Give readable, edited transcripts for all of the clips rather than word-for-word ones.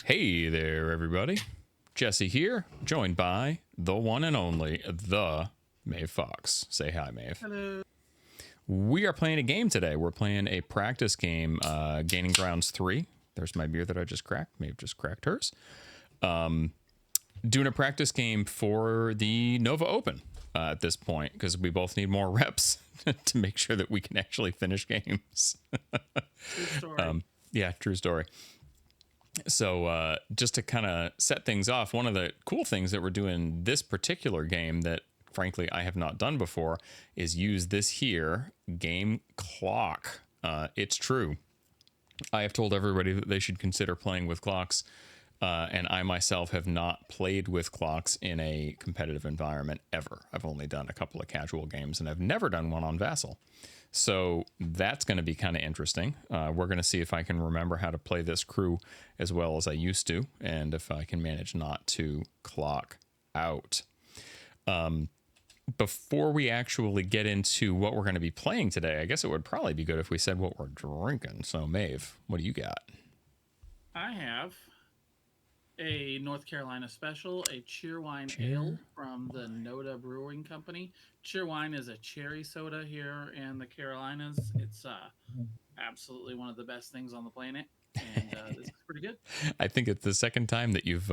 Hey there, everybody. Jesse here, joined by the one and only, the Maeve Fox. Say hi, Maeve. Hello. We are playing a game today. We're playing a practice game, Gaining Grounds 3. There's my beer that I just cracked. Maeve just cracked hers. Doing a practice game for the Nova Open at this point, because we both need more reps to make sure that we can actually finish games. True story. Yeah, true story. So just to kind of set things off, one of the cool things that we're doing this particular game that, frankly, I have not done before is use this here game clock. It's true. I have told everybody that they should consider playing with clocks, and I myself have not played with clocks in a competitive environment ever. I've only done a couple of casual games, and I've never done one on Vassal. So that's going to be kind of interesting. We're going to see if I can remember how to play this crew as well as I used to, and if I can manage not to clock out. Before we actually get into what we're going to be playing today, I guess it would probably be good if we said what we're drinking. So, Maeve, what do you got? I have a North Carolina special, a Cheerwine Ale from the Noda Brewing Company. Cheerwine is a cherry soda here in the Carolinas. It's absolutely one of the best things on the planet, and this is pretty good. I think it's the second time that you've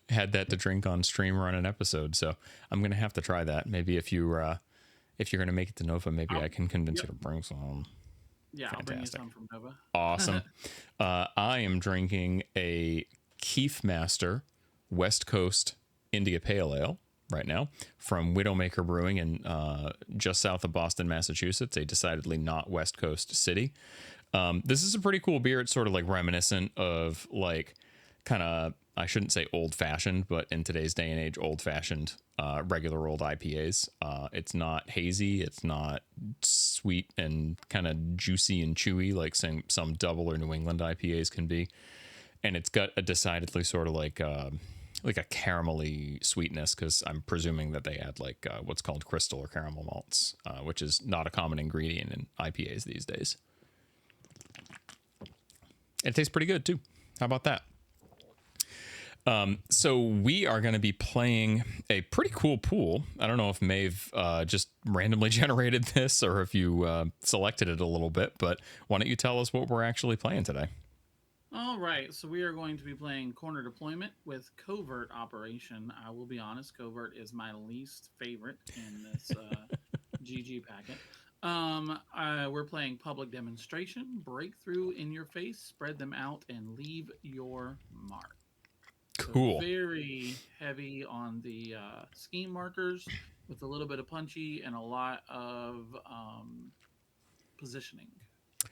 had that to drink on stream or on an episode, so I'm going to have to try that. Maybe if you're going to make it to Nova, maybe I can convince you to bring some. Yeah, Fantastic. I'll bring you some from Nova. Awesome. I am drinking a Keefmaster West Coast India Pale Ale right now from Widowmaker Brewing in just south of Boston, Massachusetts, a decidedly not West Coast city. This is a pretty cool beer. It's sort of like reminiscent of like kind of, I shouldn't say old fashioned, but in today's day and age, old fashioned regular old IPAs. It's not hazy. It's not sweet and kind of juicy and chewy like some double or New England IPAs can be. And it's got a decidedly sort of like a caramelly sweetness, because I'm presuming that they add like what's called crystal or caramel malts, which is not a common ingredient in IPAs these days. It tastes pretty good too. How about that? So we are going to be playing a pretty cool pool. I don't know if Maeve just randomly generated this or if you selected it a little bit, but why don't you tell us what we're actually playing today? All right, so we are going to be playing Corner Deployment with Covert Operation. I will be honest, Covert is my least favorite in this GG packet. We're playing Public Demonstration, Breakthrough in Your Face, Spread Them Out, and Leave Your Mark. Cool. So very heavy on the scheme markers with a little bit of punchy and a lot of positioning.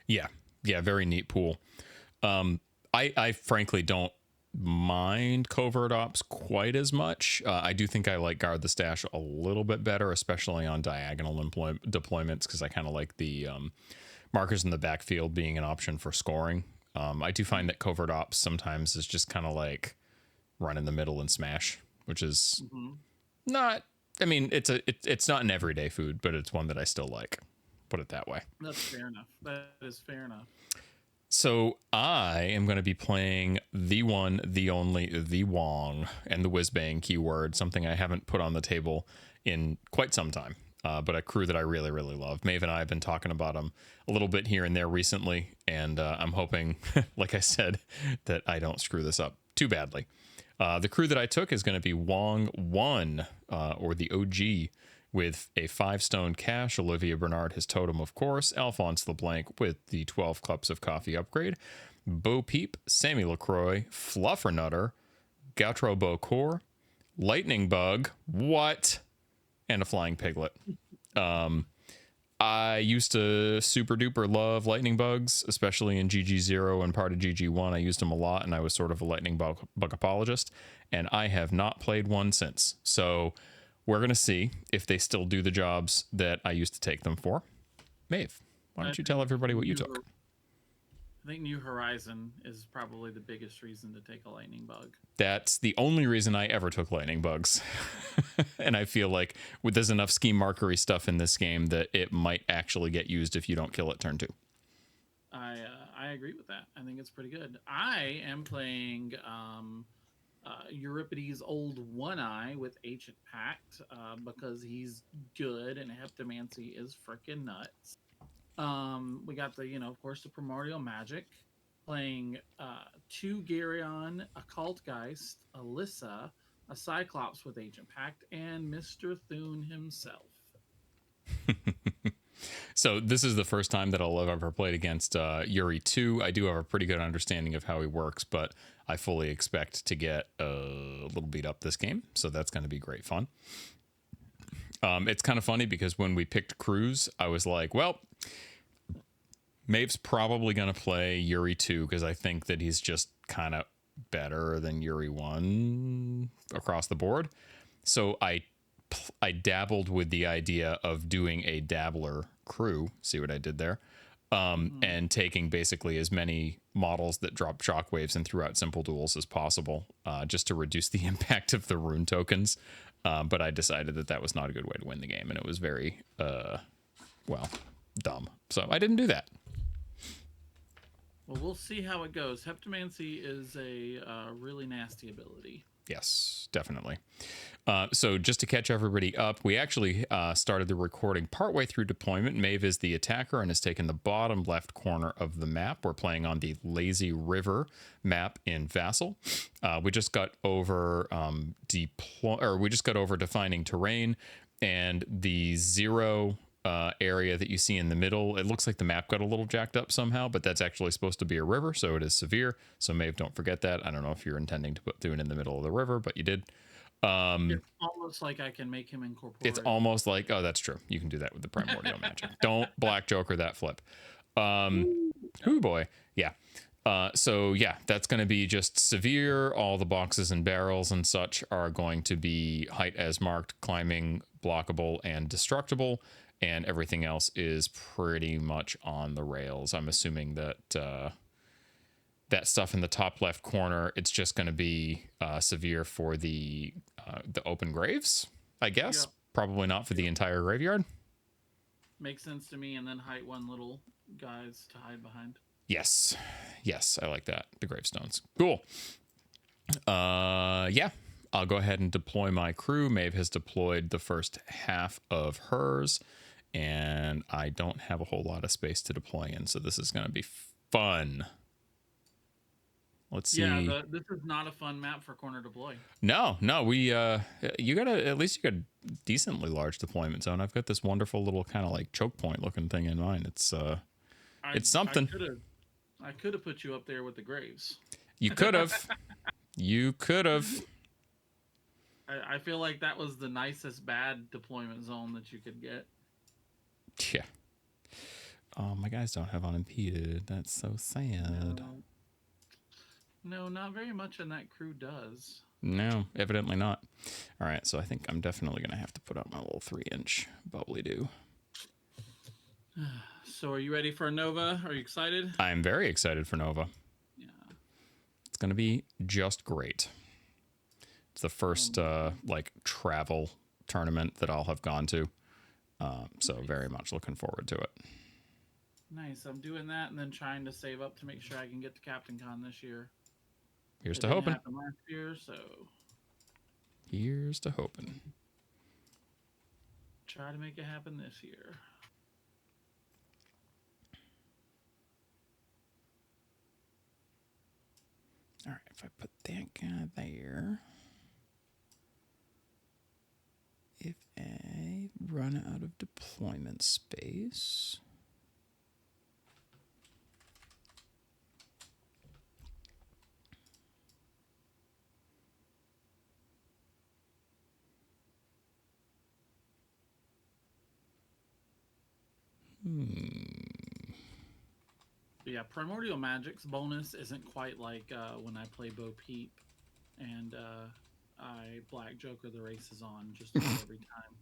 Yeah, very neat pool. I frankly don't mind covert ops quite as much. I do think I like Guard the Stash a little bit better, especially on diagonal deployments, because I kind of like the markers in the backfield being an option for scoring. I do find that covert ops sometimes is just kind of like run in the middle and smash, which is not, I mean, it's not an everyday food, but it's one that I still like. Put it that way. That's fair enough. That is fair enough. So I am going to be playing the one, the only, the Wong, and the whiz-bang keyword, something I haven't put on the table in quite some time, but a crew that I really, really love. Maeve and I have been talking about them a little bit here and there recently, and I'm hoping, like I said, that I don't screw this up too badly. The crew that I took is going to be Wong 1, or the OG, with a 5-stone cash, Olivia Bernard, his totem, of course, Alphonse LeBlanc with the 12 cups of coffee upgrade, Bo Peep, Sammy LaCroix, Fluffernutter, Gautreau Beaucourt, Lightning Bug, what? And a Flying Piglet. I used to super duper love lightning bugs, especially in GG0 and part of GG1. I used them a lot, and I was sort of a lightning bug apologist, and I have not played one since. So we're going to see if they still do the jobs that I used to take them for. Maeve, why don't you tell everybody what you took? I think New Horizon is probably the biggest reason to take a lightning bug. That's the only reason I ever took lightning bugs. And I feel like there's enough scheme markery stuff in this game that it might actually get used if you don't kill it turn 2. I I agree with that. I think it's pretty good. I am playing Euripides' old One Eye with Ancient Pact because he's good and Heptamancy is freaking nuts. We got the, of course, the Primordial Magic playing two Garyon, a Cultgeist, Alyssa, a Cyclops with Ancient Pact, and Mr. Thune himself. So this is the first time that I'll have ever played against Yuri 2. I do have a pretty good understanding of how he works, but I fully expect to get a little beat up this game. So that's going to be great fun. It's kind of funny because when we picked crews, I was like, well, Maeve's probably going to play Yuri 2 because I think that he's just kind of better than Yuri 1 across the board. So I dabbled with the idea of doing a dabbler crew. See what I did there? And taking basically as many models that drop shockwaves and threw out simple duels as possible, just to reduce the impact of the rune tokens. But I decided that that was not a good way to win the game, and it was very, dumb. So I didn't do that. Well, we'll see how it goes. Heptamancy is a really nasty ability. Yes, definitely. So just to catch everybody up, we actually started the recording partway through deployment. Maeve is the attacker and has taken the bottom left corner of the map. We're playing on the Lazy River map in Vassal. We just got over defining terrain, and the zero area that you see in the middle. It looks like the map got a little jacked up somehow, but that's actually supposed to be a river, so it is severe. So Maeve, don't forget that. I don't know if you're intending to put Thune in the middle of the river, but you did. It's almost like I can make him incorporate. It's almost like, oh, that's true. You can do that with the Primordial Magic. Don't Black Joker that flip. Ooh boy. Yeah. So yeah, that's going to be just severe. All the boxes and barrels and such are going to be height as marked, climbing, blockable, and destructible. And everything else is pretty much on the rails. I'm assuming that that stuff in the top left corner, it's just going to be severe for the open graves, I guess. Yep. Probably not for the entire graveyard. Makes sense to me. And then height one little guys to hide behind. Yes, I like that. The gravestones, cool. Yeah, I'll go ahead and deploy my crew. Maeve has deployed the first half of hers, and I don't have a whole lot of space to deploy in, so this is going to be fun. Let's see. Yeah, this is not a fun map for corner deploy. No, we you got a decently large deployment zone. I've got this wonderful little kind of like choke point looking thing in mind. It's something. I could have put you up there with the graves. You could have. You could have. I feel like that was the nicest bad deployment zone that you could get. Yeah. Oh, my guys don't have unimpeded. That's so sad. No, not very much in that crew does. No, evidently not. All right, so I think I'm definitely going to have to put out my little 3-inch bubbly do. So are you ready for a Nova? Are you excited? I'm very excited for Nova. Yeah. It's going to be just great. It's the first travel tournament that I'll have gone to. So nice. Very much looking forward to it. Nice. I'm doing that and then trying to save up to make sure I can get to Captain Con this year. Here's to hoping. Last year, so here's to hoping. Try to make it happen this year. All right, if I put that guy there, if I run out of deployment space, Yeah, Primordial Magic's bonus isn't quite like when I play Bo Peep and I Black Joker the race is on just about every time.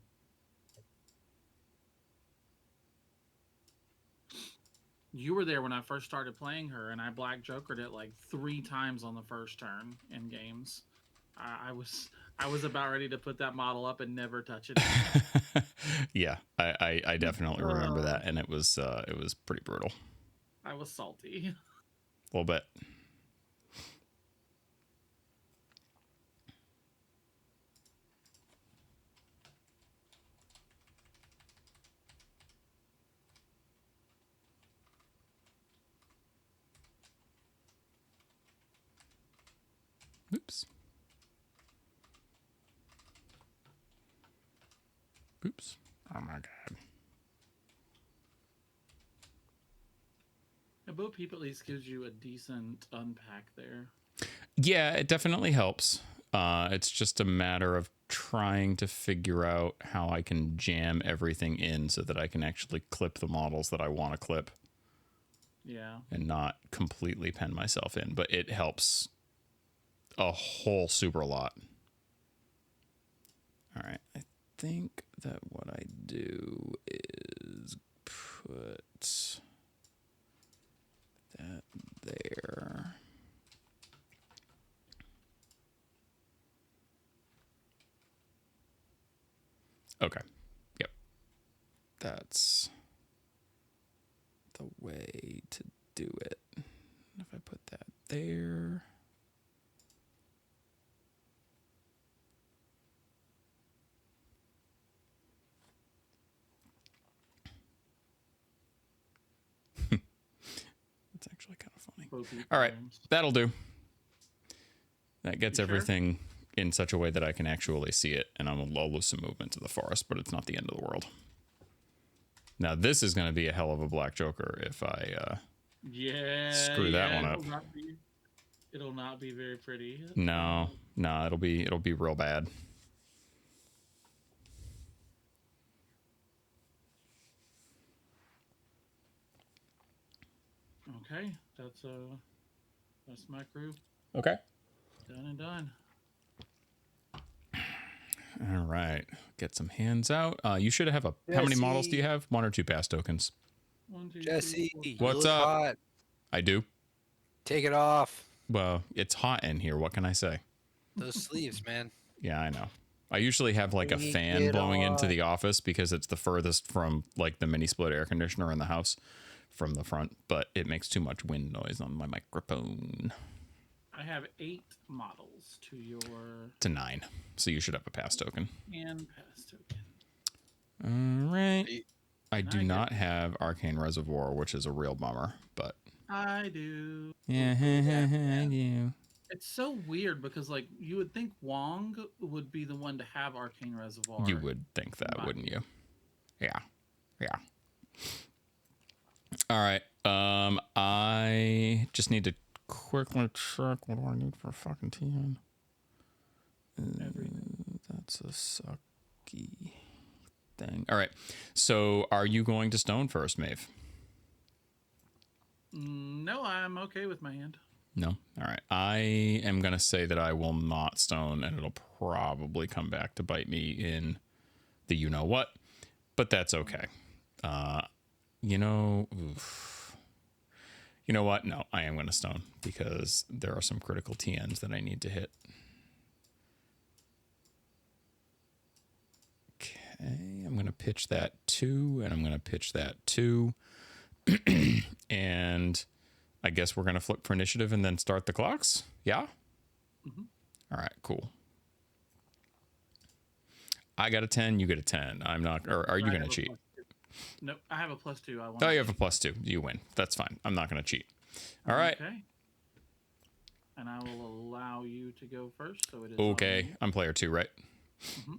You were there when I first started playing her, and I Black Jokered it like 3 times on the first turn in games. I was about ready to put that model up and never touch it. Yeah, I definitely remember that, and it was pretty brutal. I was salty. a little bit. Oops. Oops. Oh my god. A Bo Peep at least gives you a decent unpack there. Yeah, it definitely helps. It's just a matter of trying to figure out how I can jam everything in so that I can actually clip the models that I want to clip. Yeah. And not completely pen myself in, but it helps a whole super lot. All right, I think that what I do is put that there. Okay. Yep. That's the way to do it. If I put that there. That's actually kind of funny. All right, that'll do. That gets everything in such a way that I can actually see it, and I'll lose some movement to the forest, but it's not the end of the world. Now, this is going to be a hell of a black joker if I screw that one up. It'll not be very pretty. No, it'll be real bad. Okay, that's my crew. Okay. Done and done. All right. Get some hands out. You should have Jesse. How many models do you have? 1 or 2 pass tokens? 1, 2, Jesse, 3, 4, what's up? Hot. I do. Take it off. Well, it's hot in here. What can I say? Those sleeves, man. Yeah, I know. I usually have like a fan blowing into the office because it's the furthest from like the mini split air conditioner in the house from the front, but it makes too much wind noise on my microphone. I have 8 models to your... To 9. So you should have a pass token. And pass token. All right. I do not have Arcane Reservoir, which is a real bummer, but... I do. Yeah, I do. It's so weird because, like, you would think Wong would be the one to have Arcane Reservoir. You would think that, wouldn't you? Yeah. Yeah. All right. I just need to quickly check what do I need for fucking TN. That's a sucky thing. All right. So are you going to stone first, Maeve? No, I'm okay with my hand. No? All right. I am going to say that I will not stone, and it'll probably come back to bite me in the you-know-what, but that's okay. You know what? No, I am going to stone because there are some critical TNs that I need to hit. Okay, I'm going to pitch that 2, and I'm going to pitch that 2. And I guess we're going to flip for initiative and then start the clocks. Yeah? Mm-hmm. All right, cool. I got a 10, you get a 10. I'm not, or are you going to cheat? Nope, I have a +2. Oh, you have a +2. You win. That's fine. I'm not going to cheat. All right. Okay. And I will allow you to go first. So it is okay. I'm player 2, right? Mm-hmm.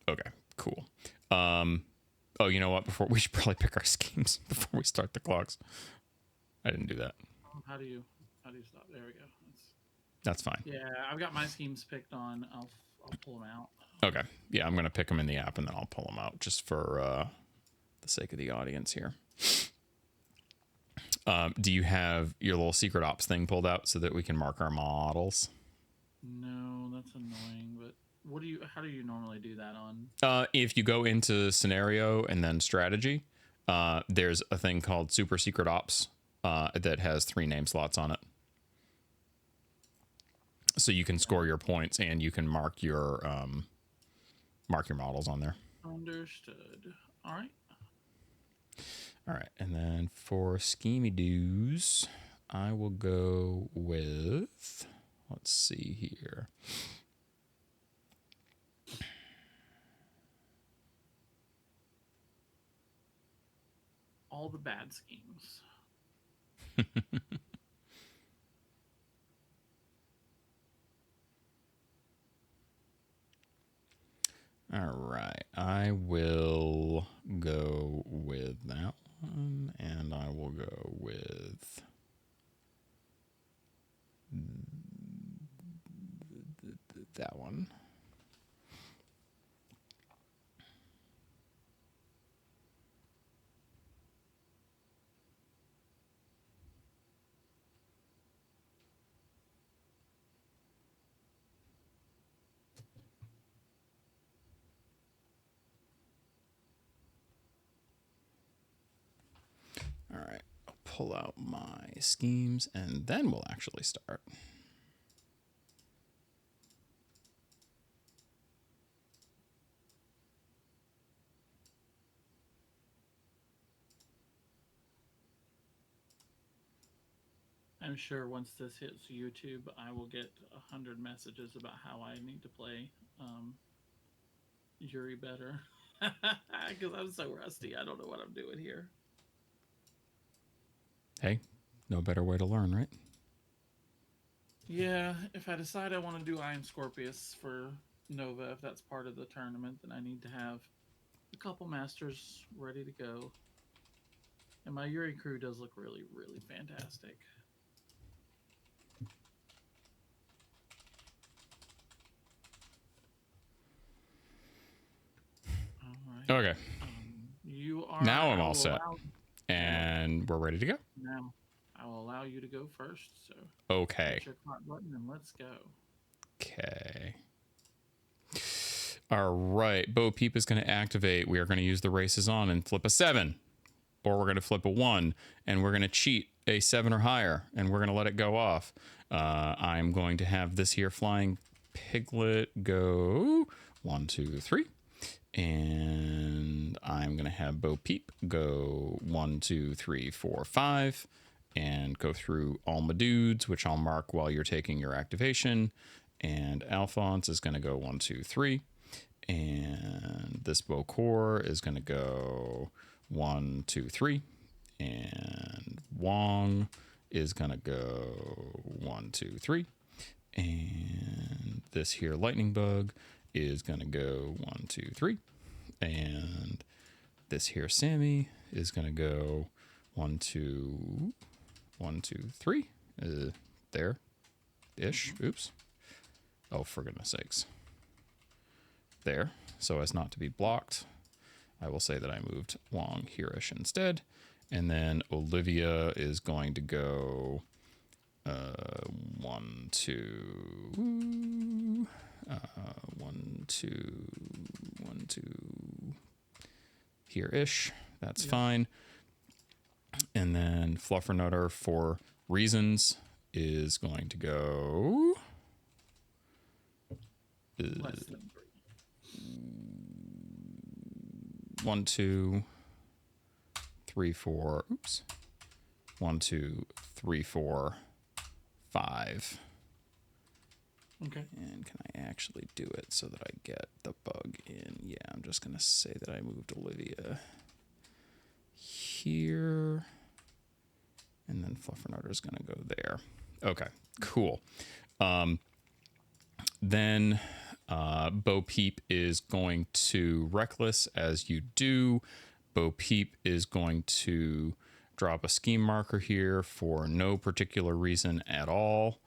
Okay, cool. Oh, you know what? Before we should probably pick our schemes before we start the clocks. I didn't do that. How do you stop? There we go. That's fine. Yeah, I've got my schemes picked on. I'll pull them out. Okay. Yeah, I'm going to pick them in the app and then I'll pull them out just for the sake of the audience here. Do you have your little secret ops thing pulled out so that we can mark our models? No, that's annoying. But how do you normally do that on? If you go into scenario and then strategy, there's a thing called super secret ops that has 3 name slots on it. So you can score your points and you can mark your models on there. Understood. All right. All right, and then for schemy doos, I will go with, let's see here. All the bad schemes. All right, I will go with that one, and I will go with that one. All right, I'll pull out my schemes, and then we'll actually start. I'm sure once this hits YouTube, I will get 100 messages about how I need to play Yuri better. Because I'm so rusty. I don't know what I'm doing here. Hey, no better way to learn, right? Yeah, if I decide I want to do Iron Scorpius for Nova, if that's part of the tournament, then I need to have a couple masters ready to go. And my Yuri crew does look really, really fantastic. All right. Okay. You are Now I'm all set. allow, And we're ready to go. now I will allow you to go first. So Okay. hit your clock button and let's go. Okay. All right. Bo Peep is going to activate. We are going to use the races on and flip a 7. Or we're going to flip a 1. And we're going to cheat a 7 or higher. And we're going to let it go off. I'm going to have this here flying piglet go 1, 2, 3. And I'm going to have Bo Peep go 1, 2, 3, 4, 5. And go through all my dudes, which I'll mark while you're taking your activation. And Alphonse is going to go 1, 2, 3. And this Bokor is going to go 1, 2, 3. And Wong is going to go 1, 2, 3. And this here lightning bug is going to go 1, 2, 3. And this here Sammy is going to go 1, 2, 1, 2, 3. There ish. Oops. Oh, for goodness sakes. There, so as not to be blocked. I will say that I moved Wong here-ish instead. And then Olivia is going to go 1, 2, 1, 2, 1, 2 here-ish. That's fine. And then Fluffernutter, for reasons, is going to go Less than 3. 1, 2, 3, 4. Oops. 1, 2, 3, 4, 5. Okay. And can I actually do it so that I get the bug in? Yeah, I'm just going to say that I moved Olivia here. And then Fluffernutter is going to go there. Okay, cool. Then Bo Peep is going to Reckless, as you do. Bo Peep is going to drop a scheme marker here for no particular reason at all.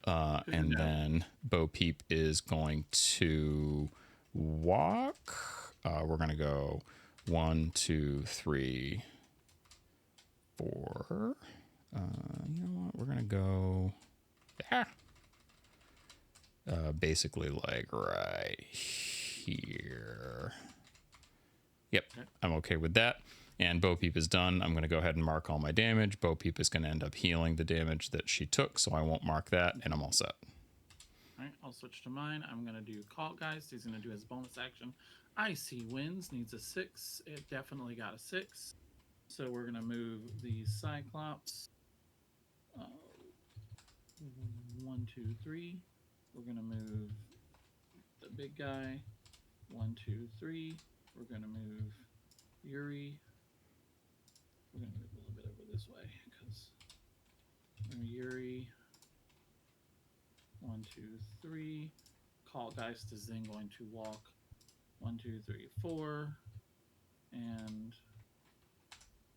And then Bo Peep is going to walk. We're going to go 1, 2, 3, 4. You know what? We're going to go... Yeah. Basically like right here. Yep, I'm okay with that. And Bo Peep is done. I'm going to go ahead and mark all my damage. Bo Peep is going to end up healing the damage that she took, so I won't mark that, and I'm all set. All right, I'll switch to mine. I'm going to do Cult Geist. He's going to do his bonus action. Icy Winds needs a 6. It definitely got a 6. So we're going to move the Cyclops 1, 2, 3. We're going to move the big guy. 1, 2, 3. We're going to move Yuri. We're going to move a little bit over this way because Yuri. 1, 2, 3. Geist is then going to walk 1, 2, 3, 4. And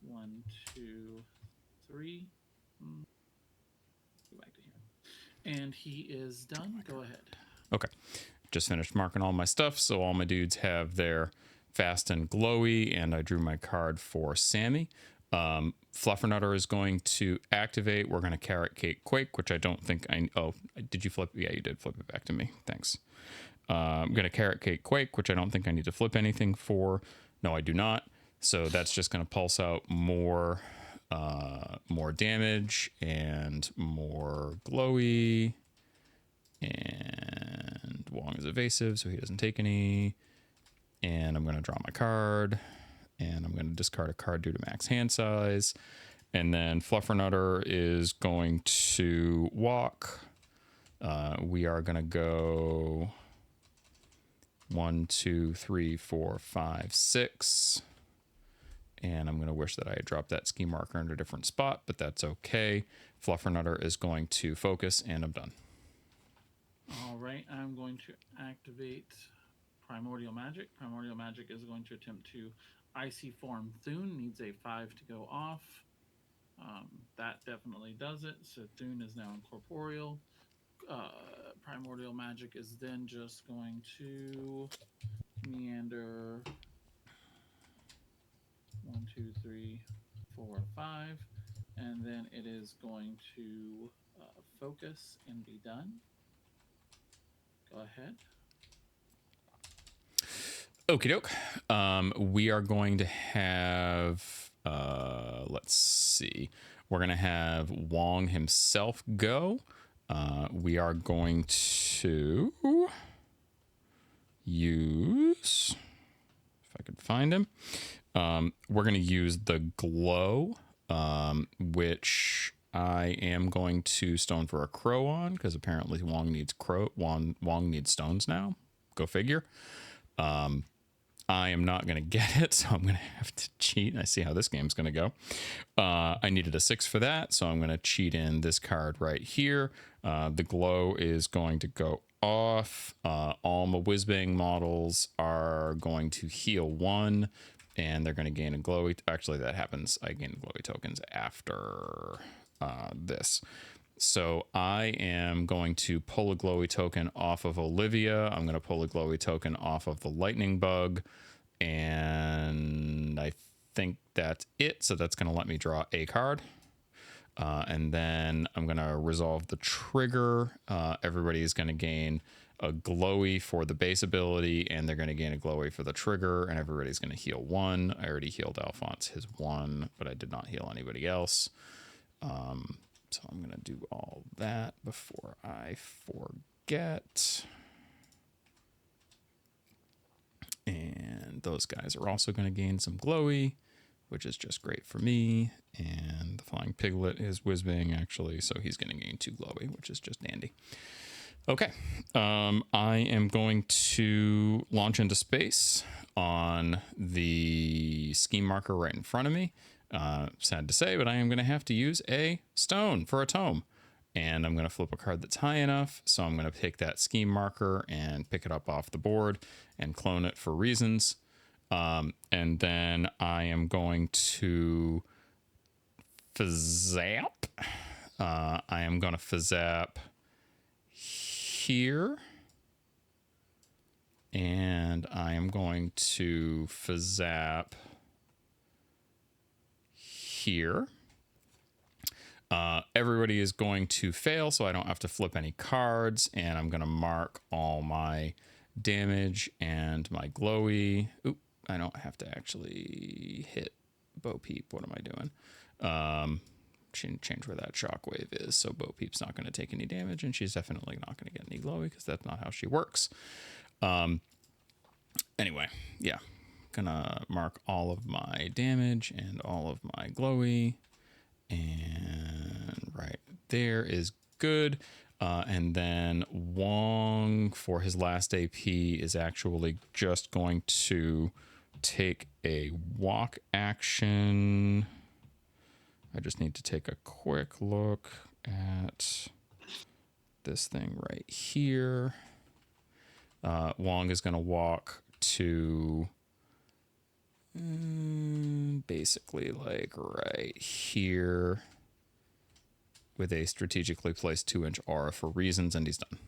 1, 2, 3. Go back to here. And he is done. Go ahead. Okay. Just finished marking all my stuff, so all my dudes have their fast and glowy, and I drew my card for Sammy. Fluffernutter is going to activate. We're going to Carrot Cake Quake, which I don't think I... Oh, did you flip? Yeah, you did flip it back to me. Thanks. I'm going to Carrot Cake Quake, which I don't think I need to flip anything for. No, I do not. So that's just going to pulse out more damage and more glowy. And Wong is evasive, so he doesn't take any. And I'm going to draw my card. And I'm going to discard a card due to max hand size. And then Fluffernutter is going to walk. We are going to go 1, 2, 3, 4, 5, 6. And I'm going to wish that I had dropped that ski marker in a different spot, but that's okay. Fluffernutter is going to focus, and I'm done. All right, I'm going to activate Primordial Magic. Primordial Magic is going to attempt to Icy Form Thune. Needs a 5 to go off. That definitely does it. So Thune is now incorporeal. Primordial Magic is then just going to meander 1, 2, 3, 4, 5, and then it is going to focus and be done. Go ahead. Okie doke. We are going to have, let's see, we're going to have Wong himself go. We are going to use, if I could find him, we're going to use the glow, which I am going to stone for a crow on, because apparently Wong needs Wong needs stones now. Go figure. I am not going to get it, so I'm going to have to cheat. I see how this game's going to go. I needed a 6 for that, so I'm going to cheat in this card right here. The glow is going to go off. All my Whizbang models are going to heal 1, and they're going to gain a glowy. Actually, that happens. I gain glowy tokens after this. So I am going to pull a glowy token off of Olivia. I'm going to pull a glowy token off of the lightning bug. And I think that's it. So that's going to let me draw a card. And then I'm going to resolve the trigger. Everybody is going to gain a glowy for the base ability, and they're going to gain a glowy for the trigger, and everybody's going to heal 1. I already healed Alphonse his 1, but I did not heal anybody else. So I'm going to do all that before I forget. And those guys are also going to gain some glowy, which is just great for me. And the Flying Piglet is Whizbang, actually, so he's going to gain 2 glowy, which is just dandy. Okay, I am going to launch into space on the scheme marker right in front of me. Sad to say, but I am going to have to use a stone for a tome. And I'm going to flip a card that's high enough. So I'm going to take that scheme marker and pick it up off the board and clone it for reasons. And then I am going to Fizzap. I am going to Fizzap here. And I am going to Fizzap here. Everybody is going to fail, so I don't have to flip any cards, and I'm going to mark all my damage and my glowy. Oop, I don't have to actually hit Bo Peep. What am I doing? Change where that shockwave is, so Bo Peep's not going to take any damage, and she's definitely not going to get any glowy, because that's not how she works. Anyway, yeah. Gonna mark all of my damage and all of my glowy, and right there is good. And then Wong, for his last AP, is actually just going to take a walk action. I just need to take a quick look at this thing right here. Wong is going to walk to basically like right here with a strategically placed 2-inch aura for reasons, and he's done.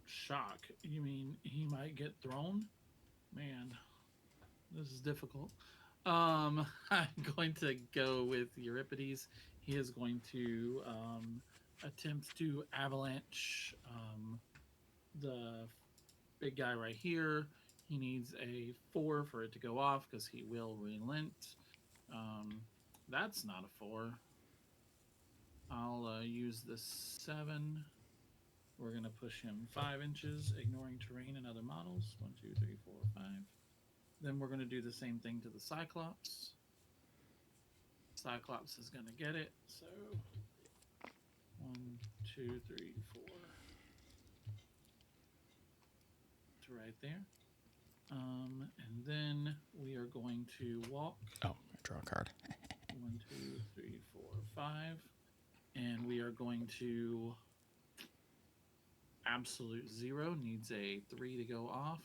Shock. You mean he might get thrown? Man, this is difficult. I'm going to go with Euripides. He is going to attempt to avalanche the big guy right here. He needs a 4 for it to go off because he will relent. That's not a 4. I'll use the 7. We're going to push him 5 inches, ignoring terrain and other models. 1, 2, 3, 4, 5. Then we're going to do the same thing to the Cyclops. Cyclops is going to get it. So 1, 2, 3, 4. To right there. And then we are going to walk. Oh, draw a card. 1, 2, 3, 4, 5. And we are going to absolute 0 needs a 3 to go off.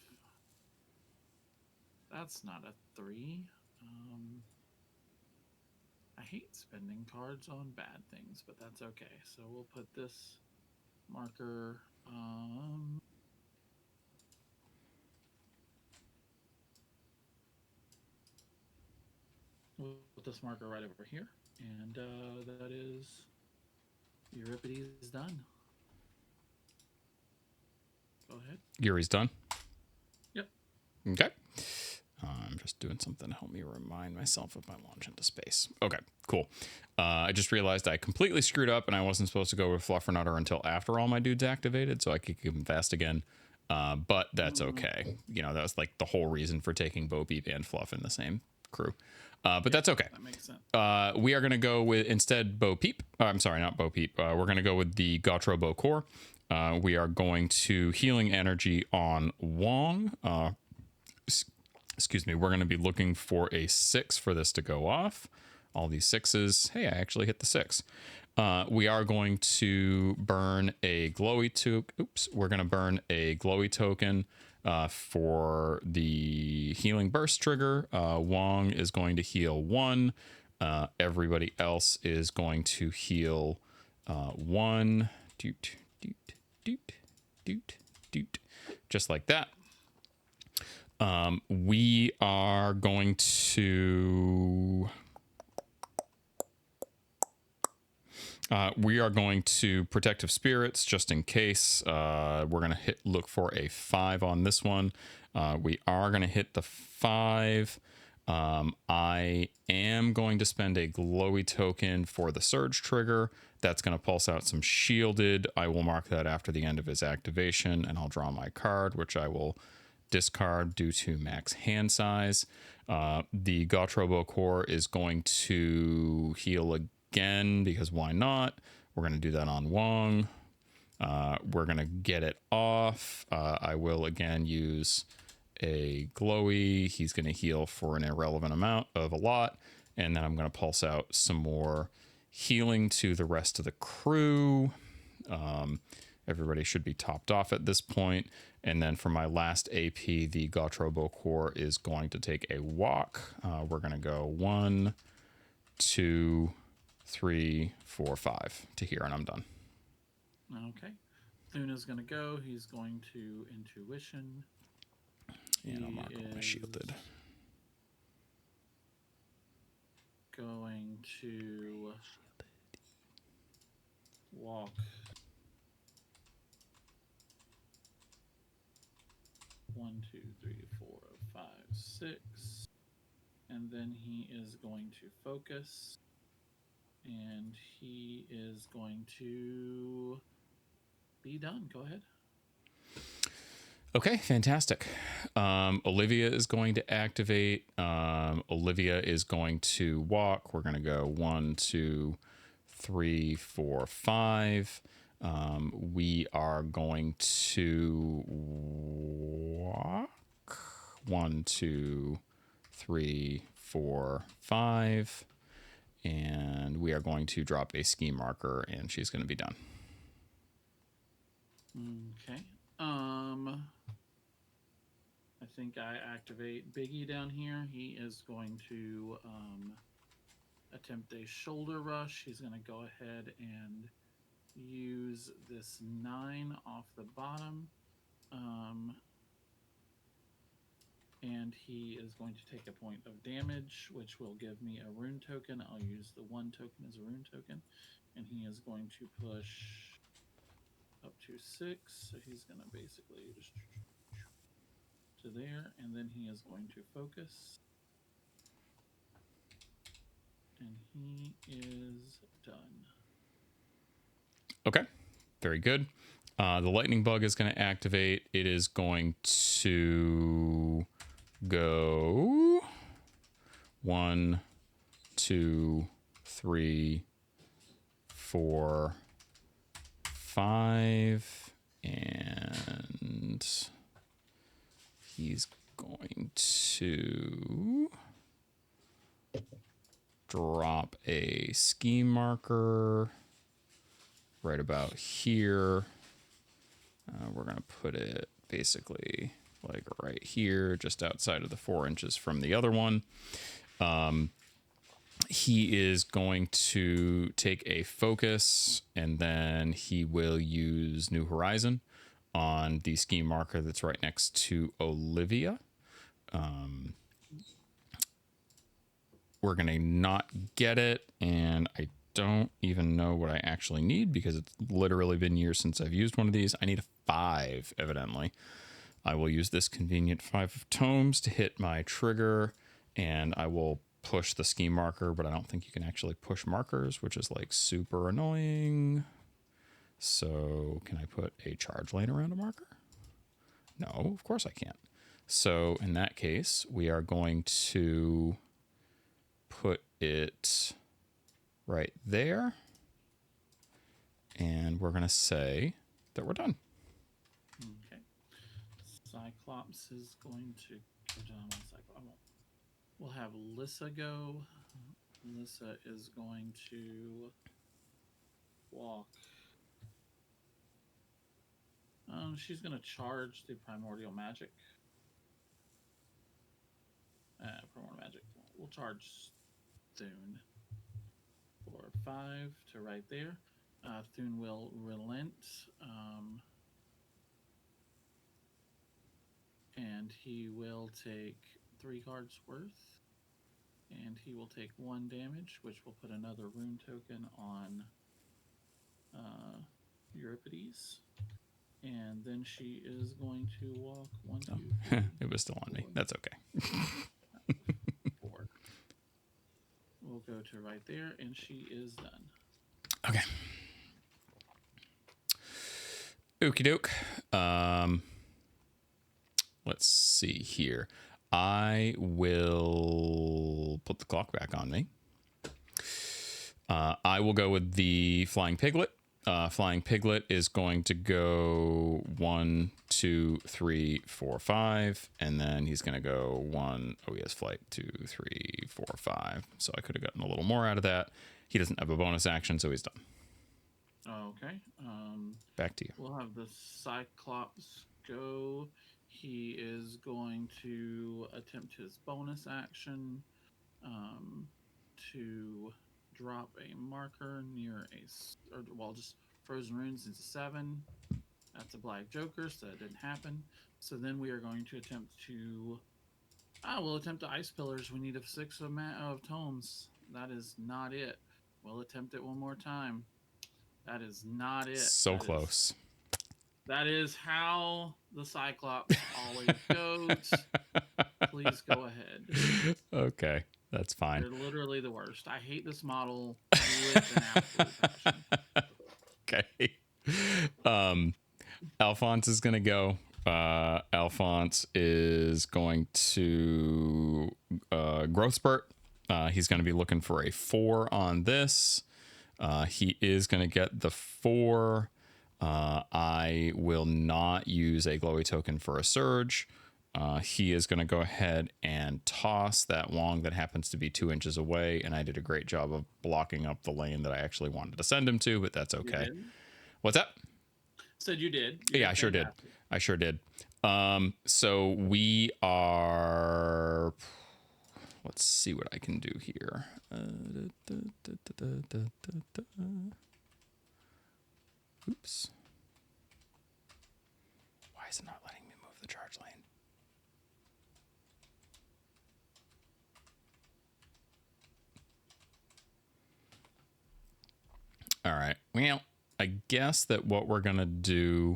That's not a 3. I hate spending cards on bad things, but that's okay. So we'll put this marker. We'll put this marker right over here, and that is Euripides done. Go ahead. Yuri's done. Yep. Okay. I'm just doing something to help me remind myself of my launch into space. Okay, cool. I just realized I completely screwed up and I wasn't supposed to go with Fluffernutter until after all my dudes activated, so I could keep them fast again. But that's okay. You know, that was like the whole reason for taking Bo Peep and Fluff in the same crew. But that's okay. That makes sense. We are going to go with, instead, Bo Peep. I'm sorry, not Bo Peep. We're going to go with the Gautreau Bo Core. We are going to healing energy on Wong. Excuse me. We're going to be looking for a 6 for this to go off. All these 6s. Hey, I actually hit the 6. We are going to burn a glowy we're going to burn a glowy token for the healing burst trigger. Wong is going to heal 1. Everybody else is going to heal 1. Doot, doot, doot, doot, doot. Just like that. We are going to Protective Spirits just in case. We're going to look for a 5 on this one. We are going to hit the 5. I am going to spend a glowy token for the surge trigger. That's going to pulse out some shielded. I will mark that after the end of his activation, and I'll draw my card, which I will discard due to max hand size. The Gautreau Core is going to heal again because why not? We're going to do that on Wong. We're going to get it off. I will again use a glowy. He's going to heal for an irrelevant amount of a lot. And then I'm going to pulse out some more healing to the rest of the crew. Everybody should be topped off at this point. And then for my last AP, the Gautreau Core is going to take a walk. We're going to go 1, 2, 3, 4, 5 to here, and I'm done. Okay. Thuna's going to go. He's going to Intuition. And I'll mark all my shielded. Going to walk 1, 2, 3, 4, 5, 6. And then he is going to focus. And he is going to be done. Go ahead. Okay, fantastic. Olivia is going to activate. Olivia is going to walk. We're going to go 1, 2, 3, 4, 5. We are going to walk 1, 2, 3, 4, 5. And we are going to drop a ski marker, and she's going to be done. Okay. I think I activate Biggie down here. He is going to attempt a shoulder rush. He's going to go ahead and use this 9 off the bottom. And he is going to take a point of damage, which will give me a rune token. I'll use the 1 token as a rune token. And he is going to push up to 6. So he's going to basically just to there. And then he is going to focus. And he is done. Okay, very good. The lightning bug is going to activate. It is going to go 1, 2, 3, 4, 5, and he's going to drop a ski marker right about here. We're going to put it basically like right here, just outside of the 4 inches from the other one. He is going to take a focus, and then he will use New Horizon on the ski marker that's right next to Olivia. We're going to not get it, and I don't even know what I actually need because it's literally been years since I've used one of these. I need a 5, evidently. I will use this convenient 5 of tomes to hit my trigger, and I will push the ski marker, but I don't think you can actually push markers, which is like super annoying. So can I put a charge lane around a marker? No, of course I can't. So in that case, we are going to put it right there, and we're going to say that we're done. Okay. Cyclops is going to go down on Cyclops. We'll have Lissa go. Lissa is going to walk. She's going to charge the Primordial Magic. Primordial Magic. We'll charge Thune for 5 to right there. Thune will relent. And he will take 3 cards worth. And he will take 1 damage, which will put another rune token on Euripides. And then she is going to walk 1, 2, 3. It was still on me. That's okay. 4. We'll go to right there, and she is done. Okay. Okie doke. Let's see here. I will put the clock back on me. I will go with the Flying Piglet. Flying Piglet is going to go 1, 2, 3, 4, 5, and then he's going to go 1. Oh, he has flight 2, 3, 4, 5. So I could have gotten a little more out of that. He doesn't have a bonus action, so he's done. Okay. Back to you. We'll have the Cyclops go. He is going to attempt his bonus action to drop a marker near just Frozen Runes into 7. That's a Black Joker, so that didn't happen. So then we are going to attempt to... we'll attempt to Ice Pillars. We need a 6 of tomes. That is not it. We'll attempt it one more time. That is not it. So close. That is how the Cyclops always goes. Please go ahead. Okay, that's fine. They're literally the worst. I hate this model with an absolute passion. Okay. Alphonse is going to go. Alphonse is going to growth spurt. He's going to be looking for a 4 on this. He is going to get the 4. I will not use a glowy token for a surge. He is going to go ahead and toss that Wong that happens to be 2 inches away, and I did a great job of blocking up the lane that I actually wanted to send him to, but that's okay. What's that? Said you did. Yeah, I sure did. I sure did. So we are... Let's see what I can do here. Oops. Why is it not letting me move the charge lane? All right. Well, I guess that what we're going to do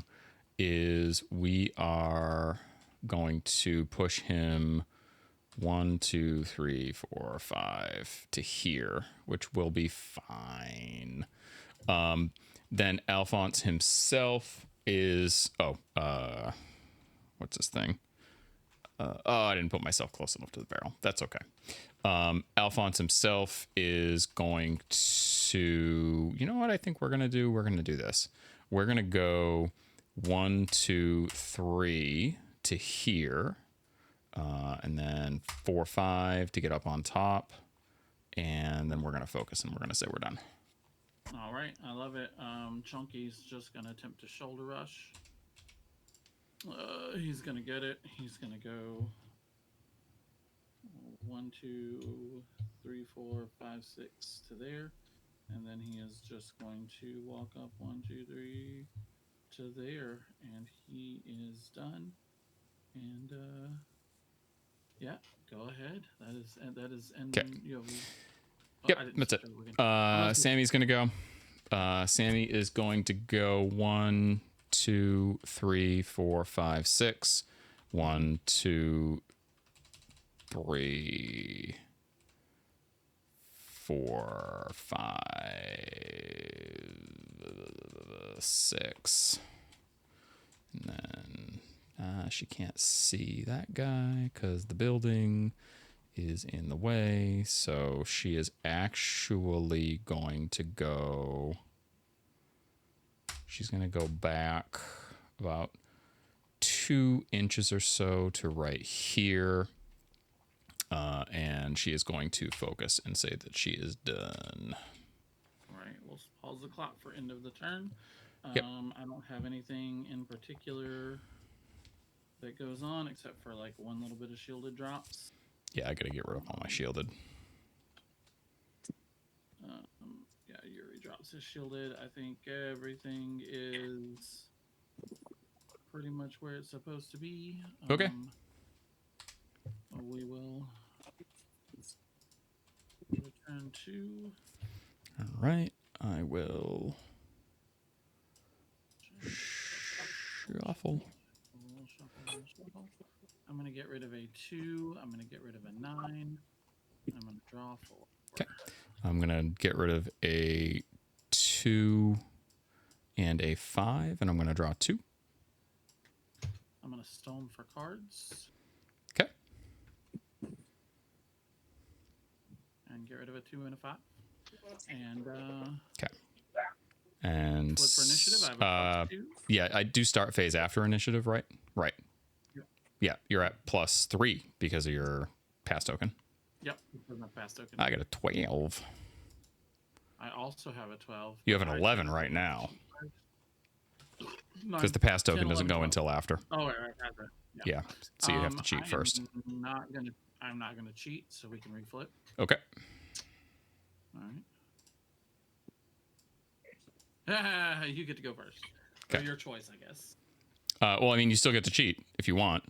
is we are going to push him 1, 2, 3, 4, 5 to here, which will be fine. Then Alphonse himself is... what's this thing? I didn't put myself close enough to the barrel. That's okay. Alphonse himself is going to... You know what I think we're going to do? We're going to do this. We're going to go 1, 2, 3 to here. And then 4, 5 to get up on top. And then we're going to focus and we're going to say we're done. All right, I love it. Chunky's just going to attempt to shoulder rush. He's going to get it. He's going to go 1, 2, 3, 4, 5, 6 to there. And then he is just going to walk up 1, 2, 3 to there. And he is done. And, yeah, go ahead. That is end. Okay. Oh, yep, that's it. Sammy's gonna go. Sammy is going to go 1, 2, 3, 4, 5, 6. 1, 2, 3, 4, 5, 6. And then she can't see that guy because the building is in the way. So she is actually going to go... She's going to go back about 2 inches or so to right here. And she is going to focus and say that she is done. All right, we'll pause the clock for end of the turn. Yep. I don't have anything in particular that goes on except for like one little bit of shielded drops. Yeah, I got to get rid of all my shielded. Yeah, Yuri drops his shielded. I think everything is pretty much where it's supposed to be. Okay. We will return to... All right, I will shuffle. I'm going to get rid of a 2. I'm going to get rid of a 9. I'm going to draw 4. Okay. I'm going to get rid of a 2 and a 5, and I'm going to draw 2. I'm going to stone for cards. Okay. And get rid of a 2 and a 5. And, okay. And flip for initiative. I have a +2. Yeah, I do start phase after initiative, right? Right. Yep. Yeah, you're at +3 because of your pass token. Yep. My pass token. I got a 12. I also have a 12. You have an 11 right now. 9, Because the pass token 10, doesn't 11, go 12. until after. Oh, right. Yeah. So you have to cheat first. I'm not gonna cheat, so we can reflip. Okay. All right. You get to go first. Okay. Or your choice, I guess. Well, I mean, you still get to cheat if you want.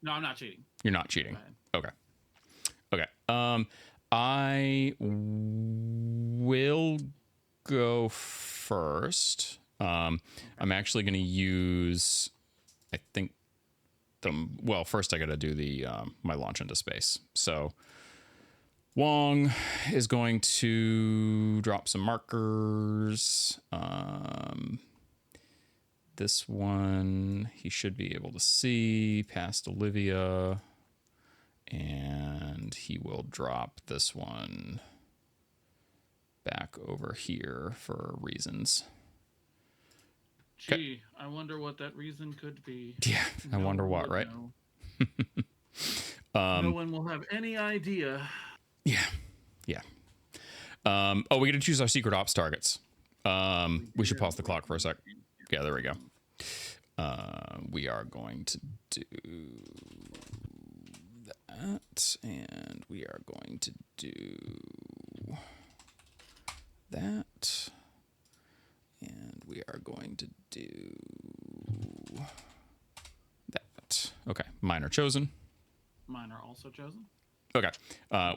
No, I'm not cheating. You're not cheating. Go ahead. Okay. I will go first. I'm actually going to use, I think, well, first I got to do the my launch into space. So Wong is going to drop some markers. This one he should be able to see past Olivia. And he will drop this one back over here for reasons. Gee, I wonder what that reason could be. Yeah, I No wonder one what, would right? know. No one will have any idea. Yeah. Oh, we get to choose our secret ops targets. We should pause the clock for a sec. Yeah, there we go. We are going to do that, and we are going to do that, and we are going to do that. Okay, mine are chosen. Mine are also chosen. Okay,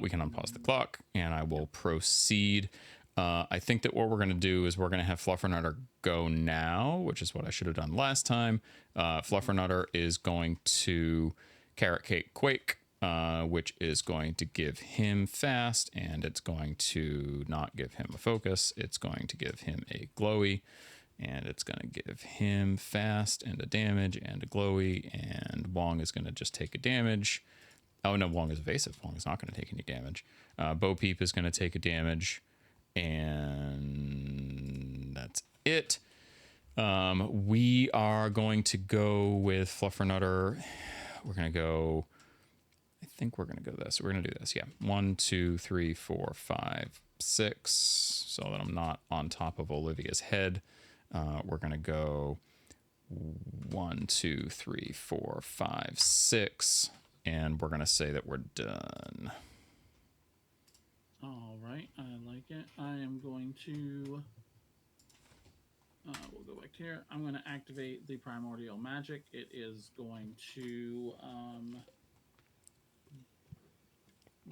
we can unpause the clock, and I will proceed. I think that what we're going to do is we're going to have Fluffernutter go now, which is what I should have done last time. Fluffernutter is going to Carrot Cake Quake, which is going to give him fast, and it's going to not give him a focus. It's going to give him a glowy, and it's going to give him fast and a damage and a glowy, and Wong is going to just take a damage. Oh, no, Wong is evasive. Wong is not going to take any damage. Bo Peep is going to take a damage, and that's it. We are going to go with Fluffernutter. We're going to go... I think we're going to go this. We're going to do this, yeah. 1, 2, 3, 4, 5, 6, so that I'm not on top of Olivia's head. We're going to go 1, 2, 3, 4, 5, 6... and we're going to say that we're done. All right, I like it. I am going to... we'll go back here. I'm going to activate the Primordial Magic. It is going to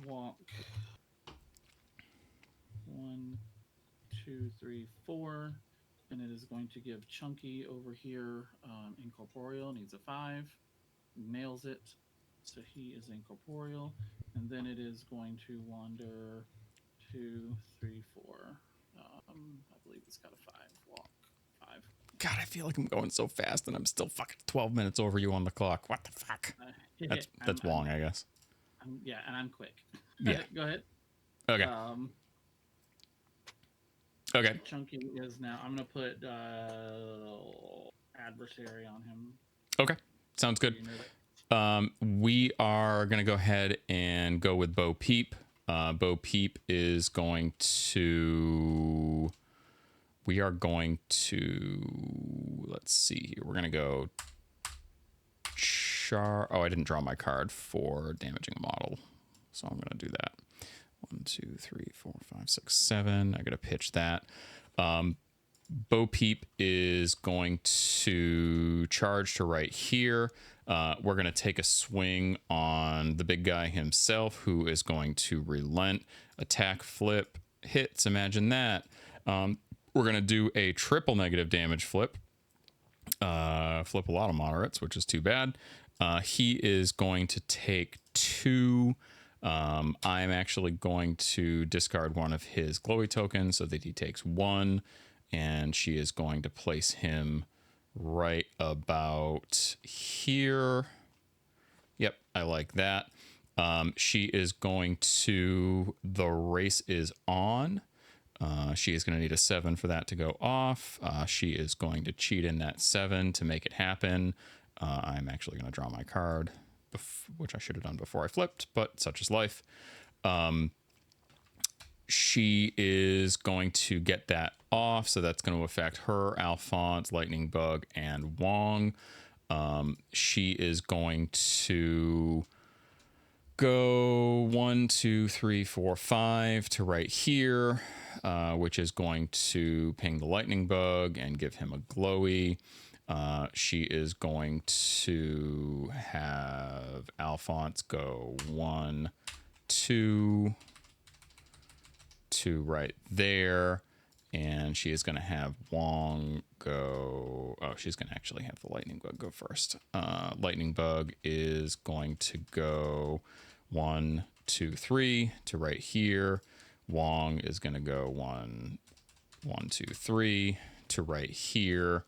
walk 1, 2, 3, 4, and it is going to give Chunky over here Incorporeal. Needs a 5. Nails it. So he is incorporeal, and then it is going to wander 2, 3, 4. I believe it's got a 5 walk. 5. God, I feel like I'm going so fast, and I'm still fucking 12 minutes over you on the clock. What the fuck? That's Wong, I guess. Yeah, and I'm quick. Yeah. Go ahead. Okay. Okay. Chunky is now. I'm gonna put adversary on him. Okay. Sounds good. We are going to go ahead and go with Bo Peep. Bo Peep is going to... We are going to... Let's see here. We're going to go... Oh, I didn't draw my card for damaging a model. So I'm going to do that. 1, 2, 3, 4, 5, 6, 7. I got to pitch that. Bo Peep is going to charge to right here. We're going to take a swing on the big guy himself, who is going to relent, attack, flip, hits. Imagine that. We're going to do a triple negative damage flip. Flip a lot of moderates, which is too bad. He is going to take 2. I'm actually going to discard one of his glowy tokens so that he takes 1. And she is going to place him right about here. Yep, I like that. She is going to... The race is on. She is going to need a 7 for that to go off. She is going to cheat in that 7 to make it happen. I'm actually going to draw my card, which I should have done before I flipped, but such is life. She is going to get that off, so that's going to affect her, Alphonse, Lightning Bug, and Wong. She is going to go 1, 2, 3, 4, 5 to right here, which is going to ping the Lightning Bug and give him a glowy. She is going to have Alphonse go 1, 2 to right there, and she is going to have Wong go... Oh, she's going to actually have the Lightning Bug go first. Lightning Bug is going to go 1, 2, 3 to right here. Wong is going to go 1, 2, 3 to right here.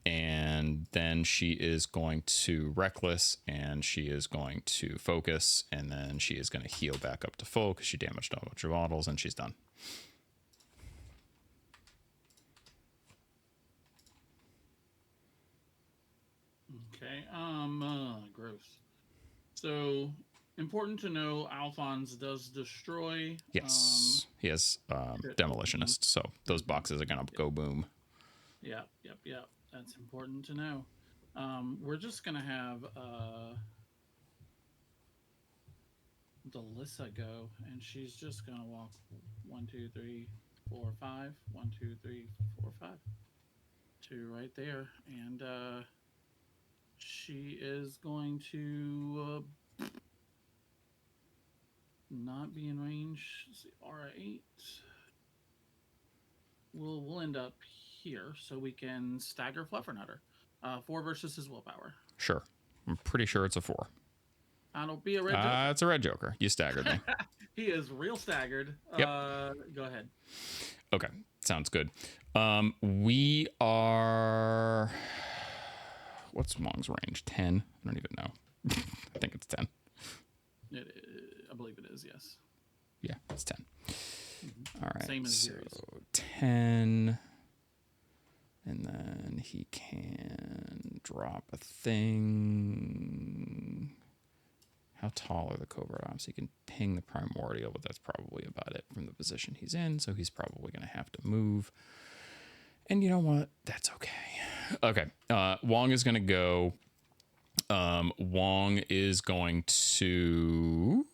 And then she is going to Reckless, and she is going to Focus, and then she is going to heal back up to full because she damaged a bunch of models, and she's done. Okay. Gross. So important to know, Alphonse does destroy. Yes, he has Crit demolitionist, so those boxes are gonna go boom. Yep. That's important to know. We're just gonna have Delissa go, and she's just gonna walk 1, 2, 3, 4, 5. 1, 2, 3, 4, 5 to right there, and she is going to not be in range. Let's see, R8. We'll end up here, so we can stagger Fluffernutter. 4 versus his willpower. Sure, I'm pretty sure it's a 4. Don't be a red joker. It's a red joker. You staggered me. He is real staggered. Yep. Go ahead. Okay, sounds good. We are. What's Wong's range? 10? I don't even know. I think it's 10. I believe it is, yes. Yeah, it's 10. Mm-hmm. All right. Same as so yours. 10. And then he can drop a thing. How tall are the covert ops? He can ping the primordial, but that's probably about it from the position he's in. So he's probably going to have to move. And you know what? That's okay. Okay. Wong is going to go. Wong is going to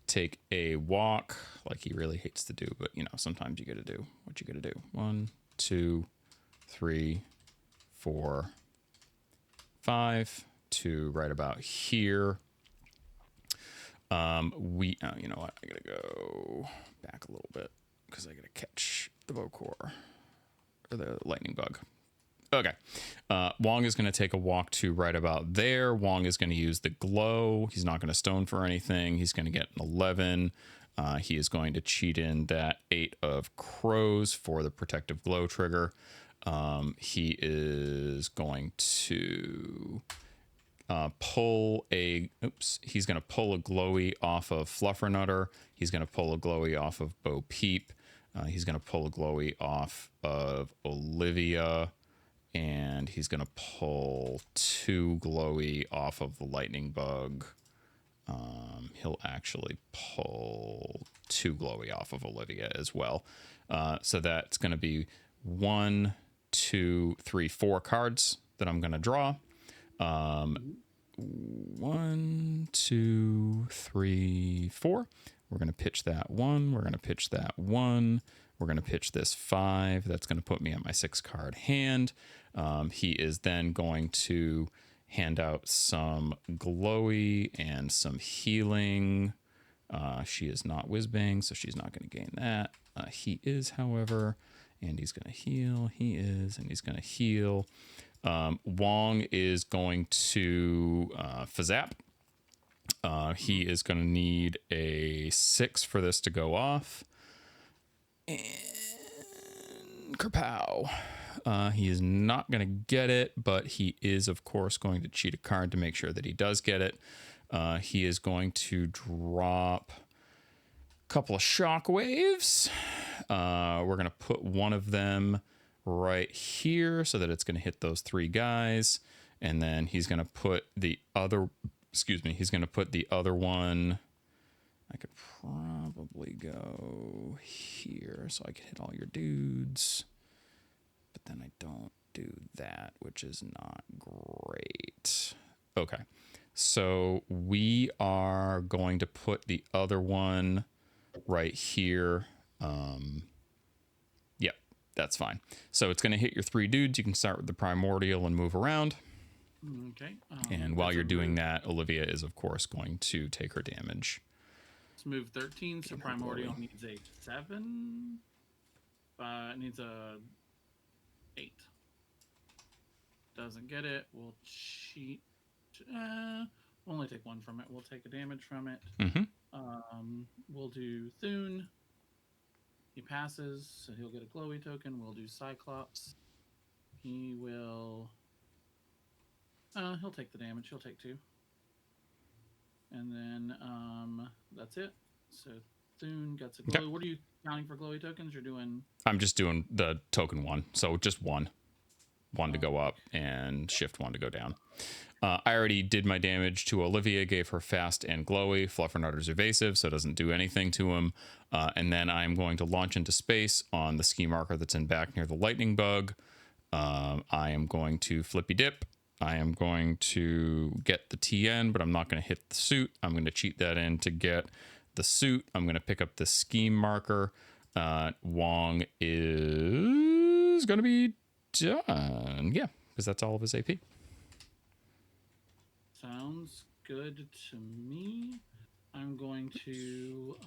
take a walk, like he really hates to do, but you know, sometimes you got to do what you got to do. 1, 2, 3, 4, 5 to right about here. You know what? I gotta go back a little bit because I gotta catch the Vocor or the lightning bug. Okay. Wong is going to take a walk to right about there. Wong is going to use the glow. He's not going to stone for anything. He's going to get an 11. He is going to cheat in that 8 of crows for the protective glow trigger. He is going to he's going to pull a glowy off of Fluffernutter. He's going to pull a glowy off of Bo Peep. He's going to pull a glowy off of Olivia. And he's going to pull 2 glowy off of the lightning bug. He'll actually pull 2 glowy off of Olivia as well. So that's going to be 1, 2, 3, 4 cards that I'm going to draw. 1, 2, 3, 4. We're going to pitch that 1. We're going to pitch that 1. We're going to pitch this 5. That's going to put me at my 6 card hand. He is then going to hand out some glowy and some healing. She is not whiz-bang, so she's not going to gain that. He is, however, and he's going to heal. He is, and he's going to heal. Wong is going to Fazap. He is going to need a 6 for this to go off. And Kerpow. He is not going to get it, but he is, of course, going to cheat a card to make sure that he does get it. He is going to drop a couple of shockwaves. We're going to put one of them right here so that it's going to hit those 3 guys. And then he's going to put the other, he's going to put the other one. I could probably go here so I could hit all your dudes. But then I don't do that, which is not great. Okay. So we are going to put the other one right here. Yep, that's fine. So it's going to hit your 3 dudes. You can start with the primordial and move around. Okay. And while you're doing that, Olivia is, of course, going to take her damage. Let's move 13. So primordial needs a 7. Needs a 8. Doesn't get it. We'll cheat. We'll only take 1 from it. We'll take a damage from it. Mm-hmm. We'll do Thune. He passes, so he'll get a glowy token. We'll do Cyclops. He will. He'll take the damage. He'll take 2. And then that's it. So Thune gets a glowy. Okay. What are you counting for glowy tokens? You're doing. I'm just doing the token 1, so just 1. one to go up and shift one to go down. I already did my damage to Olivia, gave her fast and glowy. Fluffernutter's evasive, so it doesn't do anything to him. And then I'm going to launch into space on the ski marker that's in back near the lightning bug. I am going to flippy dip. I am going to get the TN, but I'm not going to hit the suit. I'm going to cheat that in to get the suit. I'm going to pick up the scheme marker. Wong is going to be done. Yeah, because that's all of his AP. Sounds good to me. I'm going to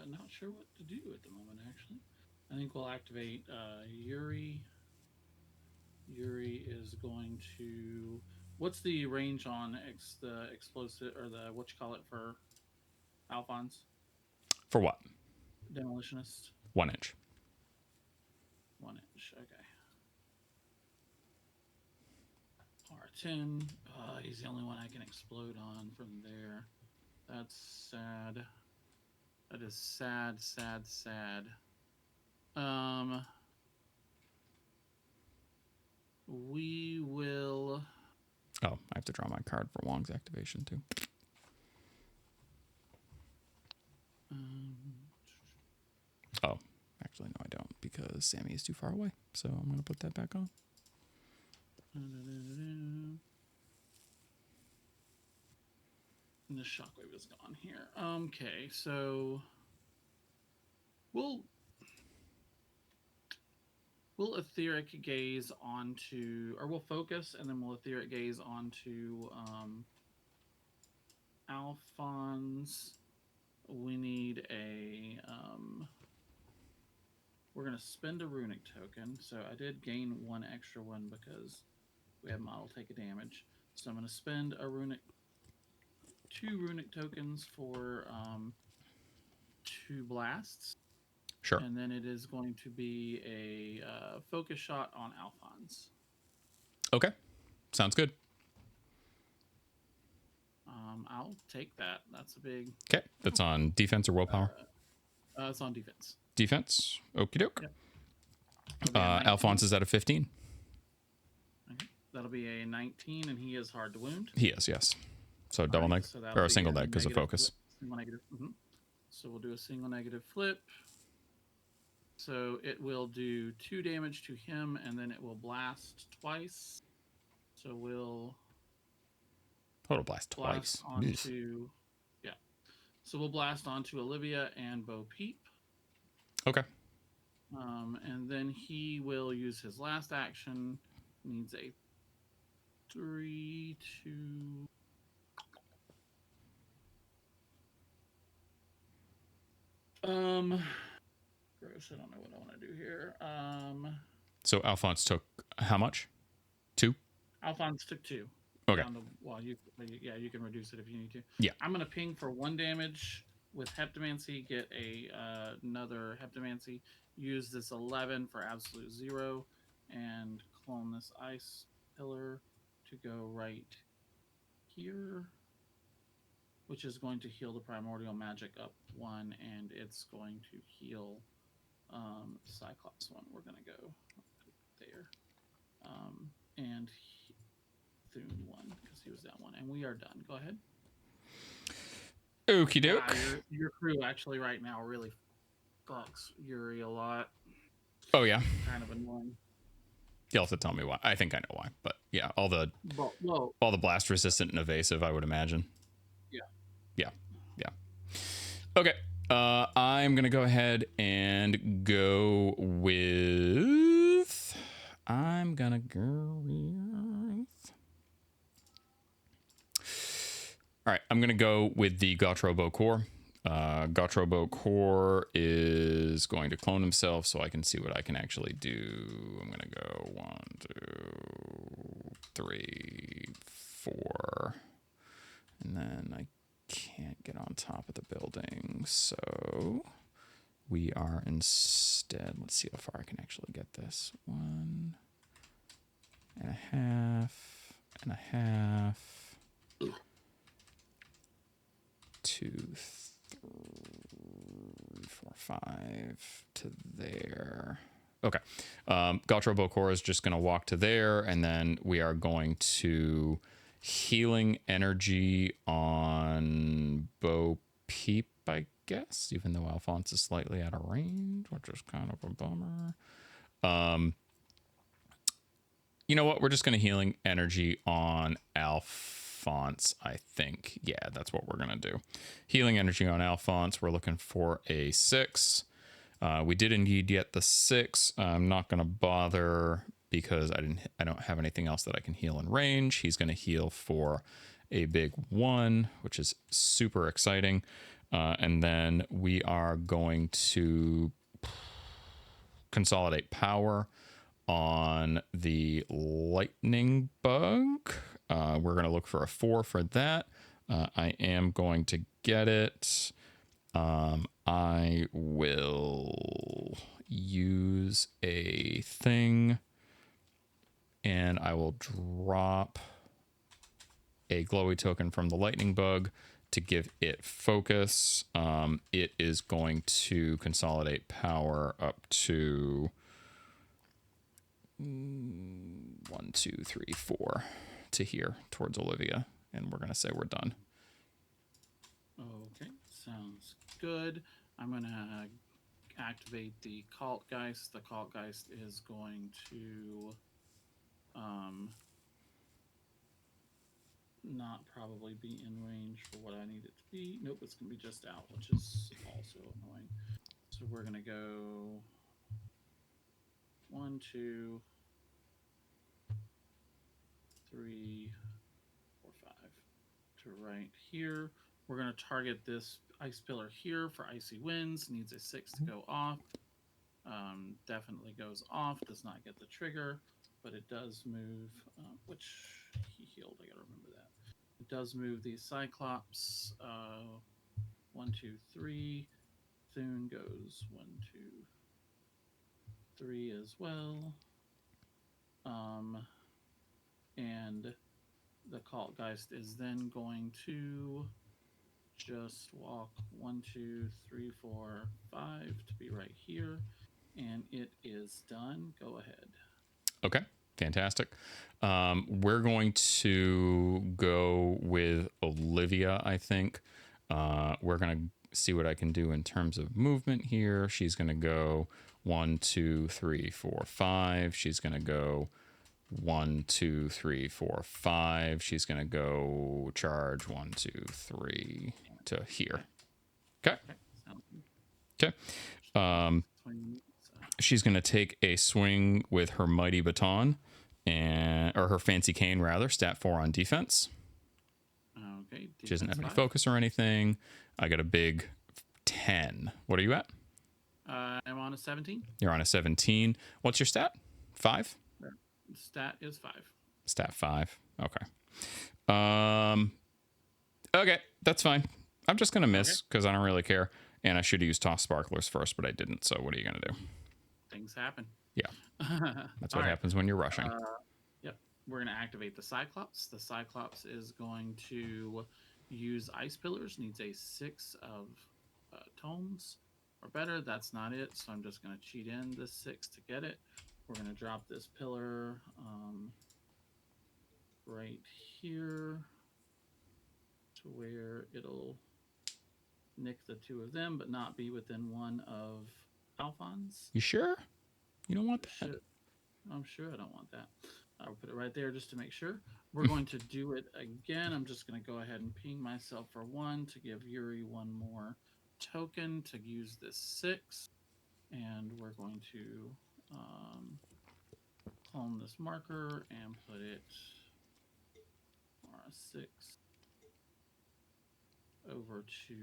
not sure what to do at the moment, actually. I think we'll activate Yuri. Yuri is going to... What's the range on the explosive, or the, what you call it, for Alphonse? For what? Demolitionist. 1 inch. 1 inch, okay. R10. He's the only one I can explode on from there. That's sad. That is sad, sad, sad. We will... Oh, I have to draw my card for Wong's activation too. Oh, actually, no, I don't, because Sammy is too far away. So I'm going to put that back on. And the shockwave is gone here. Okay, so we'll etheric gaze onto, or we'll focus, and then we'll etheric gaze onto Alphonse. We need a we're gonna spend a runic token. So I did gain 1 extra one because we had model take a damage. So I'm gonna spend a 2 runic tokens for 2 blasts. Sure. And then it is going to be a focus shot on Alphonse. Okay. Sounds good. I'll take that. That's a big... Okay. That's on defense or willpower? It's on defense. Defense. Okie doke. Yep. Alphonse is at a 15. Okay. That'll be a 19, and he is hard to wound. He is, yes. So double neg, So that'll or a be single neg because of negative focus. flip. Single negative. So we'll do a single negative flip. So it will do 2 damage to him, and then it will blast twice. So we'll Total blast twice. Onto, yeah. So we'll blast onto Olivia and Bo Peep. Okay. And then he will use his last action. Needs a 3, 2. Gross. I don't know what I want to do here. So Alphonse took how much? 2? Alphonse took 2. Okay. Well, you can reduce it if you need to. Yeah. I'm gonna ping for 1 damage with Heptamancy. Get another Heptamancy. Use this 11 for absolute 0, and clone this ice pillar to go right here, which is going to heal the primordial magic up 1, and it's going to heal Cyclops 1. We're gonna go there, and Thune 1 because he was that 1, and we are done. Go ahead. Okie doke. Your crew actually right now really fucks Yuri a lot. Oh yeah. Kind of annoying. You'll have to tell me why. I think I know why, but yeah, all the blast resistant and evasive, I would imagine. Yeah. Okay. I'm gonna go ahead and go with. I'm gonna go with. All right, I'm gonna go with the Gautrobo Core. Gautrobo Core is going to clone himself, so I can see what I can actually do. I'm gonna go 1, 2, 3, 4, and then I can't get on top of the building, so we are instead. Let's see how far I can actually get this. 1.5 and a half. 2, 3, 4, 5 to there. Okay. Gautro Bokor is just going to walk to there, and then we are going to healing energy on Bo Peep, I guess, even though Alphonse is slightly out of range, which is kind of a bummer. You know what? We're just going to healing energy on Alphonse, I think. Yeah, that's what we're going to do. Healing energy on Alphonse. We're looking for a 6. We did indeed get the 6. I'm not going to bother because I don't have anything else that I can heal in range. He's going to heal for a big 1, which is super exciting. And then we are going to consolidate power on the lightning bug. We're going to look for a 4 for that. I am going to get it. I will use a thing and I will drop a glowy token from the lightning bug to give it focus. It is going to consolidate power up to 1, 2, 3, 4 to here towards Olivia, and we're gonna say we're done. Okay, sounds good. I'm gonna activate the Cultgeist. The Cultgeist is going to not probably be in range for what I need it to be. Nope, it's gonna be just out, which is also annoying. So we're gonna go 1, 2, 3, 4, 5 to right here. We're going to target this ice pillar here for icy winds. Needs a 6 to go off. Definitely goes off. Does not get the trigger, but it does move, which he healed. I got to remember that. It does move the Cyclops. 1, 2, 3. Thune goes 1, 2, 3 as well. And the Cultgeist is then going to just walk 1, 2, 3, 4, 5 to be right here, and it is done. Go ahead. Okay, fantastic. We're going to go with Olivia, I think. We're going to see what I can do in terms of movement here. She's going to go 1, 2, 3, 4, 5. She's going to go 1, 2, 3, 4, 5. She's going to go charge 1, 2, 3 to here. Okay. Okay. She's going to take a swing with her mighty baton or her fancy cane rather, stat 4 on defense. Okay. She doesn't have any focus or anything. I got a big 10. What are you at? I'm on a 17. You're on a 17. What's your stat? 5? Stat is 5. Stat 5. Okay. Okay, that's fine. I'm just gonna miss because I don't really care. And I should have used toss sparklers first, but I didn't. So what are you gonna do? Things happen. Yeah. That's what happens when you're rushing. Yep. We're gonna activate the Cyclops. The Cyclops is going to use ice pillars. Needs a 6 of tomes or better. That's not it. So I'm just gonna cheat in this 6 to get it. We're gonna drop this pillar right here to where it'll nick the 2 of them, but not be within 1 of Alphonse. You sure? You don't want that? I'm sure I don't want that. I'll put it right there just to make sure. We're going to do it again. I'm just going to go ahead and ping myself for 1 to give Yuri 1 more token to use this 6. And we're going to clone this marker and put it on a 6 over to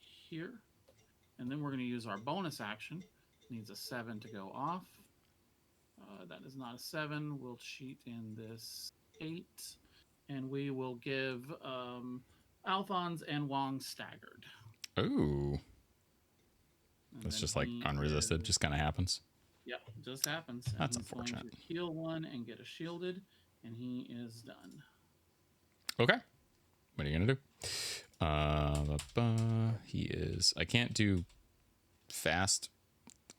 here. And then we're going to use our bonus action. Needs a 7 to go off. That is not a 7. We'll cheat in this 8. And we will give Alphonse and Wong staggered. Ooh. That's just like unresisted. Just kind of happens. Yep, just happens. And That's he's unfortunate. Going to heal 1 and get a shielded. And he is done. Okay. What are you going to do? He is. I can't do fast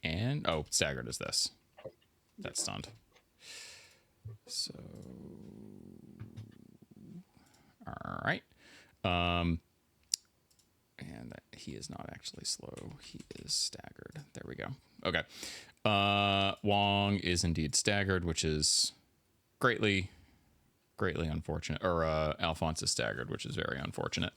and staggered is this. That's stunned. So, all right. And he is not actually slow. He is staggered. There we go. Okay. Wong is indeed staggered, which is greatly unfortunate. Or Alphonse is staggered, which is very unfortunate.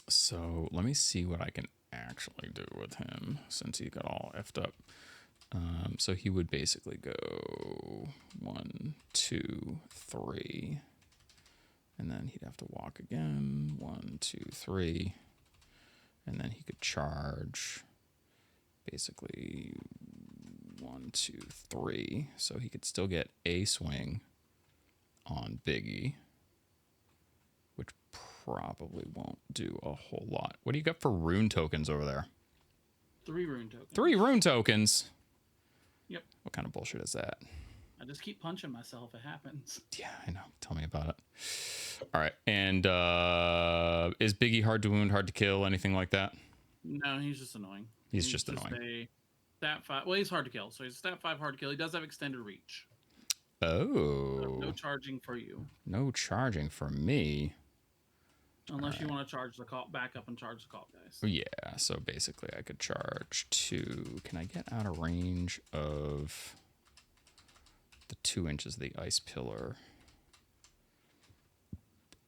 So let me see what I can actually do with him since he got all effed up. So he would basically go 1, 2, 3. And then he'd have to walk again. 1, 2, 3. And then he could charge basically 1, 2, 3. So he could still get a swing on Biggie, which probably won't do a whole lot. What do you got for rune tokens over there? 3 rune tokens. 3 rune tokens? Yep. What kind of bullshit is that? I just keep punching myself. It happens. Yeah, I know. Tell me about it. All right. And is Biggie hard to wound, hard to kill, anything like that? No, he's just annoying. He's just annoying. A stat 5. Well, he's hard to kill. So he's stat 5 hard to kill. He does have extended reach. Oh. So no charging for you. No charging for me. Unless you want to charge the call back up and charge the call guys. Yeah, so basically I could charge 2. Can I get out of range of the 2 inches of the ice pillar?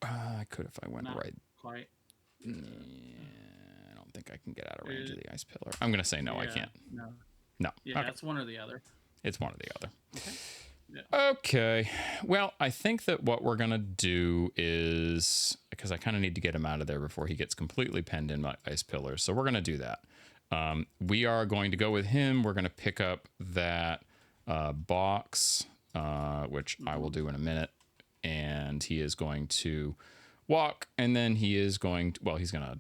I could if I went Not right. Quite. Yeah, I don't think I can get out of range of the ice pillar. I'm going to say no, I can't. No. No. Yeah, Okay. it's one or the other. It's one or the other. Okay. Yeah. Okay. Well, I think that what we're going to do is, because I kind of need to get him out of there before he gets completely penned in my ice pillars. So we're going to do that. We are going to go with him. We're going to pick up that box, which I will do in a minute. And he is going to walk, and then he is going to, he's going to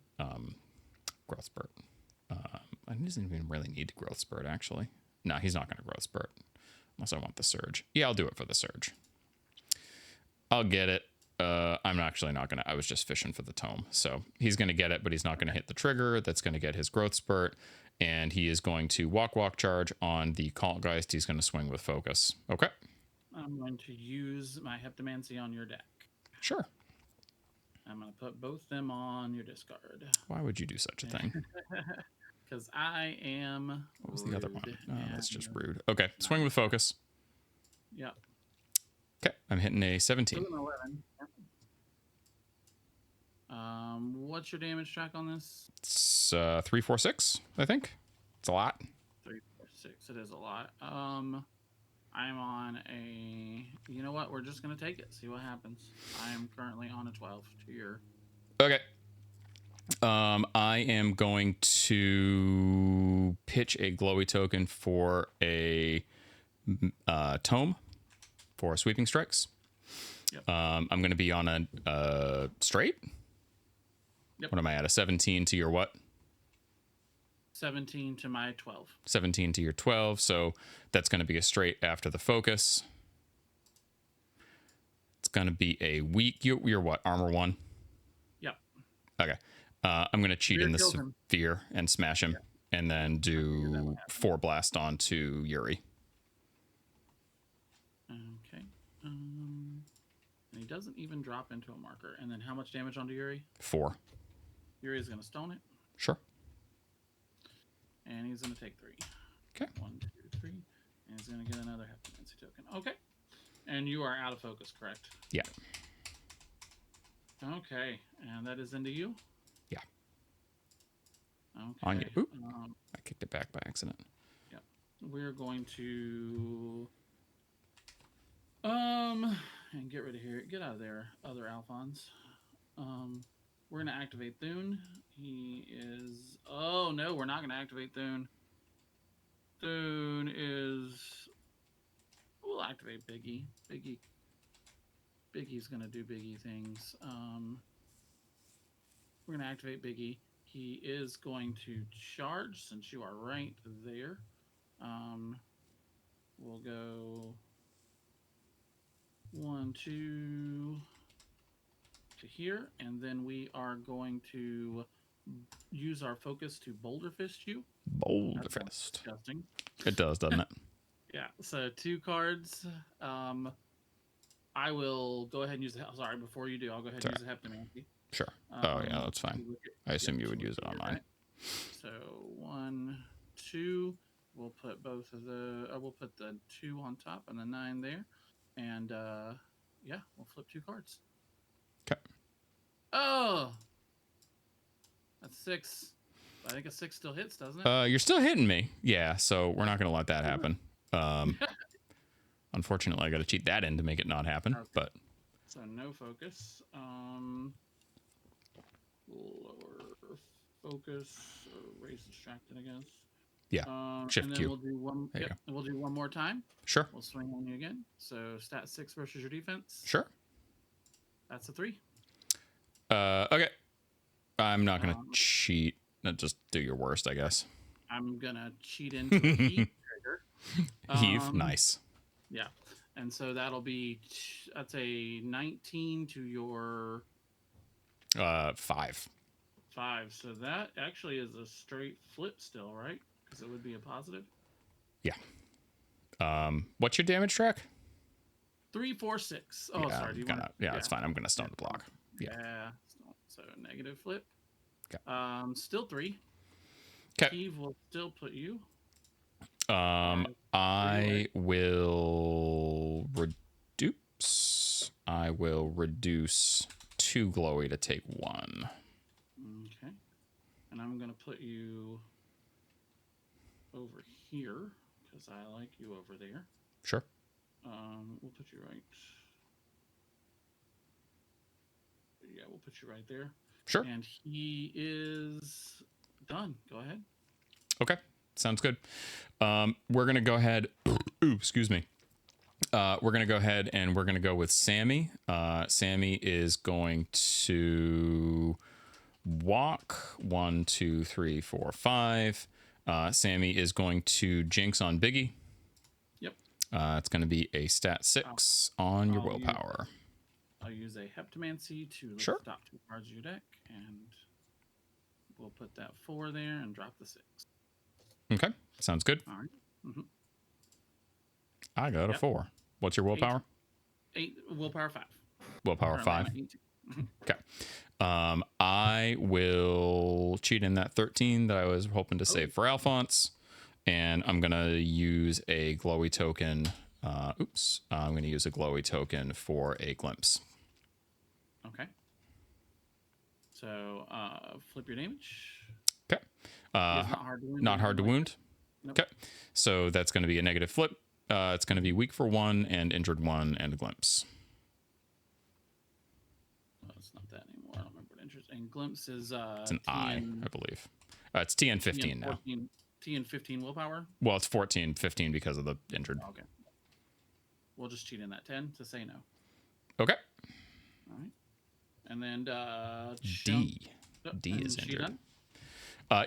growth spurt. He doesn't even really need to growth spurt, actually. No, he's not going to growth spurt. Unless I want the surge. Yeah, I'll do it for the surge. I'll get it. I'm actually not going to. I was just fishing for the tome. So he's going to get it, but he's not going to hit the trigger. That's going to get his growth spurt. And he is going to walk charge on the Cultgeist. He's going to swing with focus. Okay. I'm going to use my Heptamancy on your deck. Sure. I'm going to put both them on your discard. Why would you do such a thing? Because I am. What was the other one? Oh, that's just rude. Okay. Swing with focus. Yep. Okay. I'm hitting a 17. 11. What's your damage track on this? It's 3, 4, 6, I think. It's a lot. 3, 4, 6. It is a lot. I'm on a. You know what? We're just gonna take it. See what happens. I am currently on a 12 to your. Okay. I am going to pitch a glowy token for a tome for sweeping strikes. Yep. I'm going to be on a straight. Yep. What am I at? A 17 to your what? 17 to my 12. 17 to your 12. So that's going to be a straight after the focus. It's going to be a weak. You're what? Armor 1? Yep. Okay. I'm going to cheat in the sphere and smash him, and then do 4 blast onto Yuri. Okay. And he doesn't even drop into a marker. And then how much damage onto Yuri? 4. Yuri is going to stone it. Sure. And he's going to take 3. Okay. 1, 2, 3. And he's going to get another Heptamancy token. Okay. And you are out of focus, correct? Yeah. Okay. And that is into you? Yeah. Okay. On you. Oop. I kicked it back by accident. Yep. We're going to and get rid of here. Get out of there, other Alphonse. We're gonna activate Thune. He is no, we're not gonna activate Thune. Thune is we'll activate Biggie. Biggie's gonna do Biggie things. We're gonna activate Biggie. He is going to charge since you are right there. We'll go 1, 2. to here, and then we are going to use our focus to boulder fist you. Boulder That sounds fist. disgusting. It does, doesn't it? Yeah, so 2 cards. I will go ahead and use the. Sorry, before you do, I'll go ahead and use the Heptamancy. Sure. Oh yeah, that's fine. I assume you would use it on mine. So 1, 2. We'll put both of the. We'll put the 2 on top and the 9 there, and yeah, we'll flip 2 cards. Okay. Oh, that's 6. I think a 6 still hits, doesn't it? You're still hitting me. Yeah, so we're not gonna let that happen. Unfortunately, I got to cheat that in to make it not happen. Okay. But so no focus. Lower focus. Or raise distracted, I guess. yeah, Shift and then Q. we'll do one. There you Yep, we'll do one more time. Sure. We'll swing on you again. So stat 6 versus your defense. Sure. That's a 3. Okay. I'm not gonna cheat. Just do your worst, I guess. I'm gonna cheat into a heave trigger. Heave, nice. Yeah, and so that'll be that's a 19 to your 5. 5. So that actually is a straight flip still, right? Because it would be a positive. Yeah. What's your damage track? 3, 4, 6. Oh, yeah, sorry. Do you gonna, want? yeah, that's fine. I'm gonna stone the block. Yeah. So negative flip. Okay. Still 3. Okay. Heave will still put you. I will reduce. I will reduce 2 glowy to take 1. Okay. And I'm gonna put you over here because I like you over there. Sure. We'll put you right. Yeah, we'll put you right there. Sure. And he is done. Go ahead. Okay. Sounds good. We're going to go ahead. Ooh, excuse me. We're going to go ahead and we're going to go with Sammy. Sammy is going to walk 1, 2, 3, 4, 5. Sammy is going to jinx on Biggie. Yep. It's going to be a stat 6 on your willpower. I'll use a Heptamancy to lift Sure. the top 2 cards of your deck, and we'll put that 4 there and drop the 6. Okay. Sounds good. All right. Mm-hmm. I got a 4. What's your willpower? 8 willpower 5. Willpower Currently, I'm 5. at 18. Okay. I will cheat in that 13 that I was hoping to save for Alphonse, and I'm gonna use a glowy token. I'm gonna use a glowy token for a glimpse. Okay. So flip your damage. Okay. It's not hard to wound. Not hard to wound. Nope. Okay. So that's gonna be a negative flip. It's gonna be weak for 1 and injured 1 and a glimpse. Oh, it's not that anymore. I don't remember what interest. And glimpse is It's an I believe. It's TN 15 now. TN 15 willpower. Well, it's 14, 15 because of the injured. Okay. We'll just cheat in that 10 to say no. Okay. All right. And then D. D is injured.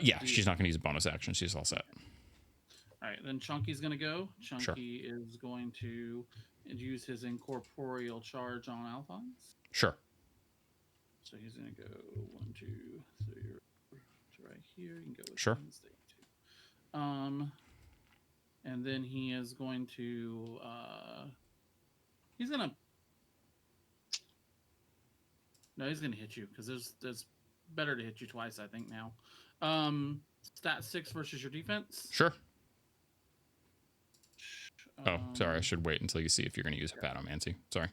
Yeah, she's not going to use a bonus action. She's all set. All right, then Chunky's going to go. Chunky is going to use his incorporeal charge on Alphonse. Sure. So he's going to go 1, 2. So you're right here. You can go with Sure. 10, stay 2. And then he is going to he's going to no, he's going to hit you because there's better to hit you twice, I think now. Stat 6 versus your defense. Sure. Oh, sorry. I should wait until you see if you're going to use Hepatomancy. Sorry.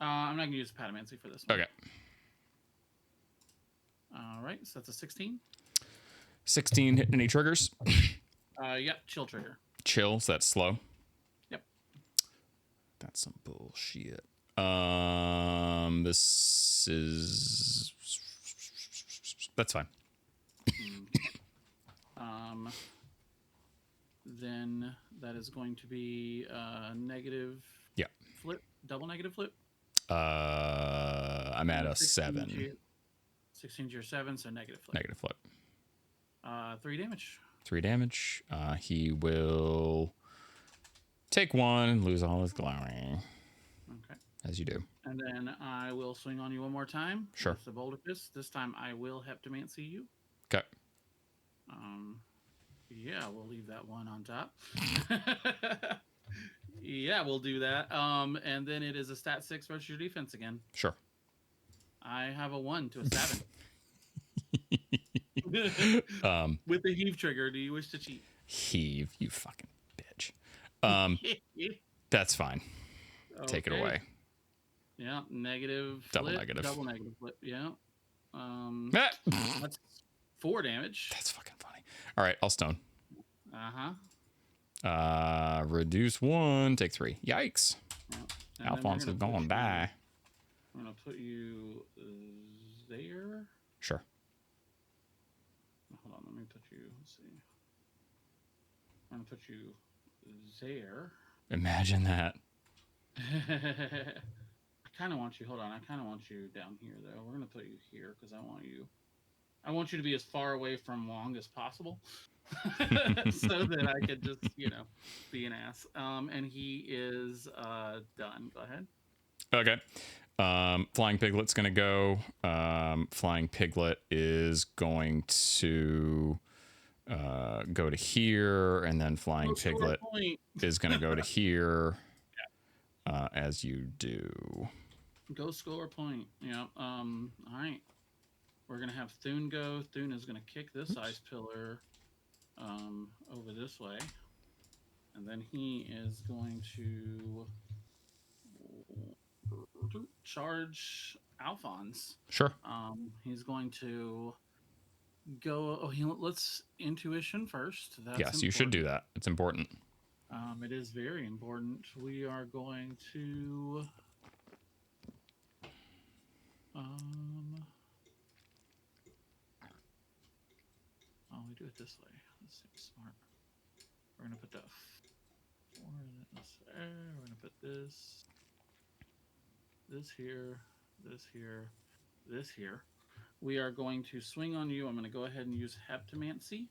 I'm not going to use Hepatomancy for this one. Okay. All right, so that's a 16. 16 hit any triggers? Yeah, chill trigger. Chill, so that's slow. Yep. That's some bullshit. This is... That's fine. Then that is going to be negative flip, double negative flip. I'm at a 7. 16 to your 7, so negative flip. Negative flip. 3 damage. 3 damage. He will take 1 and lose all his glory. Okay. as you do. And then I will swing on you one more time. Sure. With the Boulder Fist. This time I will Heptamancy you. Okay. Yeah, we'll leave that one on top. Yeah, we'll do that. And then it is a stat 6 versus your defense again. Sure. I have a 1 to a 7. With the heave trigger, do you wish to cheat? Heave, you fucking bitch. That's fine. Okay. Take it away. Yeah, negative flip, double negative flip. Yeah. That's 4 damage. That's fucking funny. All right, I'll stone. Reduce 1, take 3. Yikes. Yeah. Alphonse is gonna die. I'm gonna put you there. Sure. Hold on, let me put you. Let's see. I'm gonna put you there. Imagine that. I kind of want you. Hold on, I kind of want you down here though. We're gonna put you here because I want you to be as far away from Wong as possible. So that I could just, be an ass. And he is done. Go ahead. Okay. Flying Piglet's going to go. Flying Piglet is going to go to here, and then Flying Piglet is going to go to here, as you do. Go score a point. Yeah. All right. We're going to have Thune go. Thune is going to kick this ice pillar over this way, and then he is going to charge Alphonse. Sure. He's going to go. Let's intuition first. That's yes, important. You should do that. It's important. It is very important. We are going to. We do it this way. This seems smart. We're gonna put the 4 in this there. We're gonna put this here, this here, this here. We are going to swing on you. I'm gonna go ahead and use Heptamancy,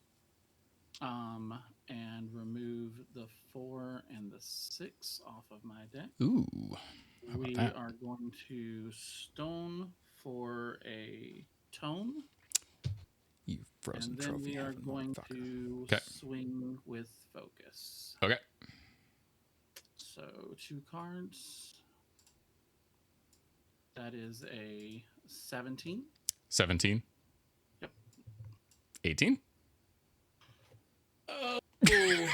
and remove the 4 and the 6 off of my deck. Ooh. We are going to stone for a tome. You frozen and then trophy. We are going to swing with focus. Okay. So 2 cards. That is a 17. 17? Yep. 18? Oh, you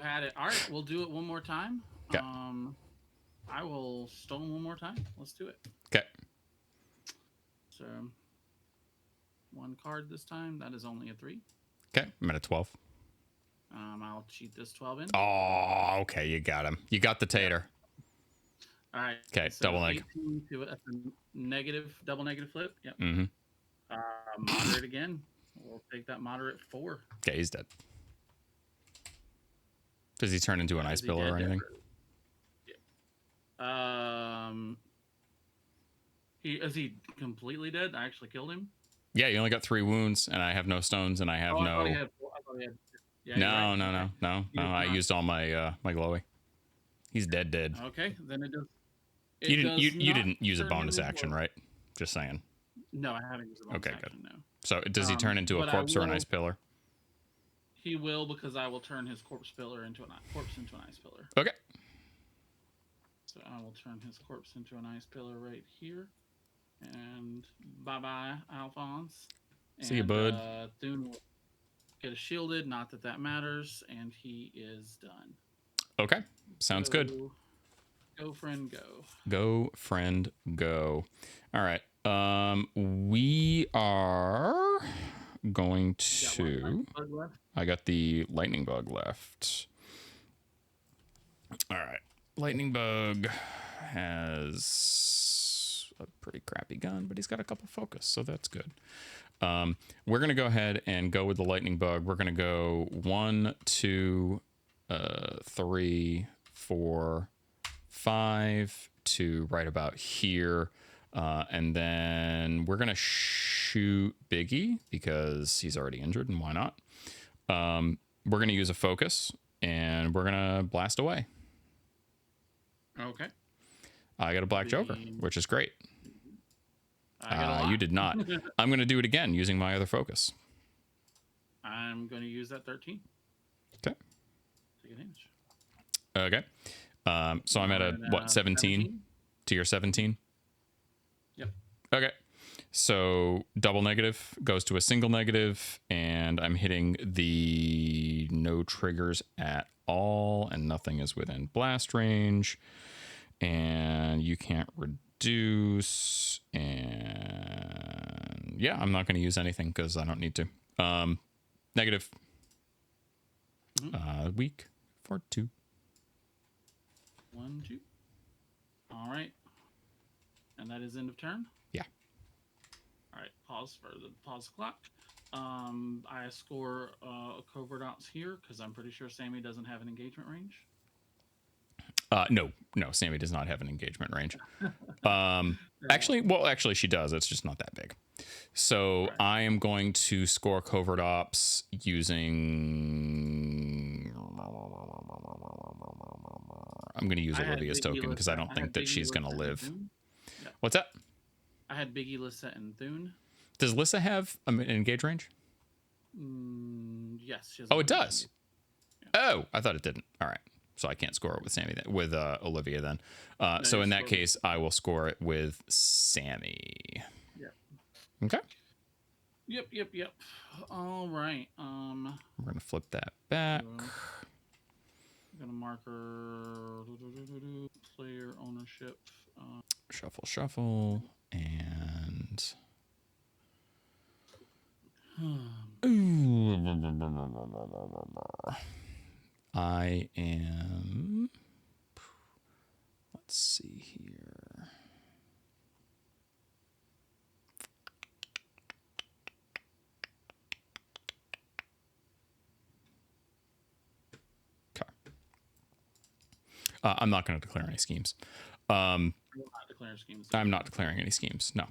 had it. All right, we'll do it one more time. Okay. I will stone one more time. Let's do it. Okay. So 1 card this time. That is only a 3. Okay, I'm at a 12. I'll cheat this 12 in. Oh, okay, you got him. You got the tater. All right. Okay, so double neg. Double negative flip. Yep. Mm-hmm. Moderate again. We'll take that moderate 4. Okay, he's dead. Does he turn into an ice pillar or anything? Is he completely dead? I actually killed him. Yeah, you only got 3 wounds, and I have no stones, and I have no. No. I used all my my glowy. He's dead. Okay, then it does. You didn't use a bonus action, right? Just saying. No, I haven't used a bonus action. No. So does he turn into a corpse or an ice pillar? He will, because I will turn his corpse pillar into an ice pillar. Okay. So I will turn his corpse into an ice pillar right here. And bye-bye, Alphonse. See you, bud. Thune will get a shielded, not that matters, and he is done. Okay, sounds good. Go, friend, go. Go, friend, go. All right. We are going to... I got the lightning bug left. All right. Lightning bug has a pretty crappy gun, but he's got a couple focus, so that's good. We're going to go ahead and go with the lightning bug. We're going to go 1, 2, 3, 4, 5 to right about here. And then we're going to shoot Biggie because he's already injured, and why not? We're going to use a focus, and we're going to blast away. Okay. I got a black joker, which is great. I got a lot. You did not. I'm going to do it again using my other focus. I'm going to use that 13. Okay. Take advantage. Okay. So I'm at a, what, 17? Tier 17? Yep. Okay. So double negative goes to a single negative, and I'm hitting the no triggers at all, and nothing is within blast range, and you can't reduce, and yeah, I'm not going to use anything because I don't need to. Negative. Weak for 2. 1, 2. All right. And that is end of turn? Yeah. All right. Pause the clock. I score covert ops here because I'm pretty sure Sammy doesn't have an engagement range. No, Sammy does not have an engagement range. Actually, she does. It's just not that big. So right. I am going to score covert ops using. I'm going to use Olivia's token because I don't think that she's going to live. Yeah. What's that? I had Biggie, Lissa, and Thune. Does Lissa have an engage range? Yes. She has it does. Yeah. Oh, I thought it didn't. All right. So I can't score it with Sammy then, with Olivia then. So in that case, I will score it with Sammy. Yeah. Okay. Yep. All right. We're gonna flip that back. I'm gonna marker player ownership. Shuffle, and. I am. Let's see here. Okay. I'm not going to declare any schemes. I'm not declaring schemes. I'm not declaring any schemes. No.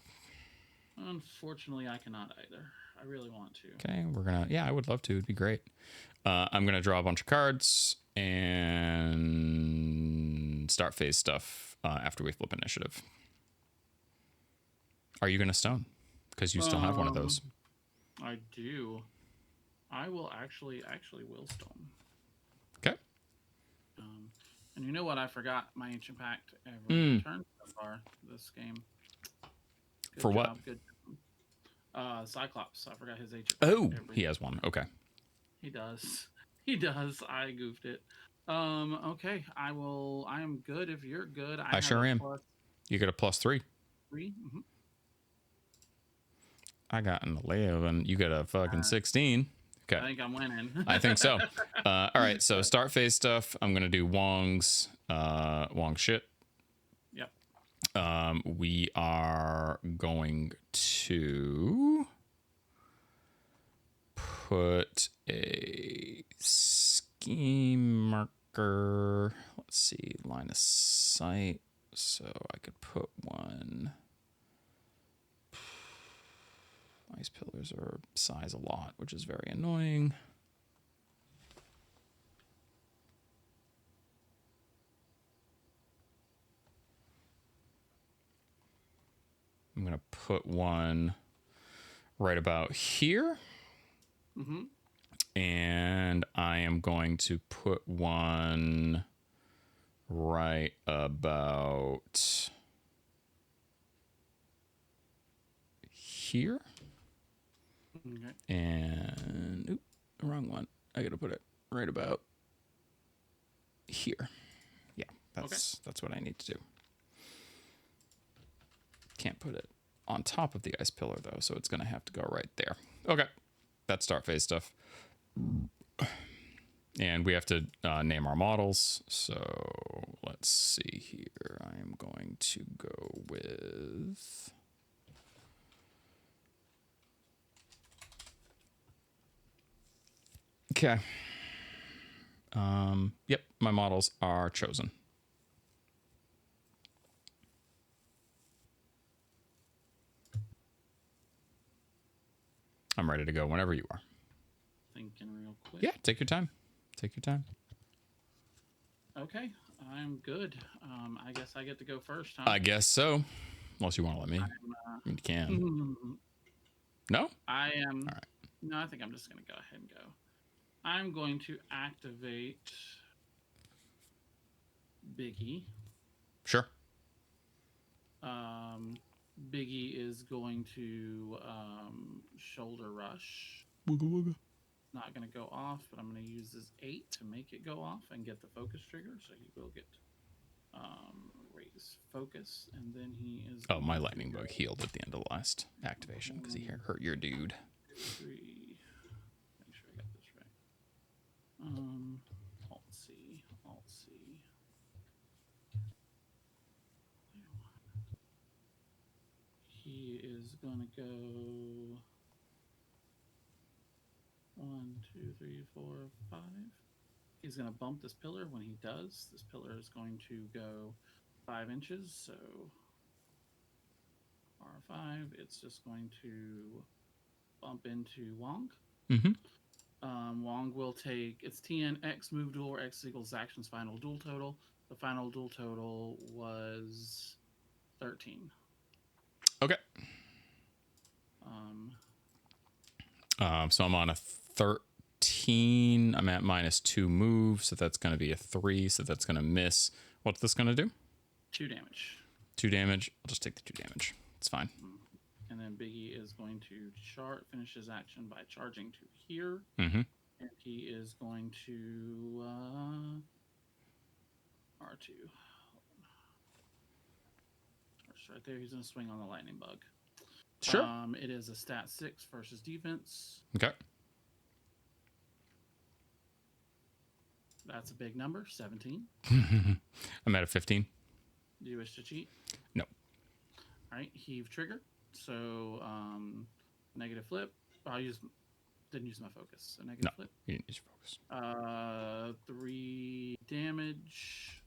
Unfortunately, I cannot either. I really want to. Okay, we're gonna. Yeah, I would love to. It'd be great. I'm gonna draw a bunch of cards and start phase stuff after we flip initiative. Are you gonna stone? Because you still have one of those. I do. I will actually will stone. Okay. And you know what? I forgot my ancient pact every turn so far this game. Good For job, what? Good. Cyclops. I forgot his ancient. Oh, he has one. Okay. He does. I goofed it. Okay. I am good if you're good. I sure am. You get a +3. 3. Mm-hmm. I got an 11. You got a fucking 16. Okay. I think I'm winning. I think so. All right. So start phase stuff. I'm gonna do Wong's shit. Yep. We are going to put a scheme marker. Let's see, line of sight. So I could put one. Ice pillars are size a lot, which is very annoying. I'm going to put one right about here. Mm-hmm. And I am going to put one right about here. Okay. And, wrong one. I got to put it right about here. Yeah, that's what I need to do. Can't put it on top of the ice pillar, though, so it's going to have to go right there. Okay, that's start phase stuff. And we have to name our models. So let's see here. I am going to go with... Okay. Yep, my models are chosen. I'm ready to go whenever you are. Thinking real quick. Yeah, take your time. Take your time. Okay. I'm good. I guess I get to go first, huh? I guess so. Unless you want to let me. I'm, I mean, you can. No? I am. All right. No, I think I'm just going to go ahead and go. I'm going to activate Biggie. Sure. Biggie is going to shoulder rush. Wooga wooga. Not going to go off, but I'm going to use this 8 to make it go off and get the focus trigger. So he will get raise focus, and then he is. Oh, my lightning bug healed at the end of the last activation because he hurt your dude. 3. Make sure I got this right. Alt C. He is gonna go 1, 2, 3, 4, 5. He's gonna bump this pillar. When he does, this pillar is going to go 5 inches. So R5. It's just going to bump into Wong. Mm-hmm. Wong will take its TN X move duel where X equals action's final duel total. The final duel total was 13. Okay. So I'm on a 13. I'm at -2 moves, so that's going to be a 3. So that's going to miss. What's this going to do? 2 damage. 2 damage. I'll just take the 2 damage. It's fine. And then Biggie is going to finish his action by charging to here. Mm-hmm. And he is going to R2. Right there, he's going to swing on the lightning bug. Sure. It is a stat 6 versus defense. Okay. That's a big number, 17. I'm at a 15. Do you wish to cheat? No. All right, heave trigger. So negative flip. Didn't use my focus. So negative flip. You didn't use your focus. 3 damage.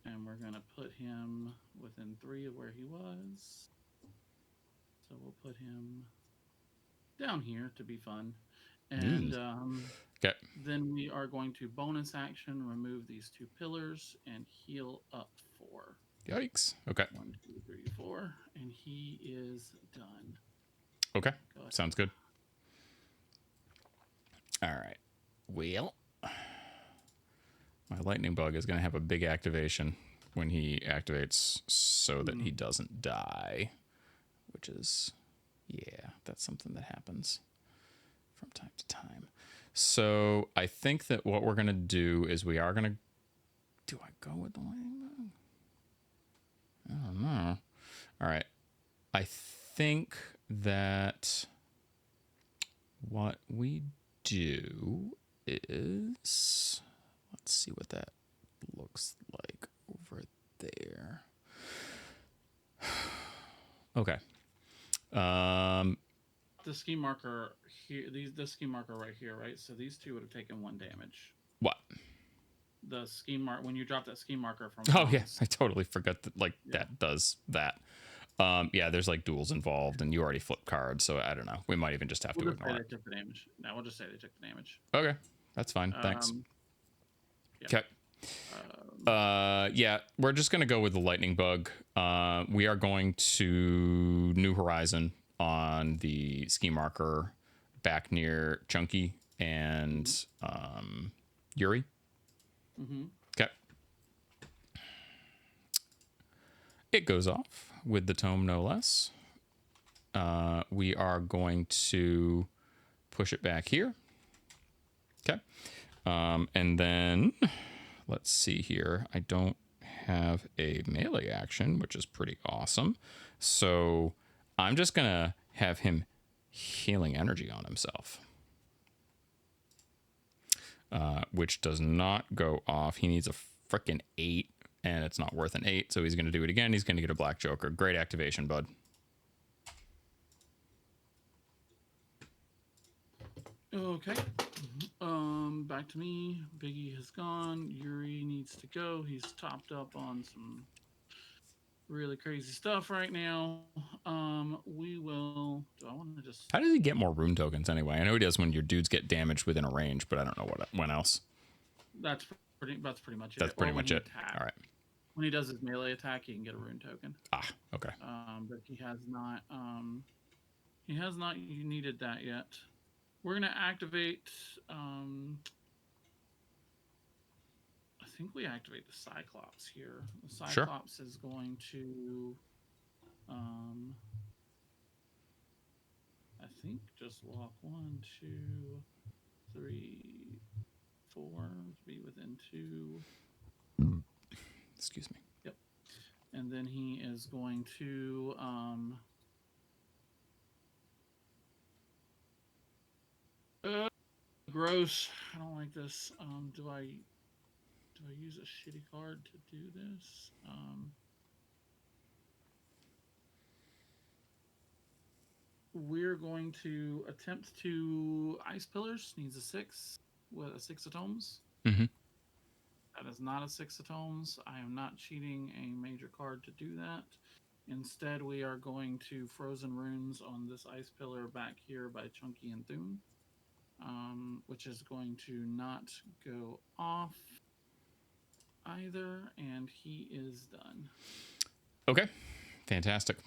And we're going to put him within 3 of where he was. So we'll put him down here to be fun. And okay. Then we are going to bonus action, remove these 2 pillars, and heal up 4. Yikes. Okay. 1, 2, 3, 4. And he is done. Okay. Sounds good. All right. Well, my lightning bug is going to have a big activation when he activates so that he doesn't die, which is, yeah, that's something that happens from time to time. So I think that what we're going to do is we are going to, do I go with the lightning bug? I don't know. All right. I think that what we do is, let's see what that looks like over there. Okay. The ski marker here, this ski marker right here, right? So these 2 would have taken 1 damage. What? The ski mark when you drop that ski marker from. Oh yeah, I totally forgot that. That does that. Yeah, there's like duels involved, and you already flipped cards, so I don't know. We might even just have to ignore it. They took the damage. No, we'll just say they took the damage. Okay, that's fine. Thanks. Yeah. Okay. Yeah, we're just gonna go with the lightning bug. We are going to New Horizon on the ski marker back near Chunky and Yuri. Mm-hmm. Okay. It goes off with the tome, no less. We are going to push it back here. Okay. And then let's see here. I don't have a melee action, which is pretty awesome. So I'm just going to have him healing energy on himself. Which does not go off. He needs a freaking 8, and it's not worth an 8, so he's going to do it again. He's going to get a Black Joker. Great activation, bud. Okay. Back to me. Biggie has gone. Yuri needs to go. He's topped up on some really crazy stuff right now. We will. Do I want to just? How does he get more rune tokens anyway? I know he does when your dudes get damaged within a range, but I don't know when else. That's That's pretty much it. That's pretty much it. Attacks. All right. When he does his melee attack, he can get a rune token. Okay. But he has not. He has not needed that yet. We're gonna activate. I think we activate the Cyclops here. The Cyclops is going to. I think just walk 1, 2, 3, 4. Be within 2. Excuse me. Yep. And then he is going to gross. I don't like this. Do I use a shitty card to do this? We're going to attempt to Ice Pillars. Needs a 6 with a 6 atoms. Mm-hmm. That is not a 6 atoms. I am not cheating a major card to do that. Instead, we are going to Frozen Runes on this Ice Pillar back here by Chunky and Thune, which is going to not go off either, and he is done. Okay, fantastic.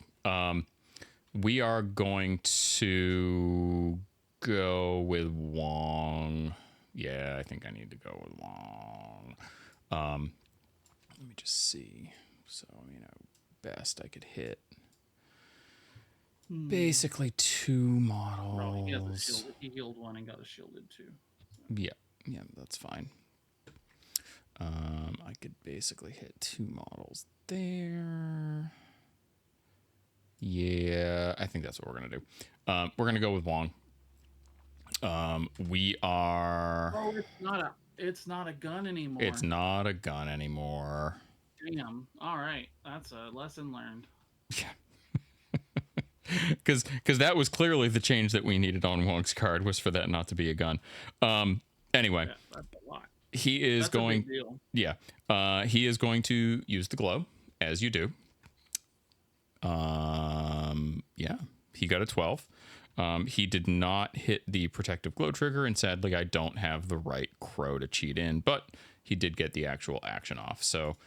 We are going to go with Wong. Yeah, I think I need to go with Wong. Let me just see. So, best I could hit. Basically 2 models. He healed 1 and got a shielded 2. So. Yeah, that's fine. I could basically hit 2 models there. Yeah, I think that's what we're going to do. We're going to go with Wong. We are... Oh, it's not a gun anymore. It's not a gun anymore. Damn. All right. That's a lesson learned. Yeah. Because that was clearly the change that we needed on Wong's card, was for that not to be a gun. Anyway. Yeah, that's a lot. He is that's going... a big deal. Yeah. He is going to use the glow, as you do. Yeah, he got a 12. He did not hit the protective glow trigger, and sadly I don't have the right crow to cheat in, but he did get the actual action off. So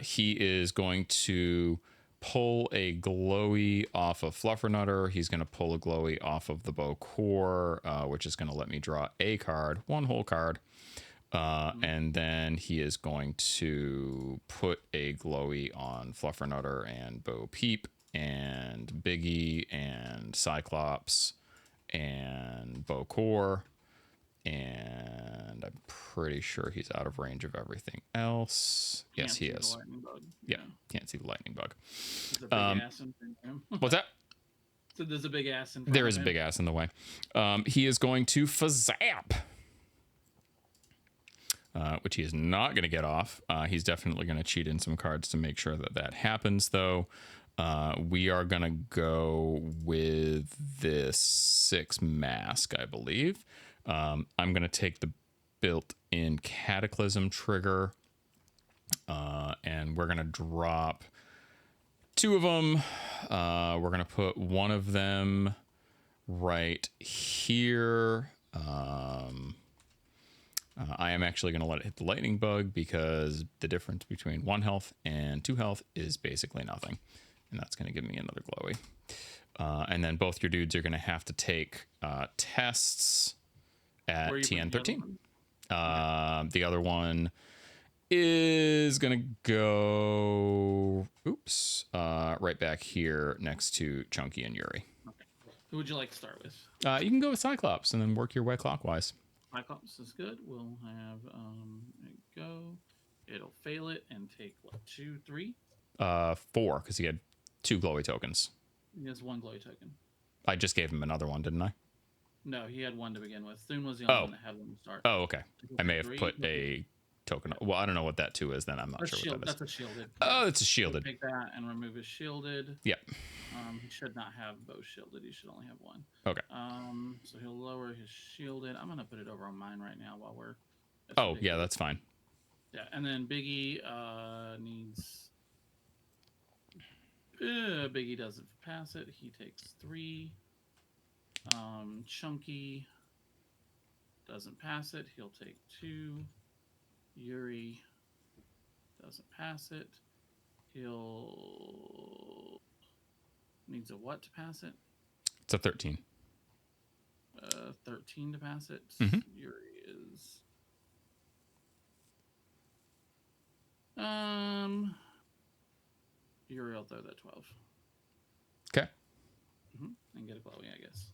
he is going to pull a glowy off of Fluffernutter. He's going to pull a glowy off of the bow core, which is going to let me draw a card, 1 whole card. And then he is going to put a glowy on Fluffernutter and Bo Peep and Biggie and Cyclops and Bo Core. And I'm pretty sure he's out of range of everything else. Yes, he is. Yeah, can't see the lightning bug. There's a big ass in front of him. What's that? So there's a big ass in front There of is him. a big ass in the way. He is going to Fazap. Which he is not going to get off. He's definitely going to cheat in some cards to make sure that happens, though. We are going to go with this 6 mask, I believe. I'm going to take the built-in Cataclysm trigger, and we're going to drop 2 of them. We're going to put 1 of them right here. I am actually going to let it hit the lightning bug, because the difference between 1 health and 2 health is basically nothing. And that's going to give me another glowy. And then both your dudes are going to have to take tests at TN 13. The other one is going to go, right back here next to Chunky and Yuri. Okay. Who would you like to start with? You can go with Cyclops and then work your way clockwise. Cyclops is good. We'll have it go. It'll fail it and take what, 2, 3? 4, because he had 2 glowy tokens. He has 1 glowy token. I just gave him another one, didn't I? No, he had 1 to begin with. Thune was the only one that had 1 to start. Oh, okay. I may have put a token. Well, I don't know what that 2 is then. I'm not sure what that is. That's a shielded. Oh, it's a shielded. Take that and remove his shielded. Yep. He should not have both shielded. He should only have 1. Okay. So he'll lower his shielded. I'm gonna put it over on mine right now while we're. Oh yeah, that's fine. Yeah, and then Biggie needs. Biggie doesn't pass it. He takes 3. Chunky doesn't pass it. He'll take 2. Yuri doesn't pass it. He'll needs a what to pass it? It's a 13. 13 to pass it. Mhm. Yuri is Yuri will throw that 12. Okay. And get a glowy, I guess.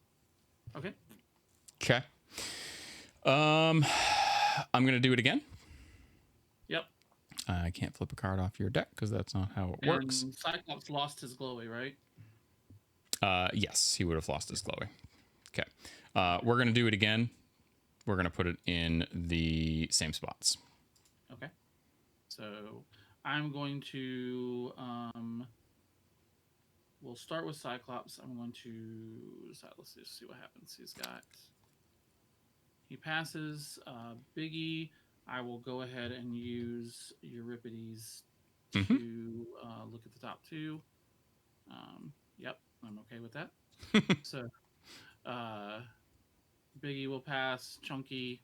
Okay. Okay. I'm gonna do it again. Yep. I can't flip a card off your deck because that's not how it works. And Cyclops lost his glowy, right? Yes, he would have lost his glowy. Okay. We're gonna do it again. We're gonna put it in the same spots. Okay. So I'm going to we'll start with Cyclops. I'm going to let's just see what happens. He passes Biggie. I will go ahead and use Euripides to look at the top two. Yep, I'm okay with that. So Biggie will pass. Chunky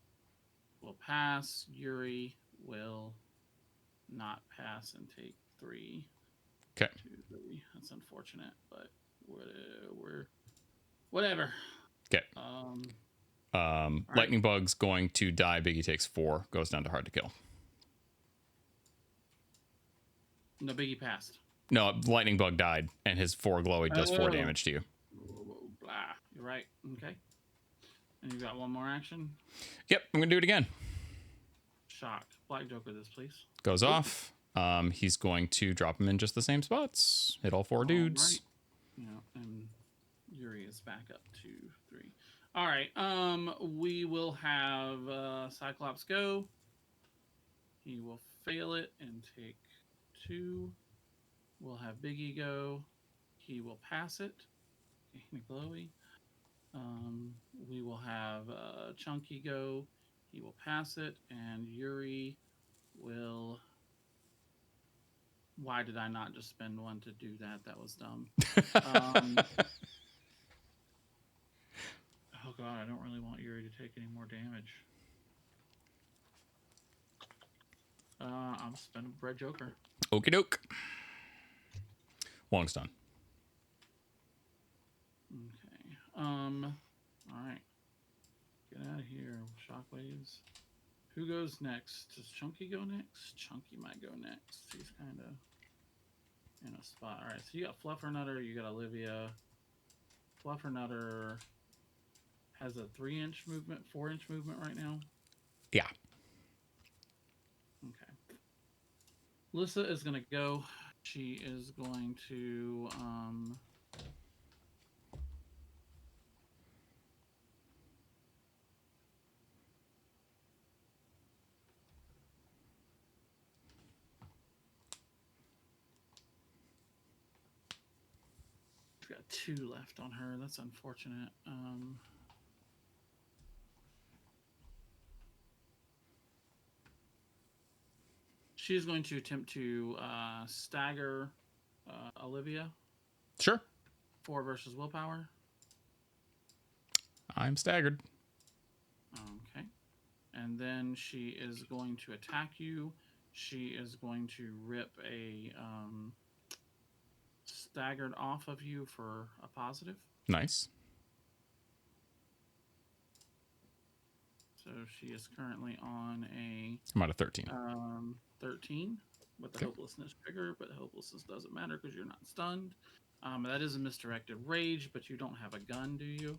will pass. Yuri will not pass and take 3. Okay. 2, 3. That's unfortunate, but we're whatever. Okay. Lightning Bug's going to die. Biggie takes 4. Goes down to hard to kill. No, Biggie passed. No, Lightning Bug died, and his 4 glowy does 4 damage to you. Blah. You're right. Okay. And you got one more action. Yep, I'm gonna do it again. Shock. Black Joker this, please. Goes off. He's going to drop him in just the same spots. Hit all 4 dudes. Right. Yeah, and Yuri is back up to 3. All right. We will have Cyclops go. He will fail it and take 2. We'll have Biggie go. He will pass it. Glowy. We will have Chunky go. He will pass it, and Yuri will. Why did I not just spend 1 to do that? That was dumb. Oh god, I don't really want Yuri to take any more damage. I'm spending Red Joker. Okie doke. Wong's done. Okay. All right. Get out of here. Shockwaves. Who goes next? Does Chunky go next? Chunky might go next. He's kind of in a spot. All right. So you got Fluffernutter. You got Olivia. Fluffernutter has a 3-inch movement, 4-inch movement right now. Yeah. Okay. Lissa is going to go. She is going to she's got 2 left on her. That's unfortunate. She's going to attempt to stagger Olivia. Sure. 4 versus willpower. I'm staggered. Okay. And then she is going to attack you. She is going to rip a staggered off of you for a positive. Nice. So she is currently on a... I'm at a 13. 13 with the hopelessness trigger, but the hopelessness doesn't matter because you're not stunned. That is a misdirected rage, but you don't have a gun, do you?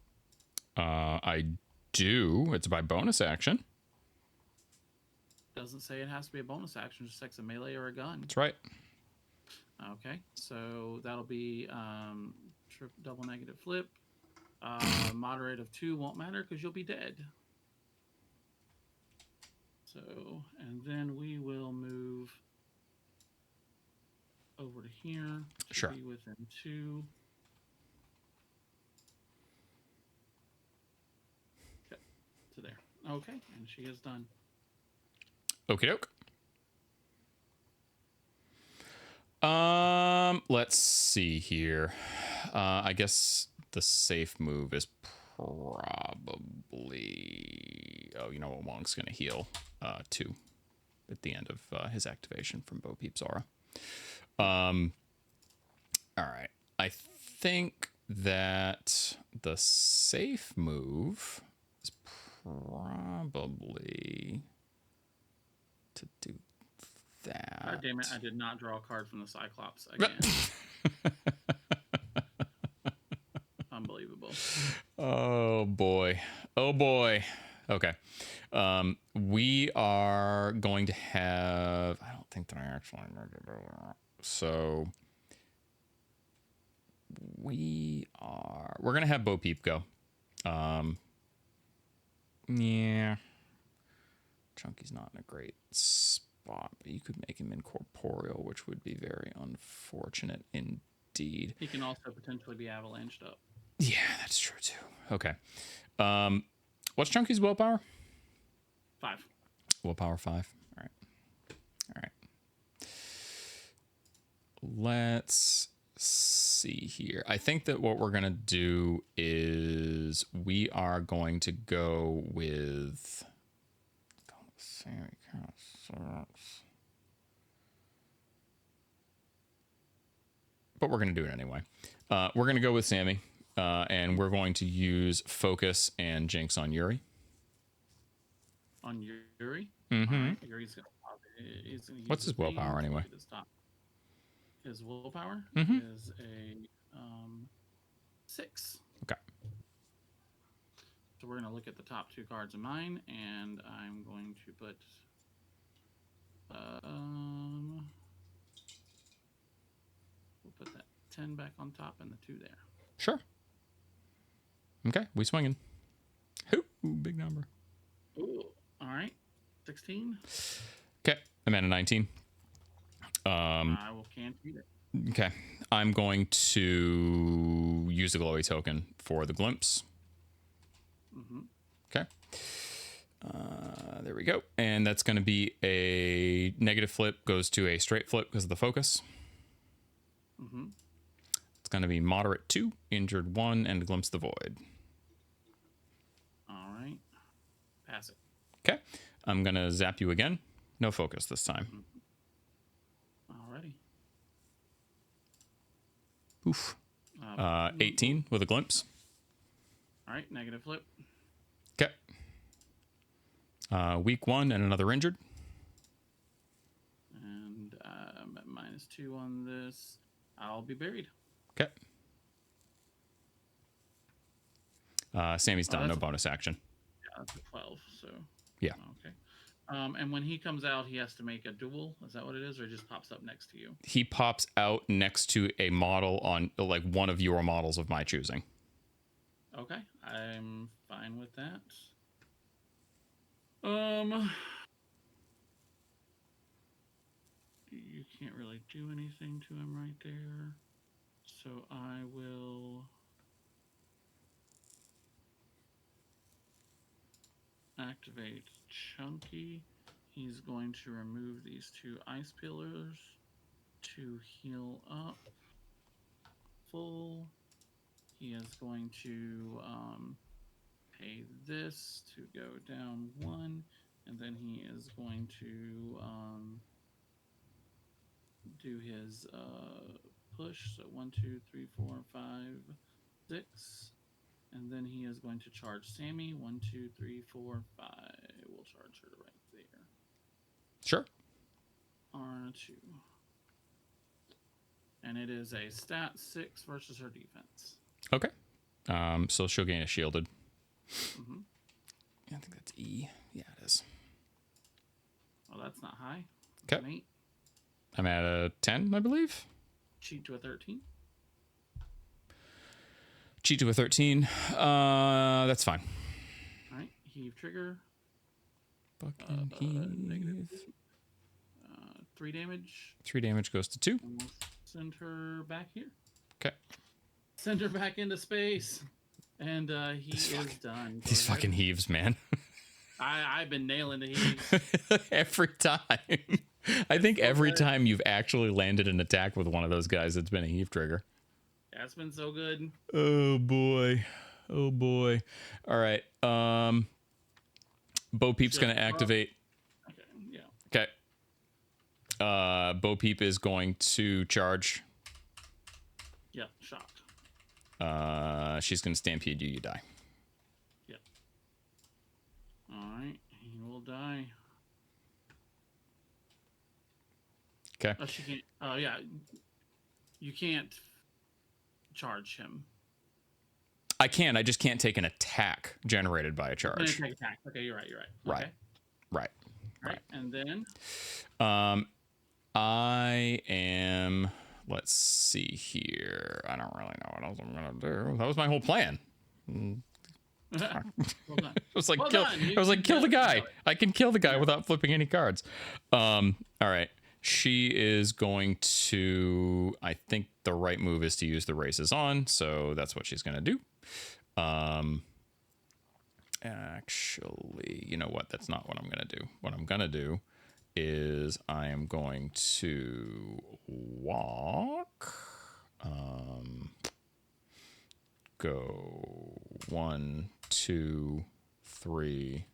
I do. It's by bonus action. Doesn't say it has to be a bonus action, just takes a melee or a gun. That's right. Okay, so that'll be double negative flip. Moderate of 2 won't matter because you'll be dead. So, and then we will move over to here. Sure. Be within 2. Okay, to there. Okay, and she is done. Okie doke. Let's see here. I guess the safe move is probably... Oh, you know what? Wong's going to heal 2. at the end of his activation from Bo Peep's aura. All right. I think that the safe move is probably to do that. God damn it, I did not draw a card from the Cyclops again. Unbelievable. Oh boy. Oh boy. Okay. We are going to have, I don't think that I actually need to do that. So we're going to have Bo Peep go. Yeah. Chunky's not in a great spot, but you could make him incorporeal, which would be very unfortunate indeed. He can also potentially be avalanched up. Yeah, that's true too. Okay. What's Chunky's willpower? 5. Willpower 5. All right. All right. Let's see here. I think that what we're going to do is we are going to go with... Sammy kind of sucks. But we're going to do it anyway. We're going to go with Sammy. And we're going to use Focus and Jinx on Yuri. On Yuri? Mm-hmm. Right. Yuri's gonna What's his willpower anyway? His willpower is a 6. Okay. So we're going to look at the top 2 cards of mine, and I'm going to put... we'll put that 10 back on top and the 2 there. Sure. Okay, we swinging. Ooh, big number. Ooh, all right. 16. Okay, I'm at a 19. I will can't beat it. Okay, I'm going to use the glowy token for the glimpse. Okay. There we go. And that's going to be a negative flip goes to a straight flip because of the focus. It's going to be moderate 2, injured 1, and glimpse the void. All right. Pass it. Okay. I'm going to zap you again. No focus this time. Alrighty. Oof. 18 with a glimpse. All right. Negative flip. Okay. Weak 1 and another injured. And I'm at -2 on this. I'll be buried. Okay. Sammy's done. No bonus action. Yeah, that's a 12. So. Yeah. Okay. And when he comes out, he has to make a duel. Is that what it is, or it just pops up next to you? He pops out next to a model on like one of your models of my choosing. Okay, I'm fine with that. You can't really do anything to him right there, so I will activate Chunky. He's going to remove these 2 ice pillars to heal up full. He is going to pay this to go down 1, and then he is going to do his push. So 1, 2, 3, 4, 5, 6. And then he is going to charge Sammy. 1, 2, 3, 4, 5. We'll charge her right there. Sure. R2. And it is a stat 6 versus her defense. Okay. So she'll gain a shielded. Yeah, I think that's E. Yeah, it is. Well, that's not high. Okay. 8. I'm at a 10, I believe. Cheat to a 13. Cheat to a 13. That's fine. All right. Heave trigger. Fucking heave. Negative. 3 damage. 3 damage goes to 2. And we'll send her back here. Okay. Send her back into space. And he is done. These fucking heaves, man. I've been nailing the heaves. Every time. I think every time you've actually landed an attack with one of those guys, it's been a heave trigger. That's been so good. Oh boy. Oh boy. All right. Bo Peep's gonna activate. Okay. Yeah. Okay. Bo Peep is going to charge. Yep, shocked. She's going to stampede you. You die. Yep. All right, he will die. Okay. Oh, she can't. Oh, yeah. You can't charge him. I can. I just can't take an attack generated by a charge. Attack. Okay, you're right. Right. Okay. Right. Right. And then? I am. Let's see here. I don't really know what else I'm gonna do. That was my whole plan. Well done. I was like, Well kill. done. I was like, kill the guy. Really. I can kill the guy without flipping any cards. All right. She is going to. I think the right move is to use the races on, so that's what she's gonna do. Actually, you know what? That's not what I'm gonna do. What I'm gonna do is I am going to walk. Go 1, 2, 3,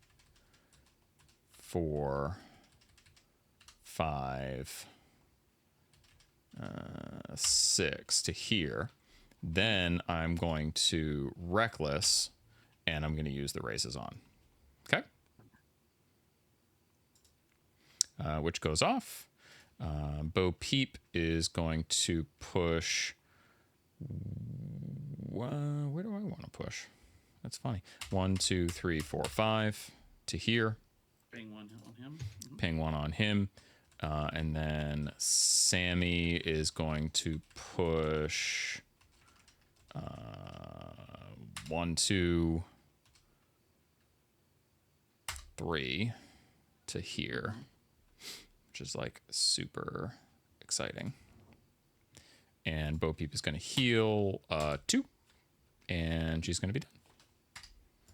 4, 5, 6 to here. Then I'm going to reckless, and I'm going to use the races on. Okay. Which goes off. Bo Peep is going to push. Where do I want to push? That's funny. 1, 2, 3, 4, 5 to here. Ping one on him. Mm-hmm. Ping one on him. And then Sammy is going to push 1, 2, 3 to here, which is like super exciting. And Bo Peep is going to heal 2, and she's going to be done.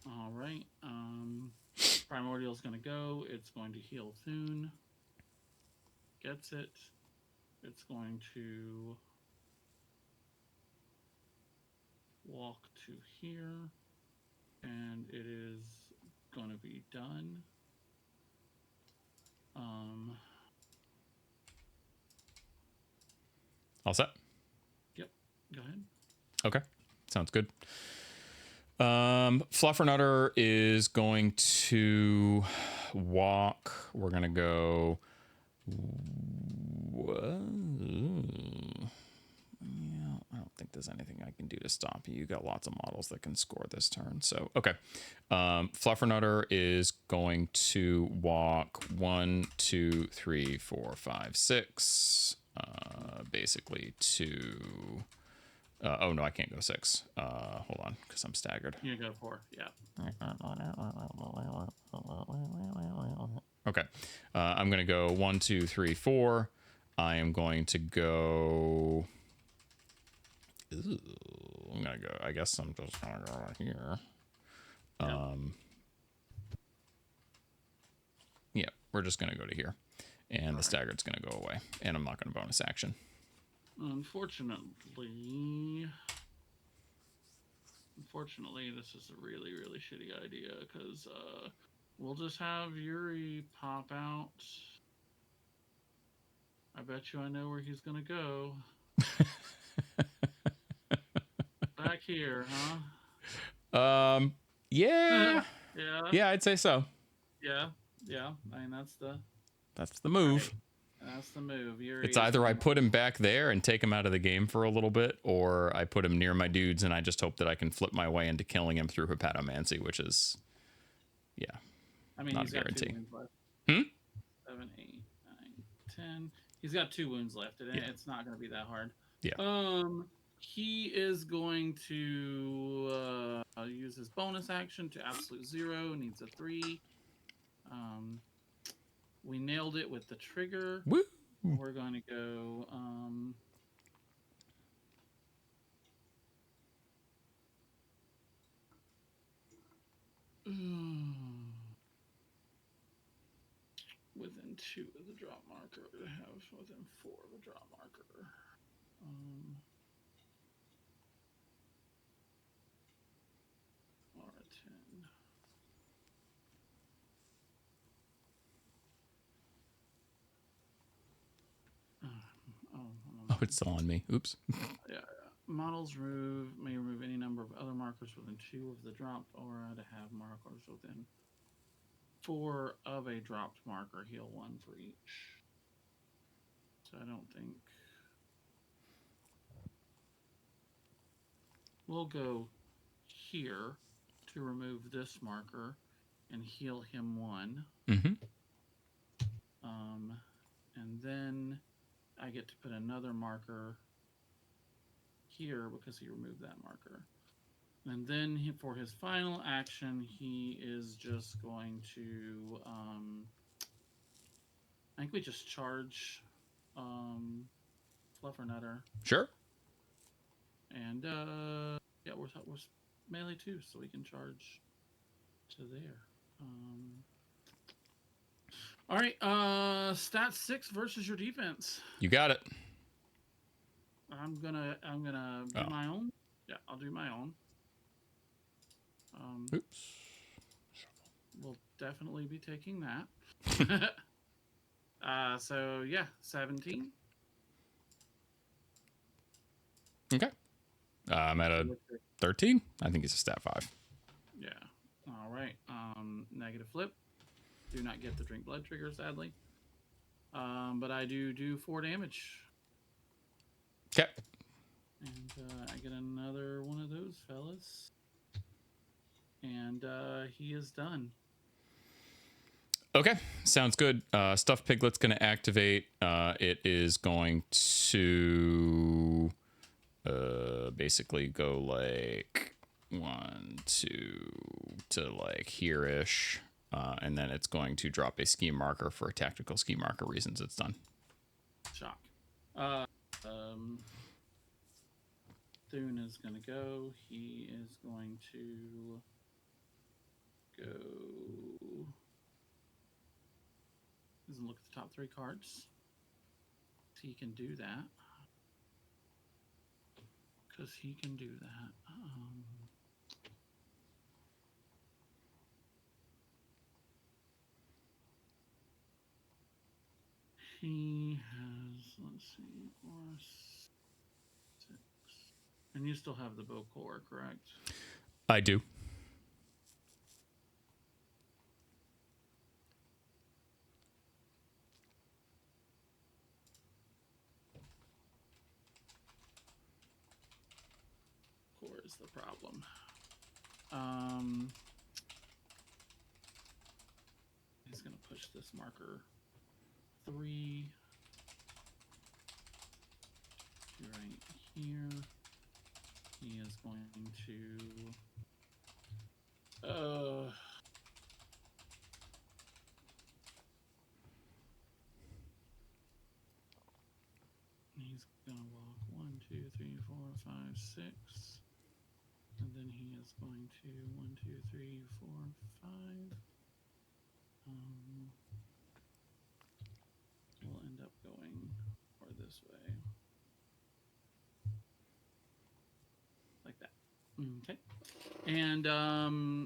All right. Primordial's going to go. It's going to heal Thune. Gets it. It's going to walk to here, and it is going to be done. All set? Yep. Go ahead. Okay. Sounds good. Fluffernutter is going to walk. We're going to go. Yeah, I don't think there's anything I can do to stop you. You got lots of models that can score this turn. So, okay. Fluffernutter is going to walk 1, 2, 3, 4, 5, 6. Basically to. Oh no, I can't go 6. Hold on, because I'm staggered. You go 4. Yeah. Okay. I'm gonna go 1, 2, 3, 4. I am going to go. Ooh, I'm gonna go. I guess I'm just gonna go right here. Yeah, we're just gonna go to here, and the staggered's gonna go away, and I'm not gonna bonus action. Unfortunately, this is a really, really shitty idea because we'll just have Yuri pop out. I bet you I know where he's gonna go. Back here, huh? Yeah. Yeah. I'd say so. Yeah. I mean, that's the move. Right. That's the move. Yuri It's either I put him back there and take him out of the game for a little bit, or I put him near my dudes and I just hope that I can flip my way into killing him through Hepatomancy, which is, I mean, not he's a got guarantee. 2 wounds left. 7, 8, 9, 10. He's got 2 wounds left. It's not going to be that hard. Yeah. He is going to use his bonus action to absolute 0. Needs a 3. We nailed it with the trigger. Woo! We're going to go. Within 2 of the drop marker, to have within 4 of the drop marker. Or a 10. it's still on me. Oops. Yeah. Models may remove any number of other markers within 2 of the dropped aura to have markers within 4 of a dropped marker. Heal 1 for each. So I don't think we'll go here to remove this marker and heal him 1. Mm-hmm. And then I get to put another marker here because he removed that marker. And then for his final action, he is just going to, I think we just charge Fluffernutter. Sure. And yeah, we're melee too, so we can charge to there. All right, stat 6 versus your defense. You got it. I'm gonna do my own. Yeah, I'll do my own. Oops. We'll definitely be taking that. So yeah, 17. Okay. I'm at a 13. I think he's a stat 5. Yeah. All right. Negative flip. Do not get the drink blood trigger, sadly. But I do 4 damage. Okay. And I get another one of those fellas. And he is done. Okay, sounds good. Stuffed Piglet's going to activate. It is going to basically go like 1, 2 to like here-ish. And then it's going to drop a ski marker for tactical ski marker reasons. It's done. Shock. Thune is going to go. He is going to go. Doesn't look at the top 3 cards. He can do that. Because he can do that. He has, let's see, 4, 6. And you still have the bow core, correct? I do. Core is the problem. He's going to push this marker 3 to right here. He is going to he's gonna walk 1, 2, 3, 4, 5, 6. And then he is going to 1, 2, 3, 4, 5. We'll end up going or this way. Like that. Okay. And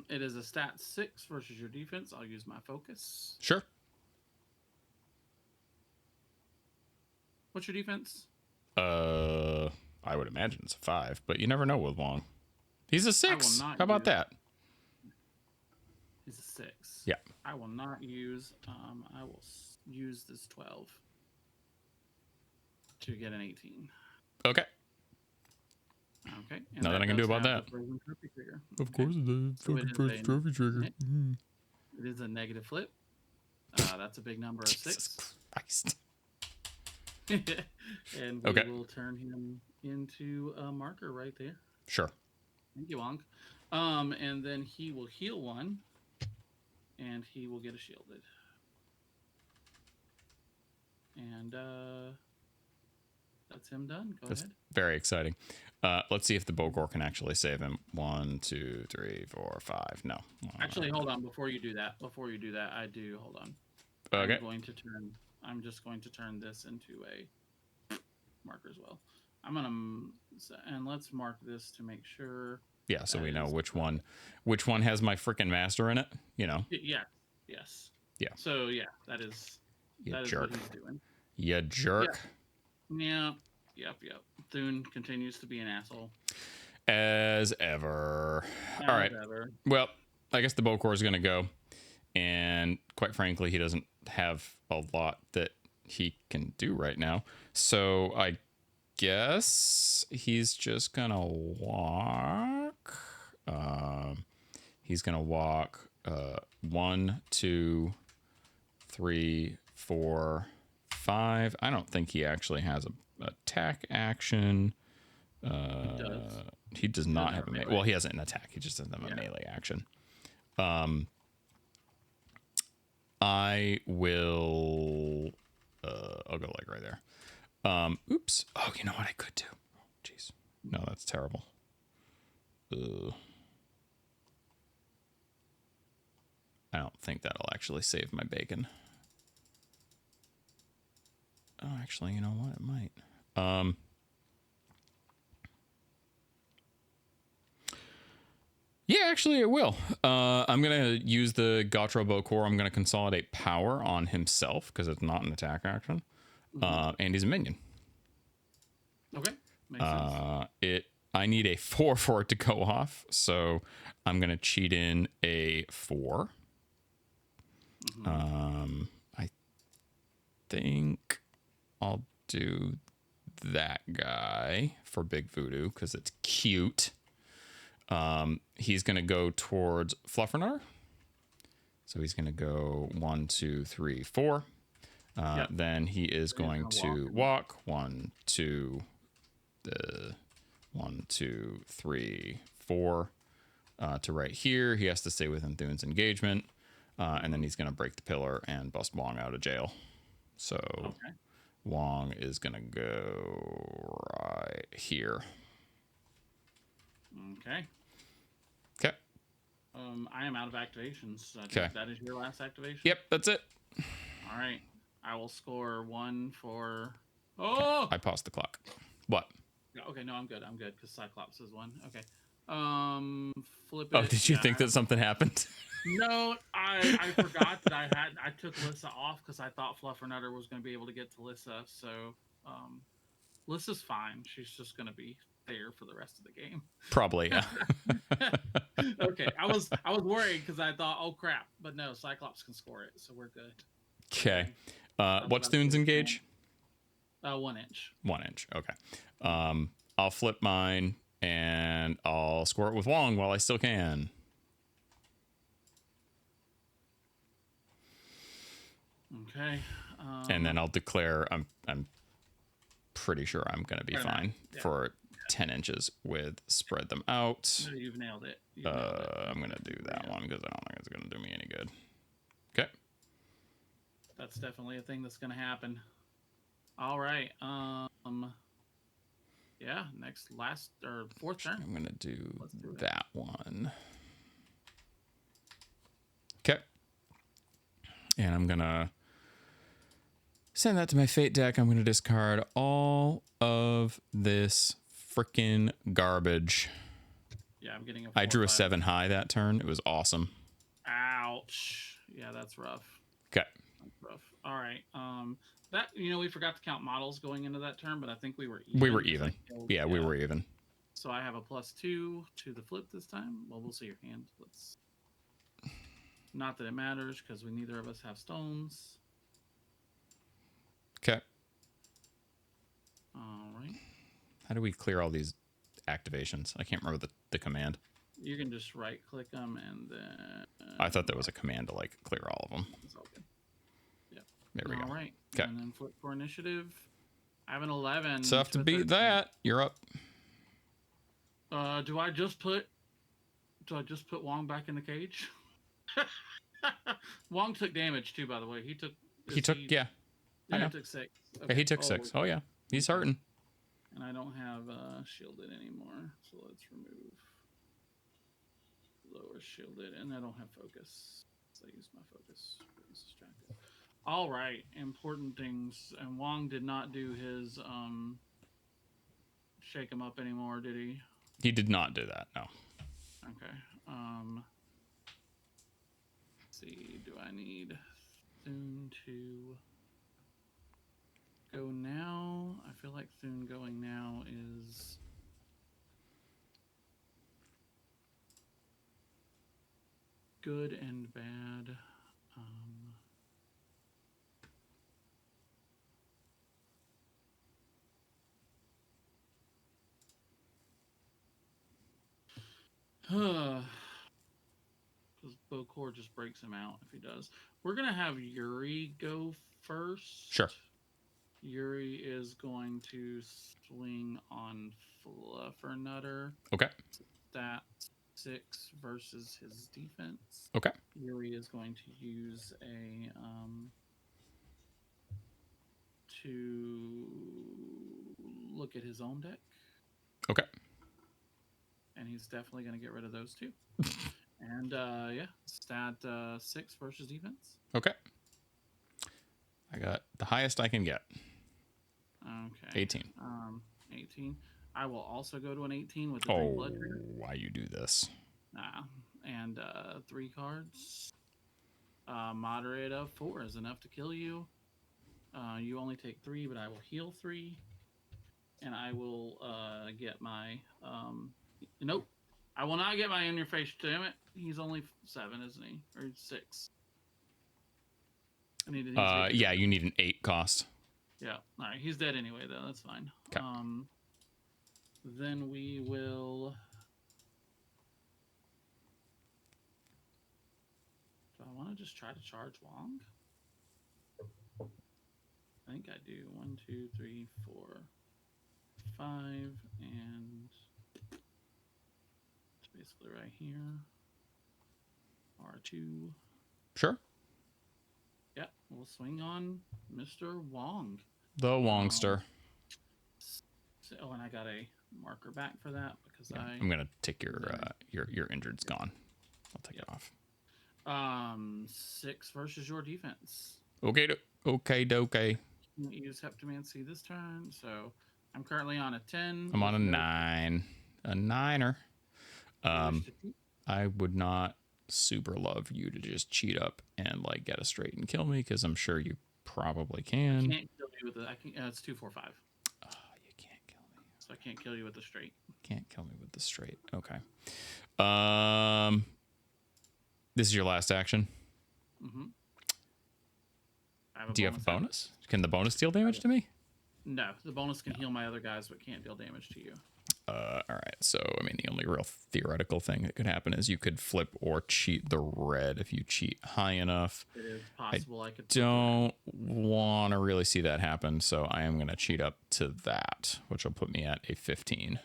it is a stat 6 versus your defense. I'll use my focus. Sure. What's your defense? I would imagine it's a 5, but you never know with Wong. He's a 6. How about that? He's a 6. Yeah. I will not use. I will use this 12 to get an 18. Okay. Okay. And Nothing I can do about that. Of course, the fucking first trophy trigger. It is a negative flip. That's a big number of 6. Jesus Christ. And we will turn him into a marker right there. Sure. Thank you, Wong. And then he will heal 1, and he will get a shielded. And that's him done. Go ahead. Very exciting. Let's see if the Bogor can actually save him. 1, 2, 3, 4, 5. No. Actually, hold on. Before you do that, I do. Hold on. Okay. I'm just going to turn this into a marker as well. And let's mark this to make sure. Yeah, so we know which one has my freaking master in it. You know. Yeah. Yes. Yeah. So yeah, that is what he's doing. You jerk. Yeah. Yep. Thune continues to be an asshole. As ever. As All right. ever. Well, I guess the Bokor is going to go. And quite frankly, he doesn't have a lot that he can do right now. So I guess he's just going to walk. He's going to walk 1, 2, 3, 4, 5. I don't think he actually has a attack action. He does not have a melee. Well, he has an attack. He just doesn't have a melee action. I will. I'll go like right there. Oops. Oh, you know what I could do? Oh, jeez. No, that's terrible. I don't think that'll actually save my bacon. Oh, actually, you know what? It might. Yeah, actually, it will. I'm going to use the Gautro Bokor. I'm going to consolidate power on himself because it's not an attack action. And he's a minion. Okay. Makes sense. I need a 4 for it to go off. So I'm going to cheat in a 4. I think I'll do that guy for Big Voodoo because it's cute. He's going to go towards Fluffernar. So he's going to go 1, 2, 3, 4. Then he is going to walk 1, 2, 3, 4 to right here. He has to stay within Thune's engagement. And then he's going to break the pillar and bust Wong out of jail. So Wong is going to go right here. Okay. Okay. I am out of activations. Okay. That is your last activation? Yep, that's it. All right. I will score 1 for... Oh! I paused the clock. What? Okay, no, I'm good. Because Cyclops is 1. Okay. Flip it. Oh, did you think that something happened? No, I forgot that I took Lissa off because I thought Fluffernutter was going to be able to get to Lissa. So, Lissa's fine. She's just going to be there for the rest of the game. Probably, yeah. Okay, I was worried because I thought, oh crap, but no, Cyclops can score it, so we're good. Okay. What's Thune's engage? 1 inch. 1 inch. Okay. I'll flip mine and I'll score it with Wong while I still can. Okay. And then I'll declare I'm pretty sure I'm going to be fine for 10 inches with spread them out. No, you've nailed it. I'm going to do that one because I don't think it's going to do me any good. Okay. That's definitely a thing that's going to happen. All right. Yeah, fourth turn. I'm going to do that one. Okay. And I'm going to send that to my fate deck. I'm going to discard all of this freaking garbage. Yeah, I'm getting I drew a 7 high that turn. It was awesome. Ouch. Yeah, that's rough. Okay. That's rough. All right. That we forgot to count models going into that turn, but I think we were even. We were even. We were even. So I have a +2 to the flip this time. Well, we'll see your hand. Let's. Not that it matters because neither of us have stones. Okay. All right. How do we clear all these activations? I can't remember the command. You can just right click them and then. I thought there was a command to clear all of them. It's all good. Yeah. There we go. All right. Okay. And then flip for initiative. I have an 11. Tough to beat that. You're up. Do I just put Wong back in the cage? Wong took damage too, by the way. He took. Yeah. I know. He took 6. Okay. Yeah, he took 6. Oh yeah, he's hurting. And I don't have shielded anymore, so let's remove lower shielded, and I don't have focus. So I use my focus. He's distracted. All right, important things. And Wong did not do his shake him up anymore, did he? He did not do that. No. Okay. Let's see. Do I need Thune to? go now. I feel like Thune going now is good and bad. Because Bokor just breaks him out if he does. We're going to have Yuri go first. Sure. Yuri is going to swing on Fluffernutter. Okay. Stat 6 versus his defense. Okay. Yuri is going to use a to look at his own deck. Okay. And he's definitely going to get rid of those two. And yeah, stat 6 versus defense. Okay. I got the highest I can get. Okay. 18. 18. I will also go to an 18 with the 3 blood trigger. Why you do this? And 3 cards. Moderate of 4 is enough to kill you. You only take 3, but I will heal 3. And I will get my... nope. I will not get my in your face. Damn it. He's only 7, isn't he? Or 6. I need to... Yeah, you need an 8 cost. Yeah. All right. He's dead anyway, though. That's fine. Okay. Then we will... Do I want to just try to charge Wong? I think I do. 1, 2, 3, 4, 5, and it's basically right here. R2. Sure. Yeah, we'll swing on Mr. Wong. The Wongster. Oh, and I got a marker back for that because I'm gonna take your injured's gone. I'll take it off. 6 versus your defense. Okay. Okay. You use Heptomancy this turn, so I'm currently on a 10. I'm on a 9. A 9er. I would not super love you to just cheat up and like get a straight and kill me because I'm sure you probably can. I can't kill you with it. It's 2, 4, 5. Oh, you can't kill me. So I can't kill you with the straight. Can't kill me with the straight. Okay. This is your last action. Mm-hmm. Do you have a bonus? Can the bonus deal damage to me? No, the bonus can heal my other guys, but can't deal damage to you. All right. So, I mean, the only real theoretical thing that could happen is you could flip or cheat the red if you cheat high enough. It is possible I could. Don't want to really see that happen, so I am going to cheat up to that, which will put me at a 15.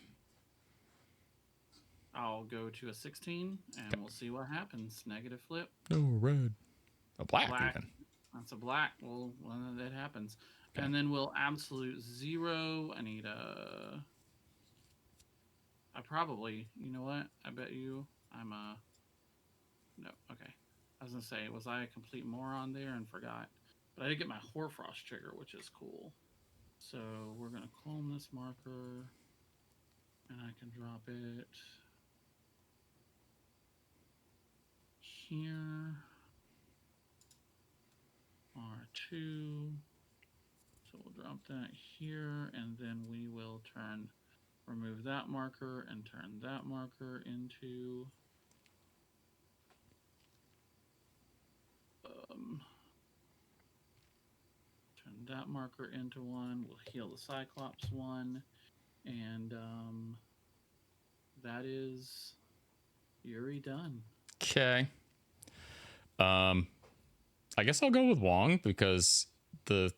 I'll go to a 16, and we'll see what happens. Negative flip. No red. A black even. That's a black. Well, when that happens. Okay. And then we'll absolute 0. I need a... I probably... You know what? I bet you I'm a... No, okay. I was going to say, was I a complete moron there and forgot? But I did get my Hoarfrost trigger, which is cool. So we're going to clone this marker. And I can drop it... here. R2. So we'll drop that here, and then we will remove that marker and turn that marker into turn that marker into 1. We'll heal the Cyclops 1, and that is Yuri done. Okay. I guess I'll go with Wong because there's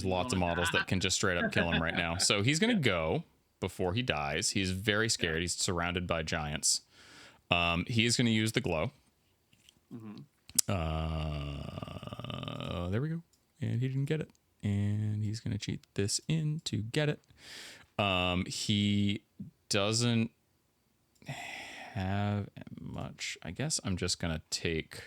lots of models that can just straight up kill him right now. So he's going to go before he dies. He's very scared. He's surrounded by giants. He is going to use the glow. There we go. And he didn't get it. And he's going to cheat this in to get it. He doesn't have much. I guess I'm just going to take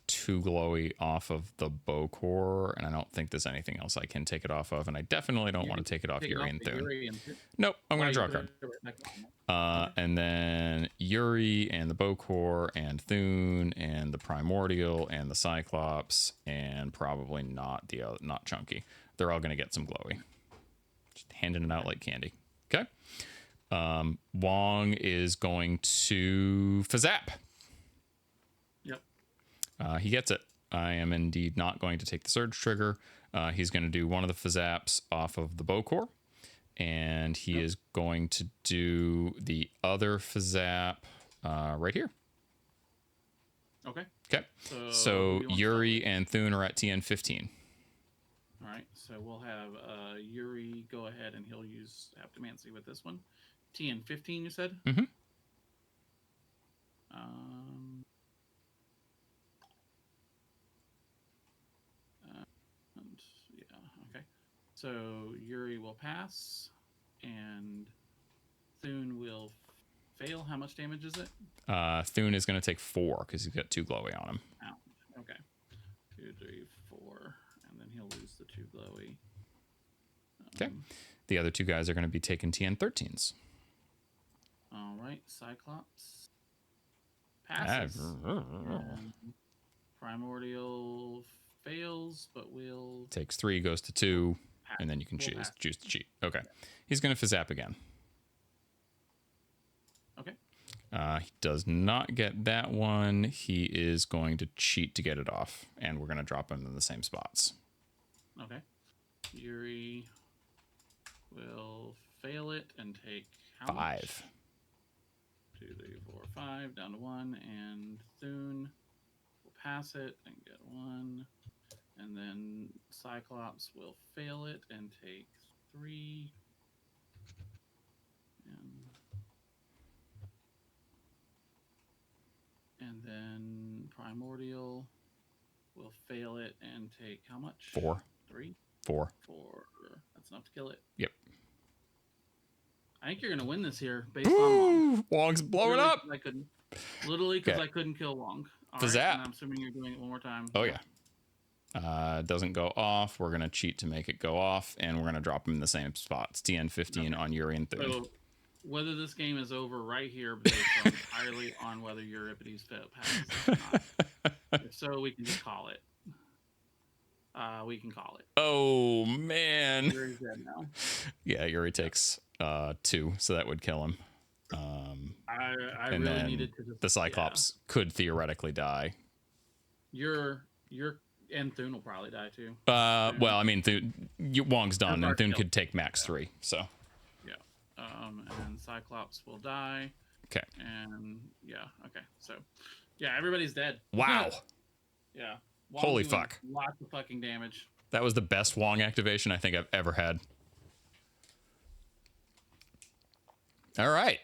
2 glowy off of the bow core, and I don't think there's anything else I can take it off of, and I definitely don't want to take it off Yuri and Thune. Nope, I'm going to draw a card. Okay. And then Yuri and the bow core and Thune and the Primordial and the Cyclops and probably not Chunky. They're all going to get some glowy. Just handing it out like candy. Okay. Wong is going to Fazap. Yep. He gets it. I am indeed not going to take the Surge trigger. He's going to do one of the Fazaps off of the bow core. And he is going to do the other Fazap right here. Okay. Okay. So Yuri and Thune are at TN 15. All right. So we'll have Yuri go ahead and he'll use Haptomancy with this one. TN 15, you said? Mm-hmm. And yeah, okay. So Yuri will pass, and Thune will fail. How much damage is it? Thune is going to take 4 because he's got 2 glowy on him. Ouch. Okay. 2, 3, 4, and then he'll lose the 2 glowy. Okay. The other 2 guys are going to be taking TN 13s. All right. Cyclops passes. Primordial fails, but will takes 3, goes to 2, and then you can choose to cheat. Okay. He's going to Fazap again. Okay. He does not get that one. He is going to cheat to get it off, and we're going to drop him in the same spots. Okay. Yuri will fail it and take how 5. much? 2, 3, 4, 5, down to 1, and Thune will pass it and get 1, and then Cyclops will fail it and take 3, and then Primordial will fail it and take how much? 4. 3? 4. 4. That's enough to kill it. Yep. I think you're gonna win this here based on Wong. Wong's blowing up. I couldn't, literally, because I couldn't kill Wong. All Fazap. right, and I'm assuming you're doing it one more time. Oh yeah. Doesn't go off. We're gonna cheat to make it go off, and we're gonna drop him in the same spots. TN 15 on Yuri and Thune. So whether this game is over right here based entirely on whether Euripides passes or not. If so, we can just call it. We can call it. Oh man. Yuri's dead now. Yeah, Yuri takes 2, so that would kill him. I and really then needed to just, the Cyclops could theoretically die. And Thune will probably die too. Well, I mean, Wong's done, and Thune could take max 3. So. Yeah. And Cyclops will die. Okay. And yeah. Okay. So, yeah, everybody's dead. Wow. Yeah. Wong's Holy doing fuck. Lots of fucking damage. That was the best Wong activation I think I've ever had. All right.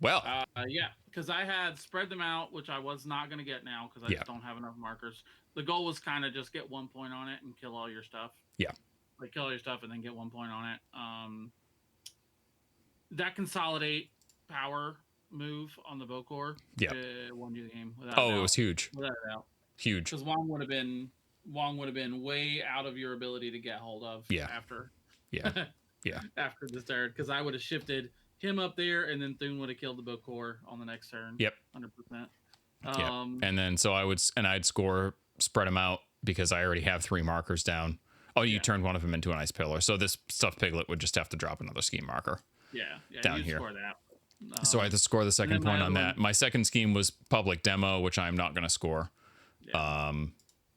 Well. Yeah, because I had spread them out, which I was not going to get now because I just don't have enough markers. The goal was kind of just get 1 point on it and kill all your stuff. Yeah. Like kill all your stuff and then get 1 point on it. That consolidate power move on the bow core won you the game. Without a doubt. It was huge. Without a doubt. Huge. Because Wong would have been way out of your ability to get hold of after. Yeah. Yeah. After this turn, because I would have shifted him up there, and then Thune would have killed the bow core on the next turn. Yep. 100%. Yeah. And then so I'd spread them out because I already have 3 markers down. Oh, you turned one of them into an ice pillar. So this stuffed piglet would just have to drop another scheme marker. Yeah. Down here. Score that. So I had to score the second point on that. My second scheme was public demo, which I'm not going to score. Yeah.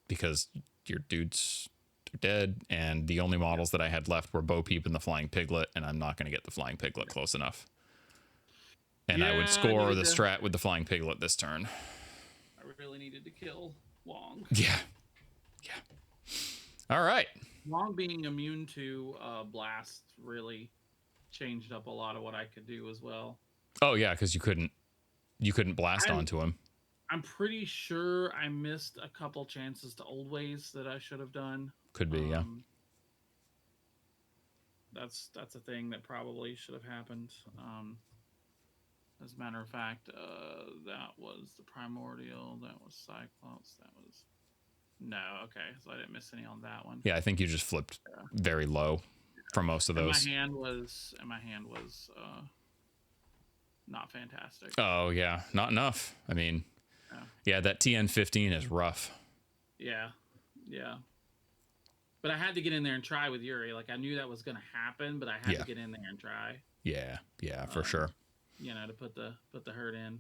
Because your dudes are dead, and the only models that I had left were Bo Peep and the Flying Piglet, and I'm not going to get the Flying Piglet close enough. And I would score the strat with the Flying Piglet this turn. I really needed to kill Wong. Yeah. Yeah. All right. Wong being immune to blast really changed up a lot of what I could do as well. Oh yeah, because you couldn't blast onto him. I'm pretty sure I missed a couple chances to old ways that I should have done. Could be, yeah. That's a thing that probably should have happened. As a matter of fact, that was the Primordial. That was Cyclops. That was no. Okay, so I didn't miss any on that one. Yeah, I think you just flipped very low for most of And those. my hand was not fantastic. Oh yeah, not enough. I mean, yeah, that TN15 is rough. Yeah. But I had to get in there and try with Yuri. Like, I knew that was going to happen, but I had to get in there and try. Yeah, for sure. You know, to put the hurt in.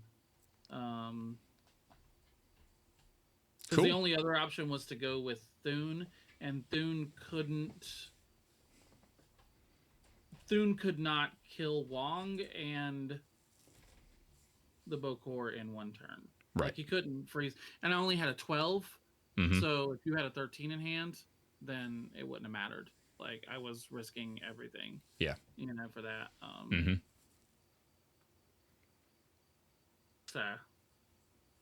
Because the only other option was to go with Thune, and Thune could not kill Wong and the Bokor in one turn. Right. Like, he couldn't freeze. And I only had a 12. So if you had a 13 in hand, then it wouldn't have mattered. Like, I was risking everything. Yeah. You know, for that. So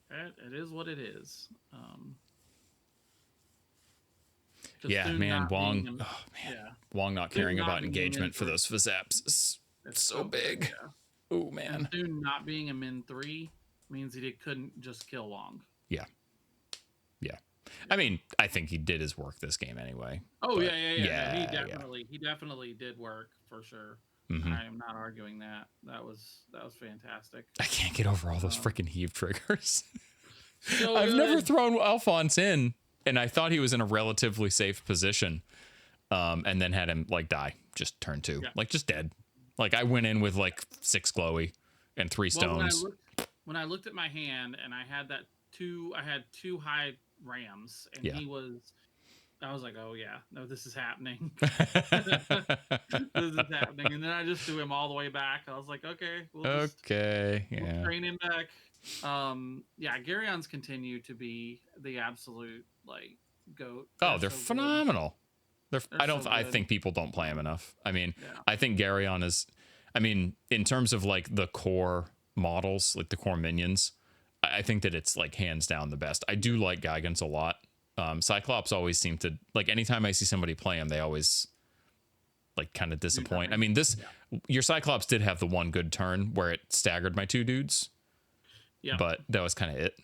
it is what it is. Yeah, man, Wong. Wong not caring about engagement for those Fazzaps is so big. Yeah. Oh man. And Thune not being a min 3 means he couldn't just kill Wong. Yeah. I mean, I think he did his work this game anyway. Oh, but yeah. He definitely did work for sure. I am not arguing that. That was fantastic. I can't get over all those freaking heave triggers. So I've never thrown Alphonse in, and I thought he was in a relatively safe position, and then had him like die just turn 2, like just dead. Like I went in with like 6 glowy and 3 stones. When I looked at my hand and I had 2 high rams, and I was like, oh yeah, no, this is happening. This is happening. And then I just threw him all the way back. I was like, okay, we'll train him back. Garion's continue to be the absolute like goat. They're so phenomenal. I think people don't play him enough. I mean, I think Garion is, in terms of like the core models, like the core minions, I think that it's like hands down the best. I do like Gigants a lot. Cyclops always seem to, like, anytime I see somebody play him, they always like kind of disappoint. I mean, your Cyclops did have the one good turn where it staggered my 2 dudes. Yeah. But that was kind of it.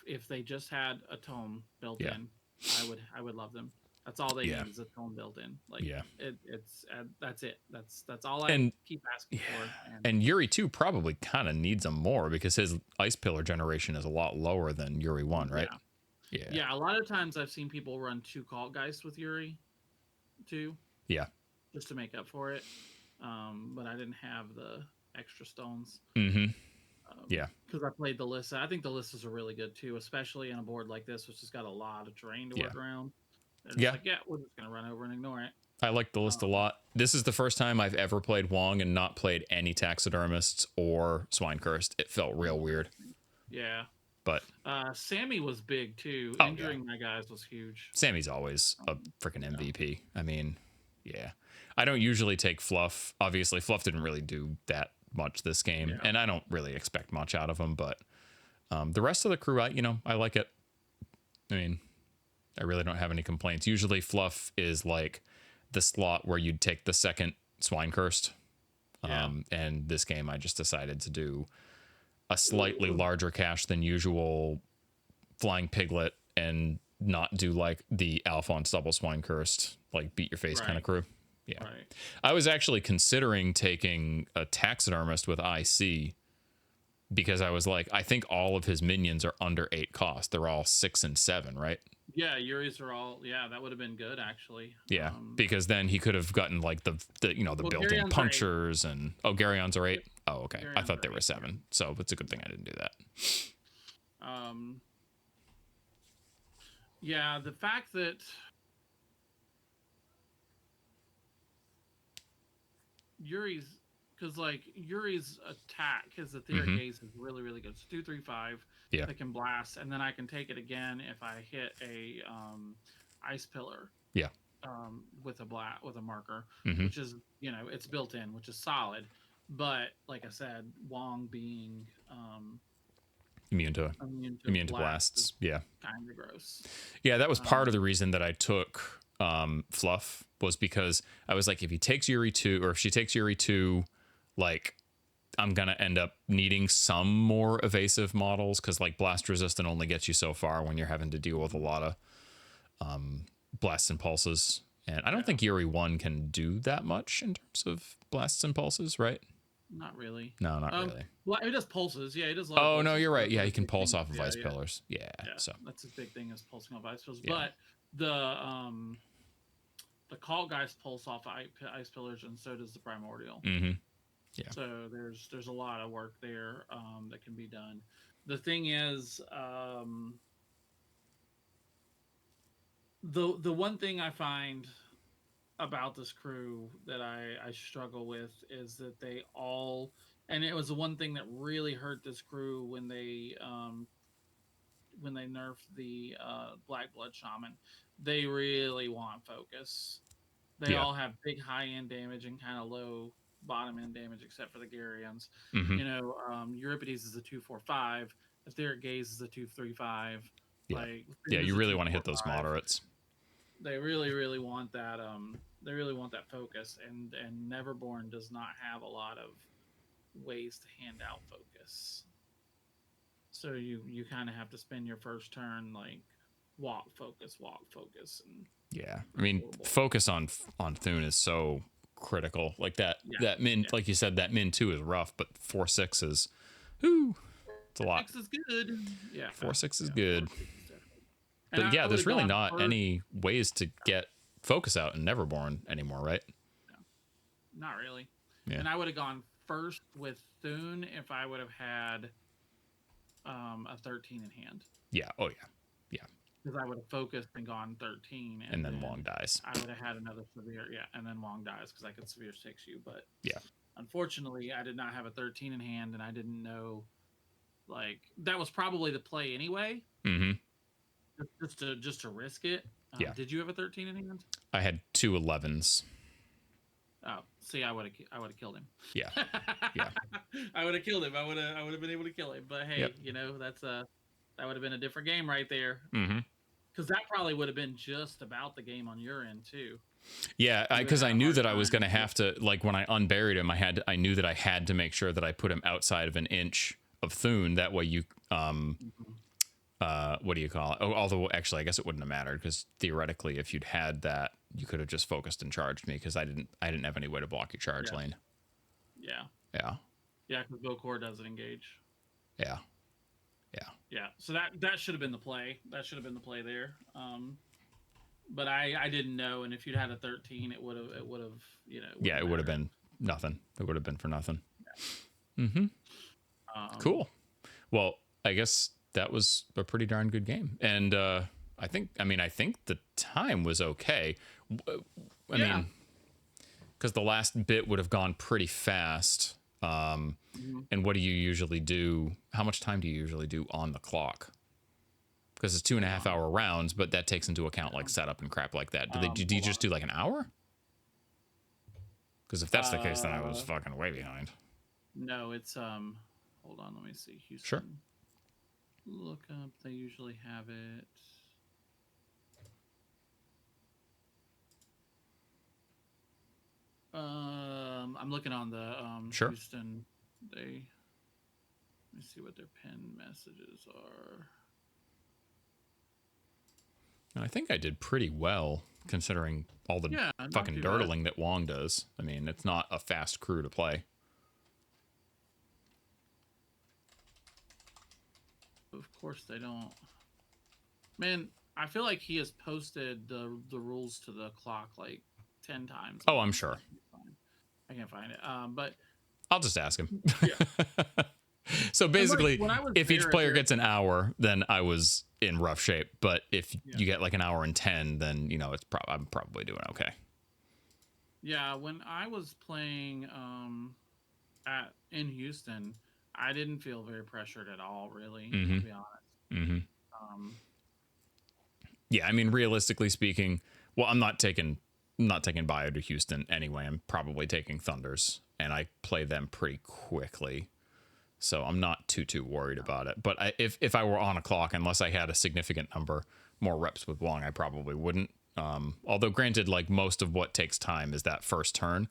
If they just had a tome built in, I would love them. That's all they need is a tome built in. Like, it's that's it. That's all I keep asking for. And Yuri 2 probably kind of needs them more because his Ice Pillar generation is a lot lower than Yuri 1, right? Yeah. A lot of times I've seen people run 2 Cult Geist with Yuri 2. Yeah. Just to make up for it. But I didn't have the extra stones. Because I played the Lissa. I think the Lissas are really good too, especially on a board like this, which has got a lot of terrain to work around. We're just gonna run over and ignore it. I like the list a lot. This is the first time I've ever played Wong and not played any taxidermists or swine cursed. It felt real weird. Yeah. But Sammy was big too. Injuring my guys was huge. Sammy's always a freaking MVP. I mean, I don't usually take Fluff. Obviously, Fluff didn't really do that much this game, and I don't really expect much out of him. But the rest of the crew, I like it. I mean, I really don't have any complaints. Usually, Fluff is like the slot where you'd take the second swine cursed. And this game, I just decided to do a slightly larger cache than usual flying piglet and not do like the Alphonse double swine cursed, like beat your face kind of crew. Yeah. Right. I was actually considering taking a taxidermist with IC because I was like, I think all of his minions are under 8 cost. They're all 6 and 7, right? Yeah, Yuri's are all. Yeah, that would have been good actually. Yeah, because then he could have gotten like the built-in punctures and Garion's are 8. Oh, okay. Garion's I thought they were 7, so it's a good thing I didn't do that. Yeah, the fact that Yuri's attack, his etheric gaze is really, really good. It's 2/3/5. Yeah. That can blast, and then I can take it again if I hit a ice pillar. Yeah. With a marker, which is it's built in, which is solid. But like I said, Wong being immune to blasts. Yeah. Kind of gross. Yeah, that was part of the reason that I took Fluff was because I was like, if he takes Yuri 2 or if she takes Yuri 2, like I'm gonna end up needing some more evasive models, because like blast resistant only gets you so far when you're having to deal with a lot of blasts and pulses. And I don't think Yuri 1 can do that much in terms of blasts and pulses, right? Not really. No, not really. Well, it does pulses. Yeah, it does. A lot of Oh, pulses, no, you're right. but Yeah, the he can big pulse thing- off of ice pillars. Yeah, so that's his big thing is pulsing off ice pillars. Yeah. But the cult guys pulse off ice pillars, and so does the primordial. mm-hmm. Yeah. So there's a lot of work there that can be done. The thing is, the one thing I find about this crew that I struggle with is that they all, and it was the one thing that really hurt this crew when they nerfed the Black Blood Shaman. They really want focus. They all have big high end damage and kind of low bottom end damage, except for the Garians. Mm-hmm. You know, Euripides is a 2/4/5. Etheric Gaze is a 2/3/5. Yeah. Like, Yeah, Thune you is a really want to hit 2/4/5. those moderates. They really want that. They really want that focus, and Neverborn does not have a lot of ways to hand out focus. So you kind of have to spend your first turn like walk focus, and Yeah, I mean, horrible. focus on Thune is so critical. Like that min, like you said, that min 2 is rough, but 4/6 is, whoo, it's a lot. 6 is good. Yeah, 4/6 is good. 4/6 is definitely- But And yeah, I there's would've really gone not first- any ways to get focus out in Neverborn anymore, right? Not really. Yeah. And I would have gone first with Thune if I would have had a 13 in hand, Yeah. Oh yeah. because I would have focused and gone 13, And then Wong dies. I would have had another severe, and then Wong dies because I could severe 6 you. But Yeah. unfortunately, I did not have a 13 in hand, and I didn't know, like, that was probably the play anyway, Mm-hmm. just to risk it. Yeah. Did you have a 13 in hand? I had 2 11s. Oh, see, I would have killed him. Yeah. Yeah. I would have killed him. I would have been able to kill him. But hey, Yep. you know, that would have been a different game right there. Mm-hmm. Because that probably would have been just about the game on your end too. Yeah, You would because have I a knew hard that I was time. going to have to, like, when I unburied him, I knew that I had to make sure that I put him outside of an inch of Thune. That way you, what do you call it? Oh, although actually, I guess it wouldn't have mattered, because theoretically, if you'd had that, you could have just focused and charged me, because I didn't have any way to block your charge Yeah. lane. Yeah. Yeah. Yeah, because Bokor doesn't engage. Yeah. Yeah. So that should have been the play. That should have been the play there. But I didn't know, and if you'd had a 13, it would have you know. Yeah, it would have been nothing. It would have been for nothing. Mm-hmm. Cool. Well, I guess that was a pretty darn good game, and I think the time was okay. I mean, because the last bit would have gone pretty fast. And what do you usually do? How much time do you usually do on the clock? Because it's 2.5 hour rounds, but that takes into account like setup and crap like that. Do you just do like an hour? Because if that's the case, then I was fucking way behind. No, it's hold on, let me see. Houston. Sure. Look up. They usually have it. I'm looking on the Sure. Houston. Let me see what their pinned messages are. And I think I did pretty well, considering all the Not fucking too bad. dirtling that Wong does. I mean, it's not a fast crew to play. Of course they don't. Man, I feel like he has posted the rules to the clock like 10 times. Oh, I'm sure. I can't find it. But I'll just ask him. Yeah. So basically, when I was if each there, player gets an hour, then I was in rough shape. But if Yeah. you get like an hour and 10, then you know I'm probably doing okay. yeah, when I was playing in Houston, I didn't feel very pressured at all, really, Mhm. to be honest. Mm-hmm. Yeah, I mean, realistically speaking, well, I'm not taking Bio to Houston anyway. I'm probably taking Thunders, and I play them pretty quickly, so I'm not too worried about it. But if I were on a clock, unless I had a significant number more reps with Wong, I probably wouldn't. Although granted, like most of what takes time is that first turn.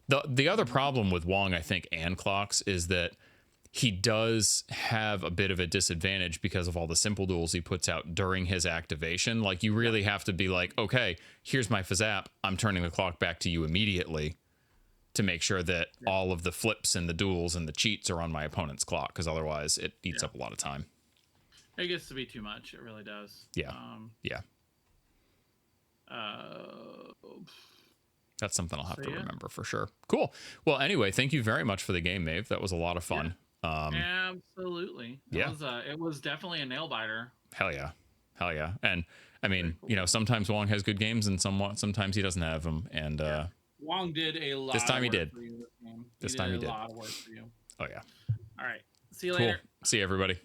The other problem with Wong, I think, and clocks is that he does have a bit of a disadvantage because of all the simple duels he puts out during his activation. Like, you really have to be like, okay, here's my Fazap. I'm turning the clock back to you immediately to make sure that all of the flips and the duels and the cheats are on my opponent's clock, because otherwise it eats up a lot of time. It gets to be too much. It really does. Yeah. Yeah. That's something I'll have to remember for sure. Cool. Well, anyway, thank you very much for the game, Maeve. That was a lot of fun. Absolutely. It was definitely a nail biter. Hell yeah. And I mean, cool. sometimes Wong has good games and sometimes he doesn't have them. And Wong did a lot. This time he did. For you this game. This time he did. A lot of work for you. Oh yeah. All right. See you later. See you, everybody.